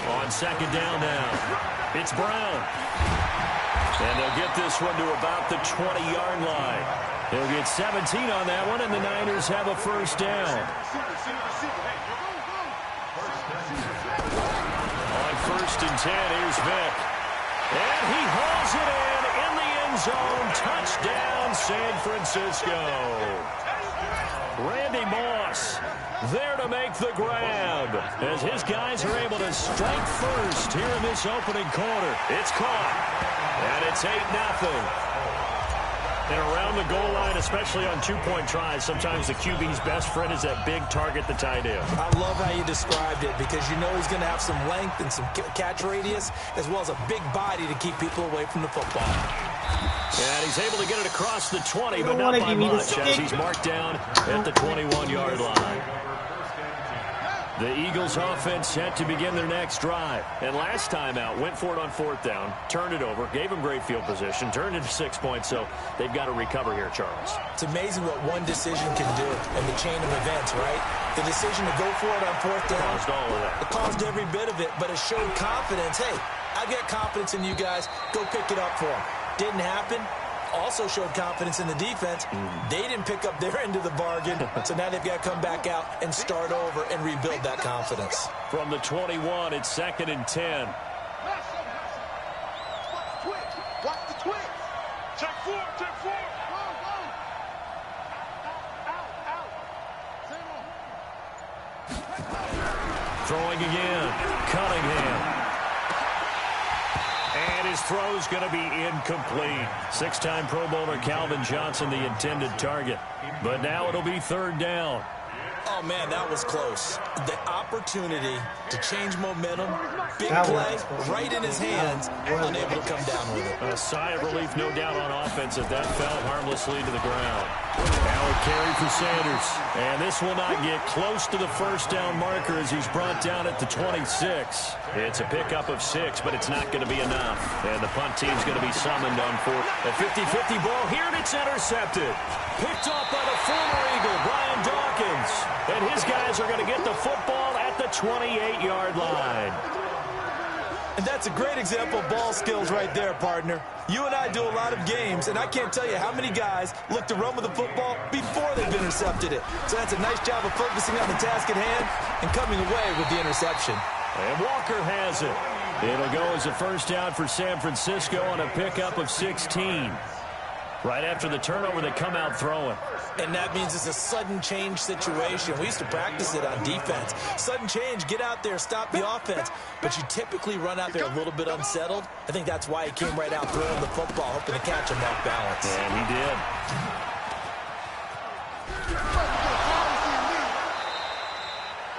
On 2nd down now, it's Brown. And they'll get this one to about the 20-yard line. They'll get 17 on that one, and the Niners have a 1st down. On 1st and 10, here's Vick. And he hauls it in the end zone. Touchdown, San Francisco. Randy Moss there to make the grab as his guys are able to strike first here in this opening quarter. It's caught, and it's 8-0. And around the goal line, especially on 2-point tries, sometimes the QB's best friend is that big target, the tight end. I love how you described it, because you know he's going to have some length and some catch radius, as well as a big body to keep people away from the football. And he's able to get it across the 20, but not by much, as he's marked down at the 21-yard line. The Eagles offense set to begin their next drive. And last time out, went for it on 4th down, turned it over, gave them great field position, turned it to 6 points, so they've got to recover here, Charles. It's amazing what one decision can do in the chain of events, right? The decision to go for it on 4th down. Caused all of that. It caused every bit of it, but it showed confidence. Hey, I've got confidence in you guys. Go pick it up for them. Didn't happen. Also showed confidence in the defense. They didn't pick up their end of the bargain, so now they've got to come back out and start over and rebuild that confidence. From the 21, it's 2nd and 10. Watch the twitch. Check 4, check 4. Throwing again, Cunningham. And his throw's going to be incomplete. 6-time Pro Bowler Calvin Johnson, the intended target. But now it'll be 3rd down. Oh, man, that was close. The opportunity to change momentum, big That play, was right in his hands, unable to come down with it. A sigh of relief, no doubt, on offense as that fell harmlessly to the ground. Now a carry for Sanders. And this will not get close to the first down marker as he's brought down at the 26. It's a pickup of 6, but it's not going to be enough. And the punt team's going to be summoned on fourth. A 50-50 ball here, and it's intercepted. Picked off by the former Eagle, Brian Dawkins. And his guys are going to get the football at the 28-yard line. And that's a great example of ball skills right there, partner. You and I do a lot of games, and I can't tell you how many guys look to run with the football before they've intercepted it. So that's a nice job of focusing on the task at hand and coming away with the interception. And Walker has it. It'll go as a first down for San Francisco on a pickup of 16. Right after the turnover, they come out throwing. And that means it's a sudden change situation. We used to practice it on defense. Sudden change, get out there, stop the offense. But you typically run out there a little bit unsettled. I think that's why he came right out throwing the football, hoping to catch him off balance. And he did.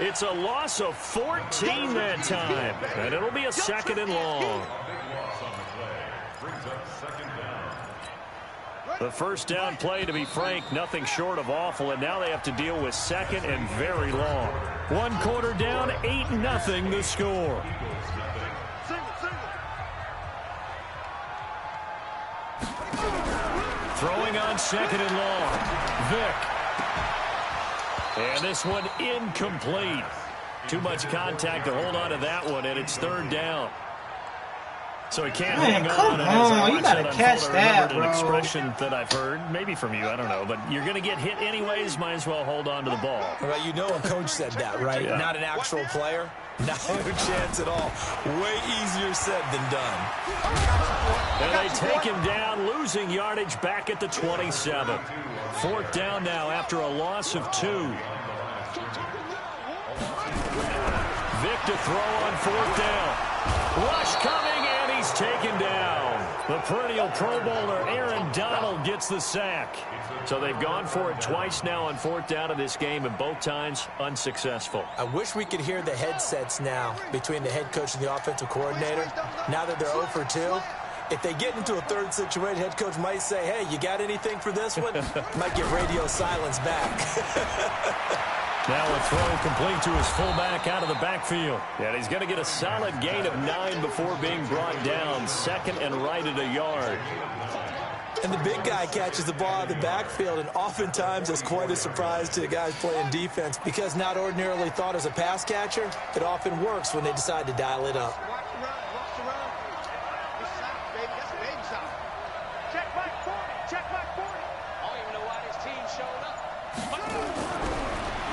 It's a loss of 14 that time. And it'll be a second and long. The first down play, to be frank, nothing short of awful, and now they have to deal with second and very long. 1 quarter down, 8-0 the score. Throwing on second and long. Vick. And this one incomplete. Too much contact to hold on to that one, and it's third down. So he can't hang on. Come on, you gotta catch that, bro. An expression that I've heard, maybe from you, I don't know, but you're going to get hit anyways, might as well hold on to the ball. Well, you know a coach said that, right? Yeah. Not an actual player. No chance at all. Way easier said than done. And they take him down, losing yardage back at the 27. Fourth down now after a loss of 2. Vick to throw on fourth down. Rush coming, and he's taken down. The perennial Pro Bowler Aaron Donald gets the sack. So they've gone for it twice now on fourth down of this game, and both times unsuccessful. I wish we could hear the headsets now between the head coach and the offensive coordinator. Now that they're 0 for 2, if they get into a third situation, head coach might say, hey, you got anything for this one? Might get radio silence back. Now a throw complete to his fullback out of the backfield. And he's going to get a solid gain of 9 before being brought down. Second and right at a yard. And the big guy catches the ball out of the backfield, and oftentimes it's quite a surprise to the guys playing defense because not ordinarily thought as a pass catcher, it often works when they decide to dial it up.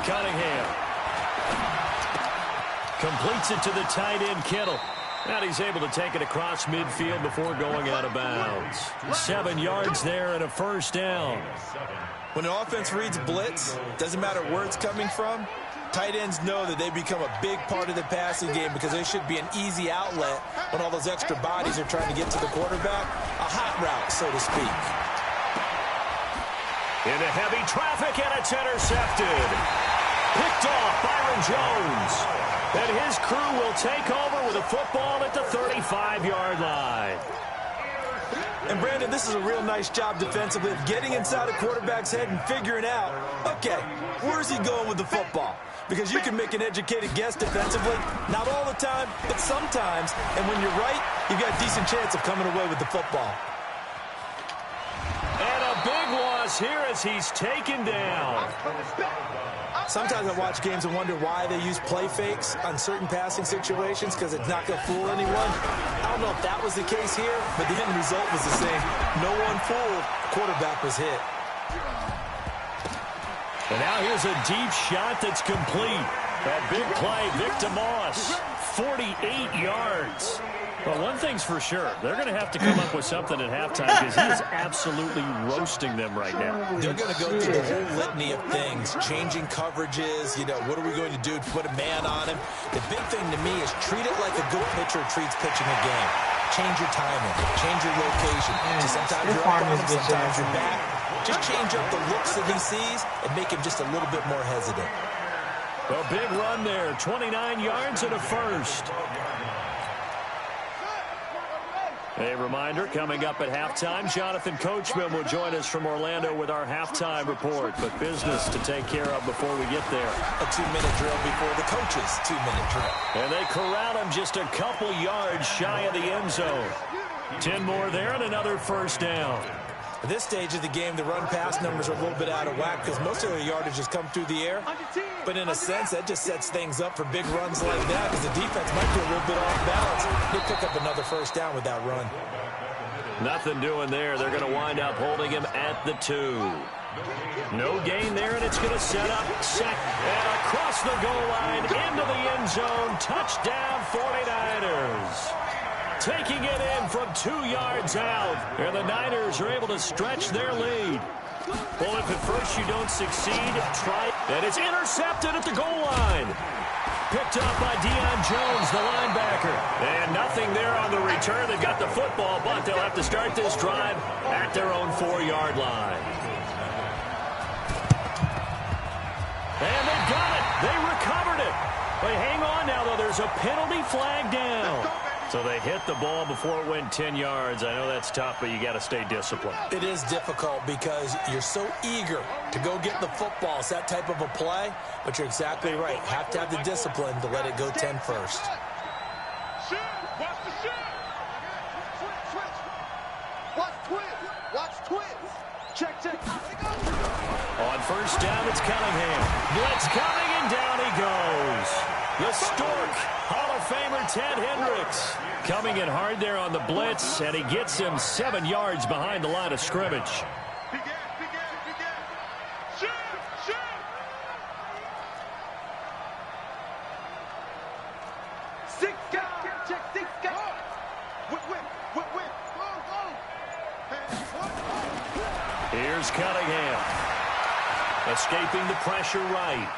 Cunningham completes it to the tight end, Kittle. And he's able to take it across midfield before going out of bounds. 7 yards there and a first down. When an offense reads blitz, doesn't matter where it's coming from, tight ends know that they become a big part of the passing game because they should be an easy outlet when all those extra bodies are trying to get to the quarterback. A hot route, so to speak. Into heavy traffic, and it's intercepted. Picked off Byron Jones. And his crew will take over with a football at the 35-yard line. And, Brandon, this is a real nice job defensively of getting inside a quarterback's head and figuring out, okay, where's he going with the football? Because you can make an educated guess defensively. Not all the time, but sometimes. And when you're right, you've got a decent chance of coming away with the football. And a big loss here as he's taken down. Sometimes I watch games and wonder why they use play fakes on certain passing situations because it's not going to fool anyone. I don't know if that was the case here, but the end result was the same. No one fooled. Quarterback was hit. And now here's a deep shot that's complete. That big play, Vic DeMoss, 48 yards. Well, one thing's for sure. They're going to have to come up with something at halftime because he is absolutely roasting them right now. They're going to go through the whole litany of things, changing coverages, what are we going to do to put a man on him? The big thing to me is treat it like a good pitcher treats pitching a game. Change your timing, change your location. Sometimes you're up on him, sometimes you're back. Just change up the looks that he sees and make him just a little bit more hesitant. A big run there, 29 yards and a first. A reminder, coming up at halftime, Jonathan Coachman will join us from Orlando with our halftime report. But business to take care of before we get there. A 2-minute drill before the coach's 2-minute drill. And they corral him just a couple yards shy of the end zone. 10 more there and another first down. At this stage of the game, the run-pass numbers are a little bit out of whack because most of their yardage has come through the air. But in a sense, that just sets things up for big runs like that because the defense might be a little bit off balance. They pick up another first down with that run. Nothing doing there. They're going to wind up holding him at the 2. No gain there, and it's going to set up and across the goal line into the end zone. Touchdown, 49ers. Taking it in from 2 yards out. And the Niners are able to stretch their lead. Well, if at first you don't succeed, try. And it's intercepted at the goal line. Picked up by Deion Jones, the linebacker. And nothing there on the return. They've got the football, but they'll have to start this drive at their own 4-yard line. And they got it. They recovered it. But hang on now, though. There's a penalty flag down. So they hit the ball before it went 10 yards. I know that's tough, but you got to stay disciplined. It is difficult because you're so eager to go get the football. It's that type of a play, but you're exactly right. Have to have the discipline to let it go 10 first. Shoot! Watch the shoot! Switch! Watch twins! Watch twins! Check. On first down, it's Cunningham. Blitz coming, and down he goes. The Stork, Hall of Famer Ted Hendricks, coming in hard there on the blitz, and he gets him 7 yards behind the line of scrimmage. Begin! Shoot! Six guys! Check 6 guys! Whip! Here's Cunningham. Escaping the pressure right.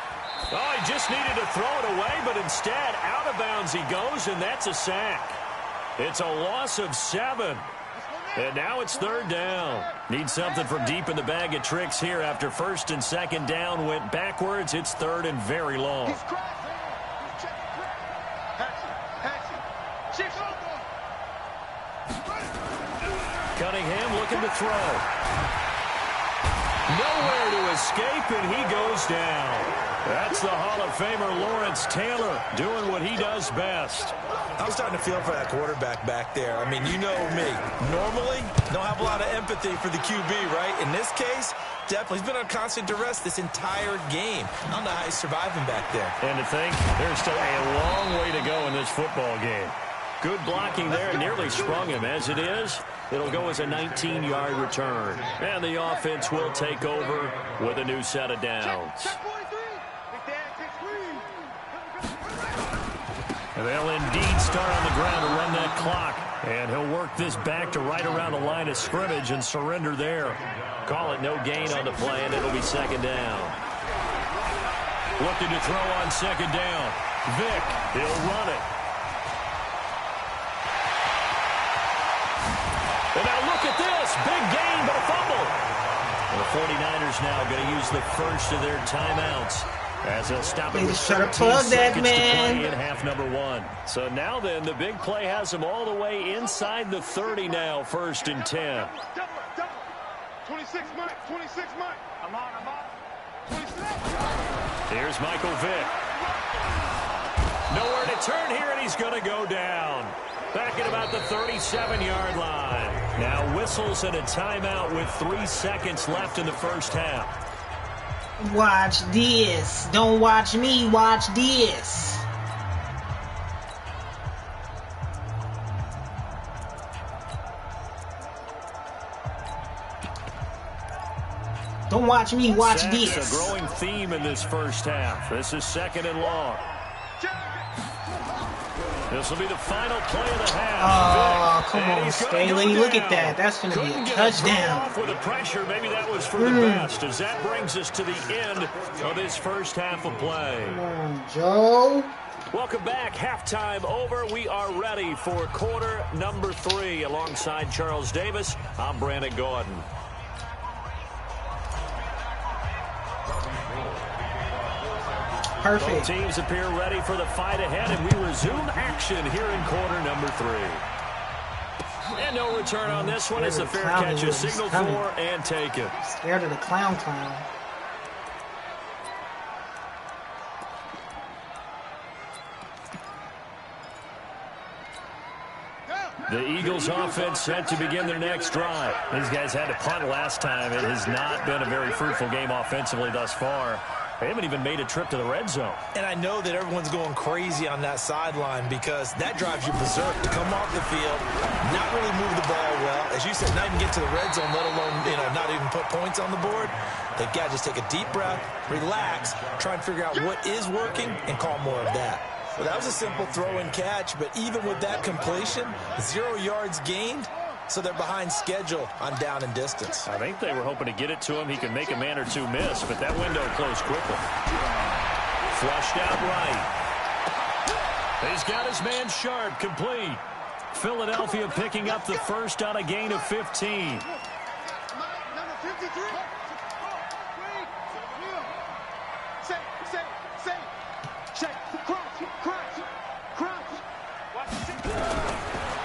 Oh, he just needed to throw it away, but instead, out of bounds he goes, and that's a sack. It's a loss of 7. And now it's 3rd down. Need something from deep in the bag of tricks here after 1st and 2nd down went backwards. It's 3rd and very long. Cunningham looking to throw. Nowhere to escape, and he goes down. That's the Hall of Famer Lawrence Taylor doing what he does best. I'm starting to feel for that quarterback back there. I mean, you know me. Normally, don't have a lot of empathy for the QB, right? In this case, definitely. He's been on constant duress this entire game. I don't know how he's surviving back there. And to think, there's still a long way to go in this football game. Good blocking there, nearly sprung him. As it is, it'll go as a 19-yard return. And the offense will take over with a new set of downs. And they'll indeed start on the ground to run that clock. And he'll work this back to right around the line of scrimmage and surrender there. Call it no gain on the play, and it'll be 2nd down. Looking to throw on 2nd down. Vick, he'll run it. And now look at this. Big gain, but a fumble. And the 49ers now going to use the first of their timeouts as they'll stop it with 13 seconds to play in half number 1. So now then, the big play has them all the way inside the 30 now, 1st and 10. 26 Mike. I'm on. 26. Here's Michael Vick. Nowhere to turn here, and he's going to go down. Back at about the 37-yard line. Now whistles and a timeout with 3 seconds left in the first half. Watch this. Don't watch me. Watch this. Don't watch me. Watch this. A growing theme in this first half. This is 2nd and long. This will be the final play of the half. Oh, come on, Staley. Look at that. That's going to be a touchdown. Off with the pressure. Maybe that was for the best, as that brings us to the end of this first half of play. Come on, Joe. Welcome back. Halftime over. We are ready for quarter number 3. Alongside Charles Davis, I'm Brandon Gordon. perfect. Both teams appear ready for the fight ahead, and we resume action here in quarter number 3. And no return on this one. It's a fair catch, a signal for and taken. Scared of the clown. The Eagles offense set to begin their next drive. These guys had to punt last time. It has not been a very fruitful game offensively thus far. They haven't even made a trip to the red zone. And I know that everyone's going crazy on that sideline because that drives you berserk to come off the field, not really move the ball well. As you said, not even get to the red zone, let alone, not even put points on the board. They've got to just take a deep breath, relax, try and figure out what is working, and call more of that. Well, that was a simple throw and catch, but even with that completion, 0 yards gained, so they're behind schedule on down and distance. I think they were hoping to get it to him. He could make a man or two miss, but that window closed quickly. Flushed out right. He's got his man sharp, complete. Philadelphia picking up the first on a gain of 15.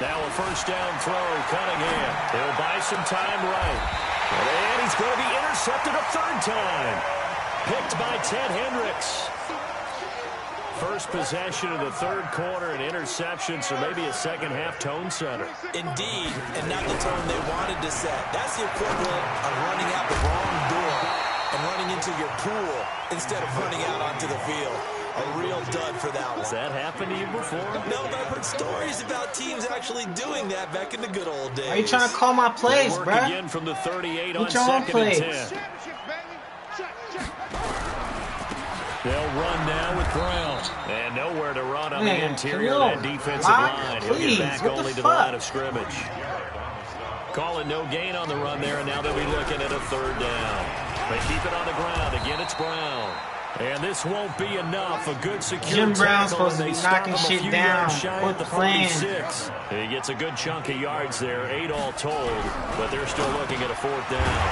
Now a first down throw, Cunningham. He'll buy some time right. And he's going to be intercepted a third time. Picked by Ted Hendricks. First possession of the third quarter, an interception, so maybe a second-half tone setter. Indeed, and not the tone they wanted to set. That's the equivalent of running out the wrong door and running into your pool instead of running out onto the field. A real dud for that one. Has that happened to you before? No, but I've heard stories about teams actually doing that back in the good old days. Why are you trying to call my plays, bro? Again from the 38 on your own second plays. and 10. They'll run now with Brown. And nowhere to run on the interior of that defensive line. He'll get back only to the line of scrimmage. Calling no gain on the run there, and now they'll be looking at a third down. They keep it on the ground. Again, it's Brown. And this won't be enough. A good secure Jim Brown's tackle, supposed to and be they stop knocking him a shit few down. yards shy Quit at the playing. 46. He gets a good chunk of yards there, 8 all told, but they're still looking at a fourth down.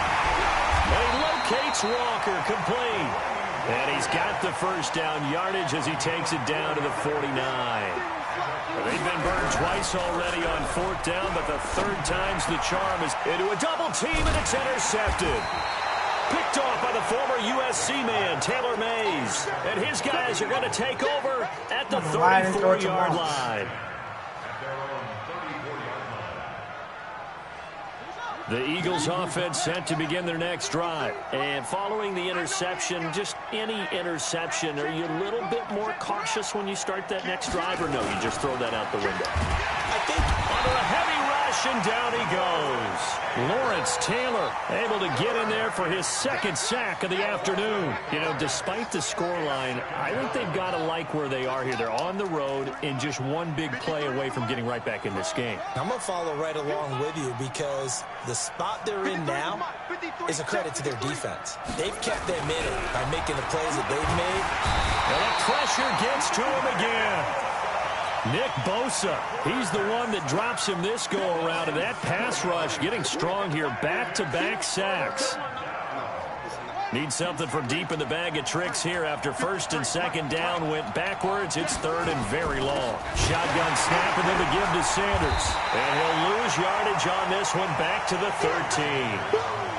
And he locates Walker, complete. And he's got the first down yardage as he takes it down to the 49. They've been burned twice already on fourth down, but the third time's the charm is into a double team, and it's intercepted. Picked off by the former USC man, Taylor Mays. And his guys are going to take over at the 34-yard line. The Eagles offense set to begin their next drive. And following the interception, just any interception, are you a little bit more cautious when you start that next drive, or no, you just throw that out the window? I think under a heavy rush, and down he goes. Lawrence Taylor able to get in there for his second sack of the afternoon. You know, despite the scoreline, I think they've got to like where they are here. They're on the road and just one big play away from getting right back in this game. I'm going to follow right along with you because the spot they're in now is a credit to their defense. They've kept them in it by making the plays that they've made. And the pressure gets to him again. Nick Bosa, he's the one that drops him this go-around, and that pass rush getting strong here. Back-to-back sacks. Needs something from deep in the bag of tricks here after first and second down went backwards. It's third and very long. Shotgun snap and then the give to Sanders. And he'll lose yardage on this one back to the 13.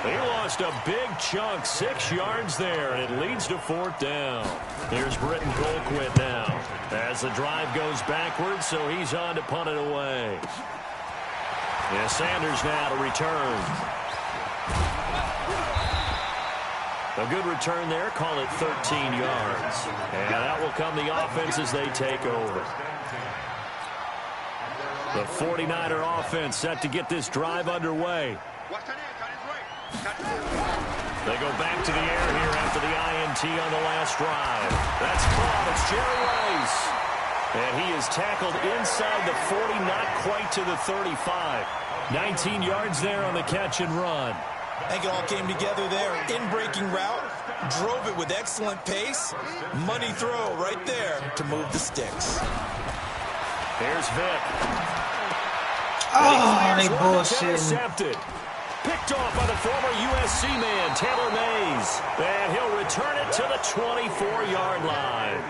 He lost a big chunk, 6 yards there, and it leads to fourth down. Here's Britton Colquitt now as the drive goes backwards, so he's on to punt it away. Yeah, Sanders now to return. A good return there, call it 13 yards. And that will come the offense as they take over. The 49er offense set to get this drive underway. They go back to the air here after the INT on the last drive. That's caught. It's Jerry Rice. And he is tackled inside the 40, not quite to the 35. 19 yards there on the catch and run. I think it all came together there. In-breaking route, drove it with excellent pace. Money throw right there to move the sticks. Here's Vic. Oh, they bullshitting. Picked off by the former USC man, Taylor Mays. And he'll return return it to the 24-yard line.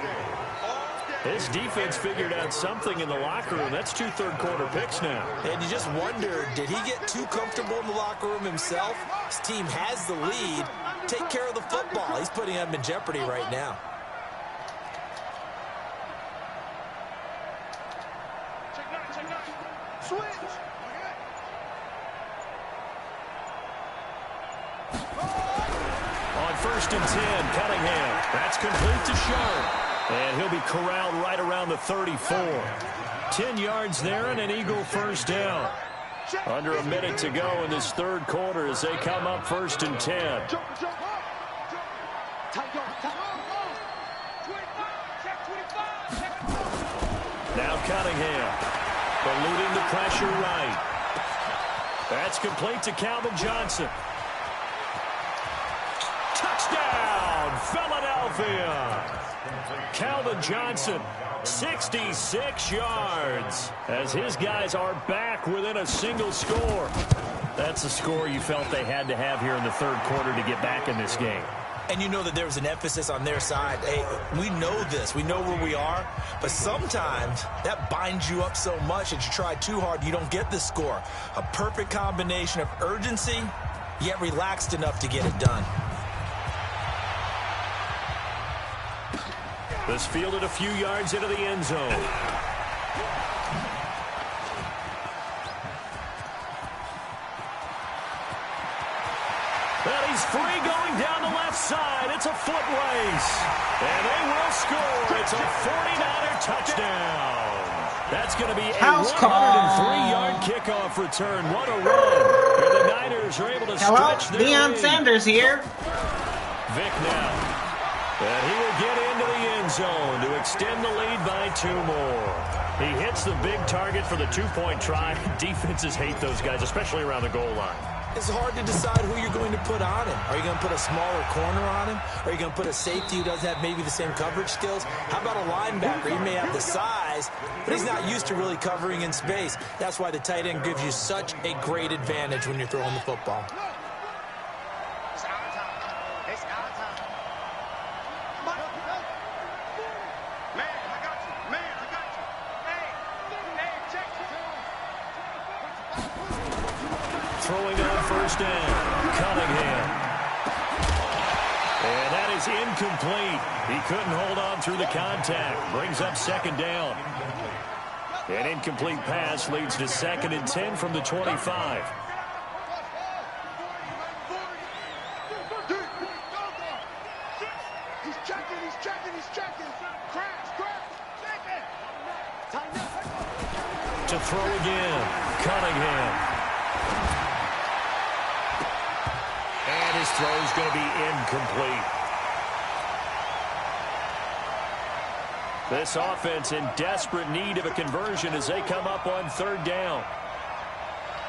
This defense figured out something in the locker room. That's 2 third-quarter picks now. And you just wonder, did he get too comfortable in the locker room himself? His team has the lead. Take care of the football. He's putting them in jeopardy right now. Switch. On 1st and 10, Cunningham. That's complete to Sharp. And he'll be corralled right around the 34. 10 yards there and an Eagle first down. Under a minute to go in this third quarter as they come up 1st and 10. Now Cunningham. Eluding the pressure right. That's complete to Calvin Johnson. Touchdown, Philadelphia. Calvin Johnson, 66 yards, as his guys are back within a single score. That's the score you felt they had to have here in the third quarter to get back in this game. And you know that there was an emphasis on their side. Hey, we know this. We know where we are. But sometimes that binds you up so much that you try too hard, you don't get the score. A perfect combination of urgency, yet relaxed enough to get it done. This fielded a few yards into the end zone. Well, he's free going down the left side. It's a foot race. And they will score. It's a 49er touchdown. That's going to be a 103-yard kickoff return. What a run. And the Niners are able to stretch their Deion lead. Sanders here. Vic now. And he will get into the end zone to extend the lead by 2 more. He hits the big target for the 2-point try. Defenses hate those guys, especially around the goal line. It's hard to decide who you're going to put on him. Are you going to put a smaller corner on him? Are you going to put a safety who doesn't have maybe the same coverage skills? How about a linebacker? He may have the size, but he's not used to really covering in space. That's why the tight end gives you such a great advantage when you're throwing the football. Throwing on first down, Cunningham. And that is incomplete. He couldn't hold on through the contact. Brings up 2nd down. An incomplete pass leads to 2nd and 10 from the 25. He's checking. Crash. To throw again, Cunningham. And his throw is going to be incomplete. This offense in desperate need of a conversion as they come up on 3rd down.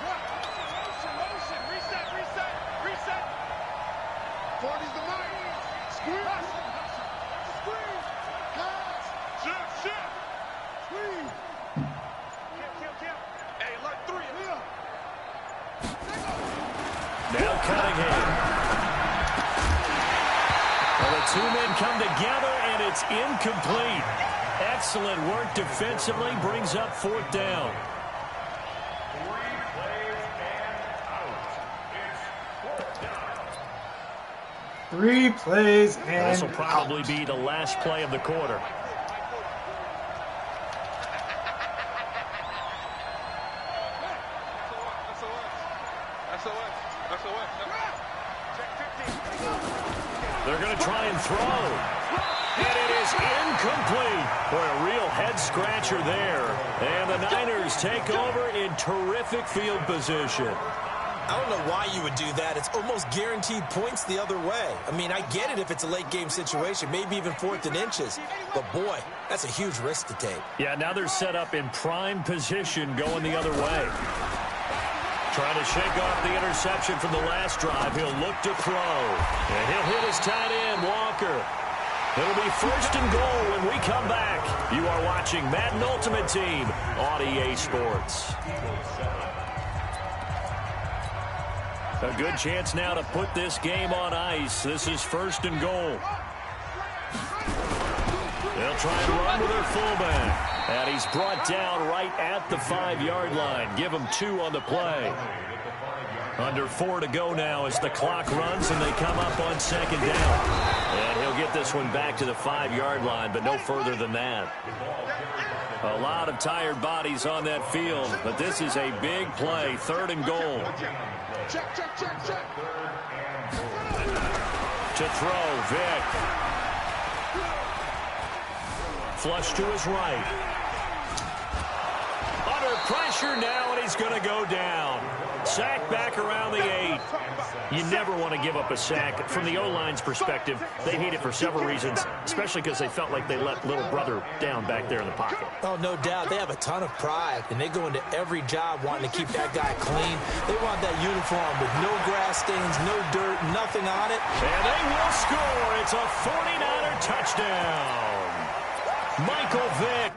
Motion. Reset. 40's the mark. Squeeze. Pass. Shift. Squeeze. Kill. Hey, look, 3. Now Cunningham. Well, the 2 men come together, and it's incomplete. Excellent work defensively. Brings up 4th down. 3 plays and This will probably be the last play of the quarter. They're going to try and throw. And it is incomplete. Boy, a real head-scratcher there. And the Niners take over in terrific field position. I don't know why you would do that. It's almost guaranteed points the other way. I mean, I get it if it's a late-game situation, maybe even 4th and inches. But, boy, that's a huge risk to take. Yeah, now they're set up in prime position going the other way. Trying to shake off the interception from the last drive. He'll look to throw. And he'll hit his tight end, Walker. It'll be 1st and goal when we come back. You are watching Madden Ultimate Team on EA Sports. A good chance now to put this game on ice. This is 1st and goal. They'll try and run with their fullback. And he's brought down right at the 5-yard line. Give him 2 on the play. Under 4 to go now as the clock runs and they come up on 2nd down. And he'll get this one back to the 5-yard line, but no further than that. A lot of tired bodies on that field, but this is a big play. 3rd and goal. Check. To throw, Vic. Flush to his right. Under pressure now, and he's going to go down. Sack back around the 8. You never want to give up a sack. From the O-line's perspective, they hate it for several reasons, especially because they felt like they let little brother down back there in the pocket. Oh, no doubt. They have a ton of pride, and they go into every job wanting to keep that guy clean. They want that uniform with no grass stains, no dirt, nothing on it. And they will score. It's a 49er touchdown. Michael Vick.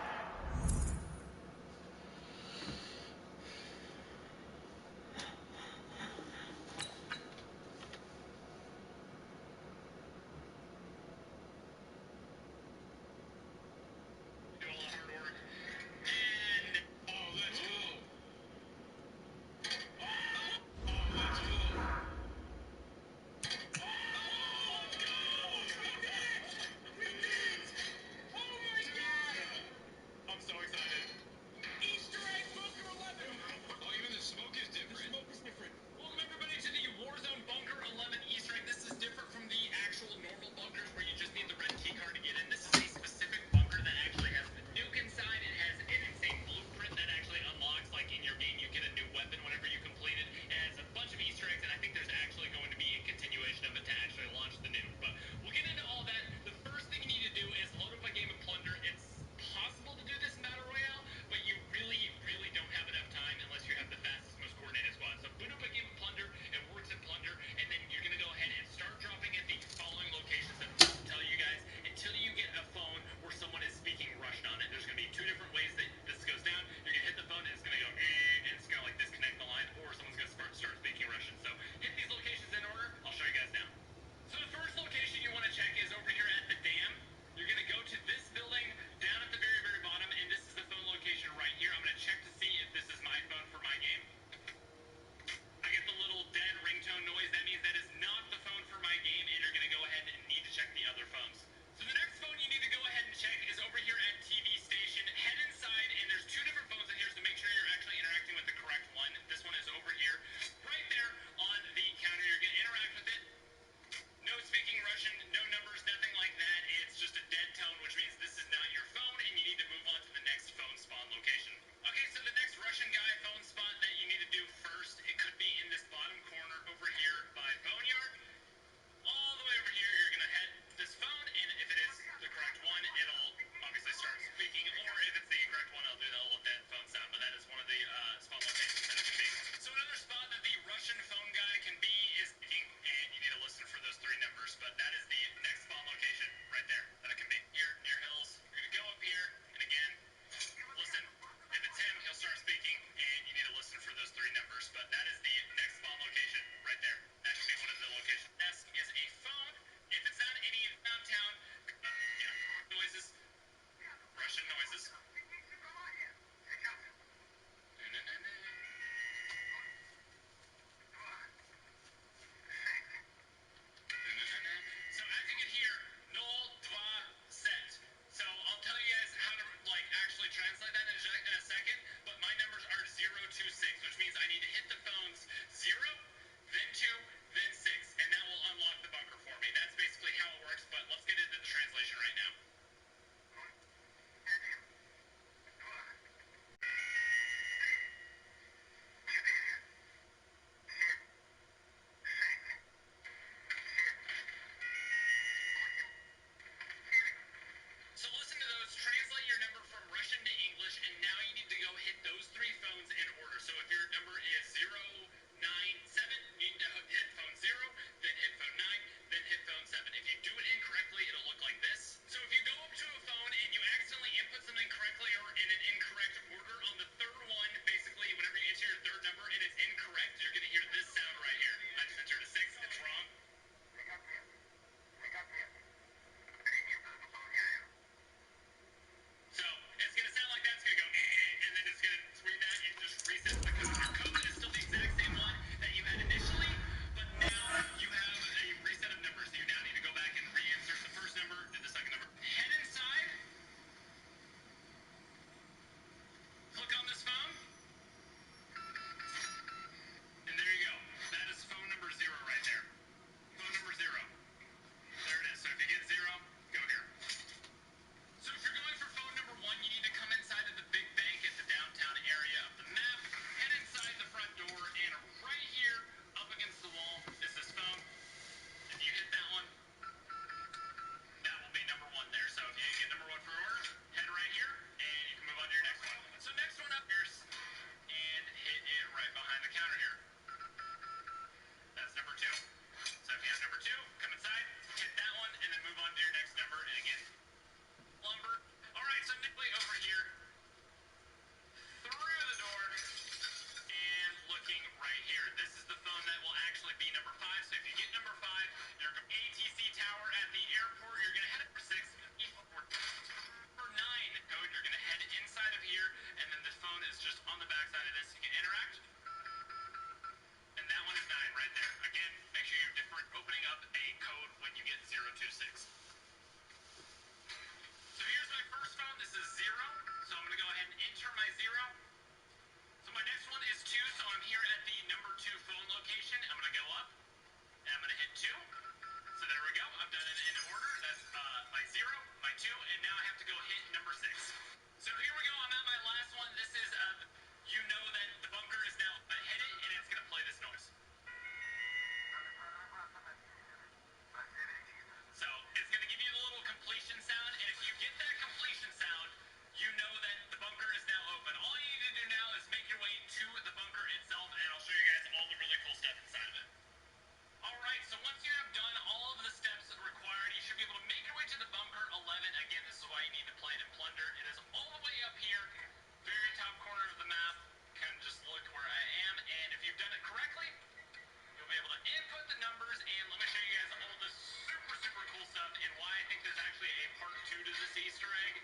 and why I think there's actually a part 2 to this Easter egg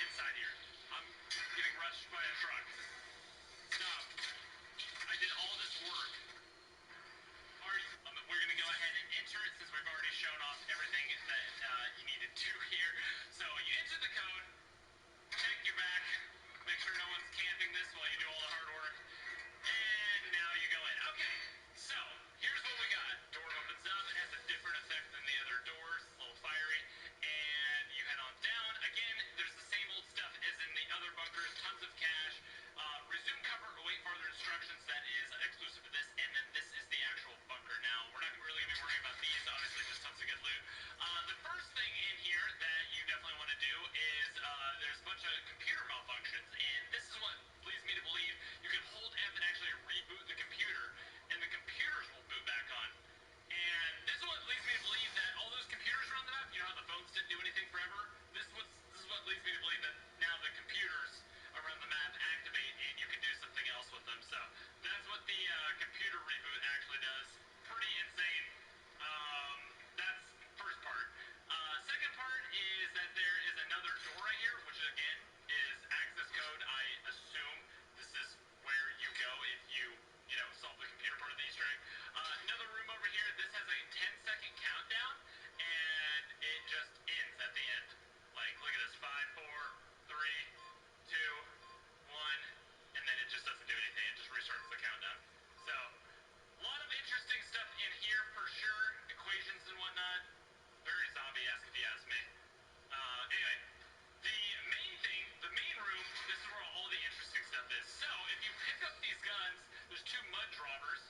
inside here. I'm getting rushed by a truck. Stop. I did all this work. We're going to go ahead and enter it since we've already shown off everything that you need to do here. So you enter the code, check your back, make sure no one's camping this while you do all the hard work, and now you go in. Okay, so here's what we got. Door opens up. It has a different effect than the other doors. It's a little fiery. And you head on down. Again, there's the same old stuff as in the other bunkers. Tons of cash. Resume cover, await further instructions. That is exclusive to this. And then this is the actual bunker. Now, we're not really going to be worrying about these. Obviously, just tons of good loot. The first thing in here that you definitely want to do is there's a bunch of computer malfunctions. And this is what leads me to believe you can hold F and actually reboot the computer. And the computers will boot back on. And this is what leads me to believe that all those computers around the map, you know how the phones didn't do anything forever? This is what leads me to believe that now the computers around the map activate and you can do something else with them. So that's what the computer reboot actually does. Pretty insane. That's first part. Second part is that there is another door right here, which again is access code. I assume this is where you go if you solve the computer part of the Easter egg. Another room over here. This has a 10-second countdown, and it just ends at the end. Like, look at this: 5, 4, 3, 2, 1, and then it just doesn't do anything. It just restarts the countdown. So, a lot of interesting stuff in here for sure. Equations and whatnot. Very zombie-esque if you ask me. Anyway, the main room, this is where all the interesting stuff is. So, if you pick up these guns, there's 2 mud droppers.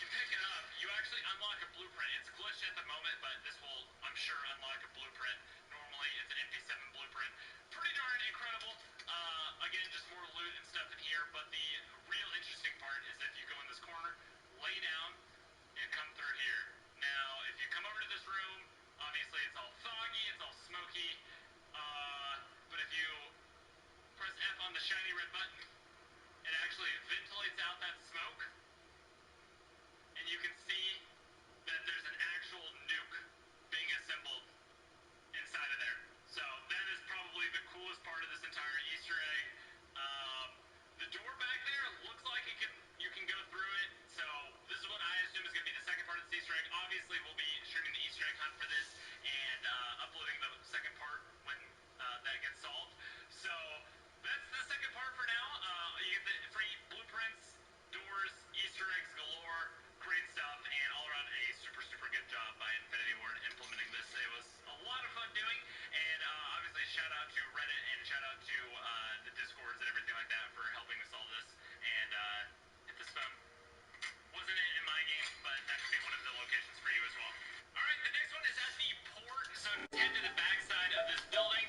You pick it up, you actually unlock a blueprint. It's glitched at the moment, but this will, I'm sure, unlock a blueprint. Normally, it's an MP7 blueprint. Pretty darn incredible. Again, just more loot and stuff in here, but the real interesting part is if you go in this corner, lay down, and come through here. Now, if you come over to this room, obviously it's all foggy, it's all smoky, but if you press F on the shiny red button, it actually ventilates out that smoke, and you can see that there's an actual nuke being assembled inside of there. So that is probably the coolest part of this entire Easter egg. The door back there looks like you can go through it. So this is what I assume is going to be the second part of this Easter egg. Obviously, we'll be streaming the Easter egg hunt for this and uploading the second part when that gets solved. So that's the second part for now. You get the free blueprints, doors, Easter eggs galore, great stuff, and all around a super, super good job by Infinity Ward implementing this. It was a lot of fun doing, and obviously shout out to Reddit and shout out to the Discords and everything like that for helping us solve this. And hit this phone. Wasn't it in my game, but that could be one of the locations for you as well. All right, the next one is at the port, so head to the backside of this building.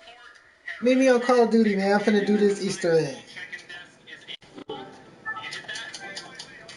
Port. Meet me on Call of Duty, man. I'm finna do this Easter egg.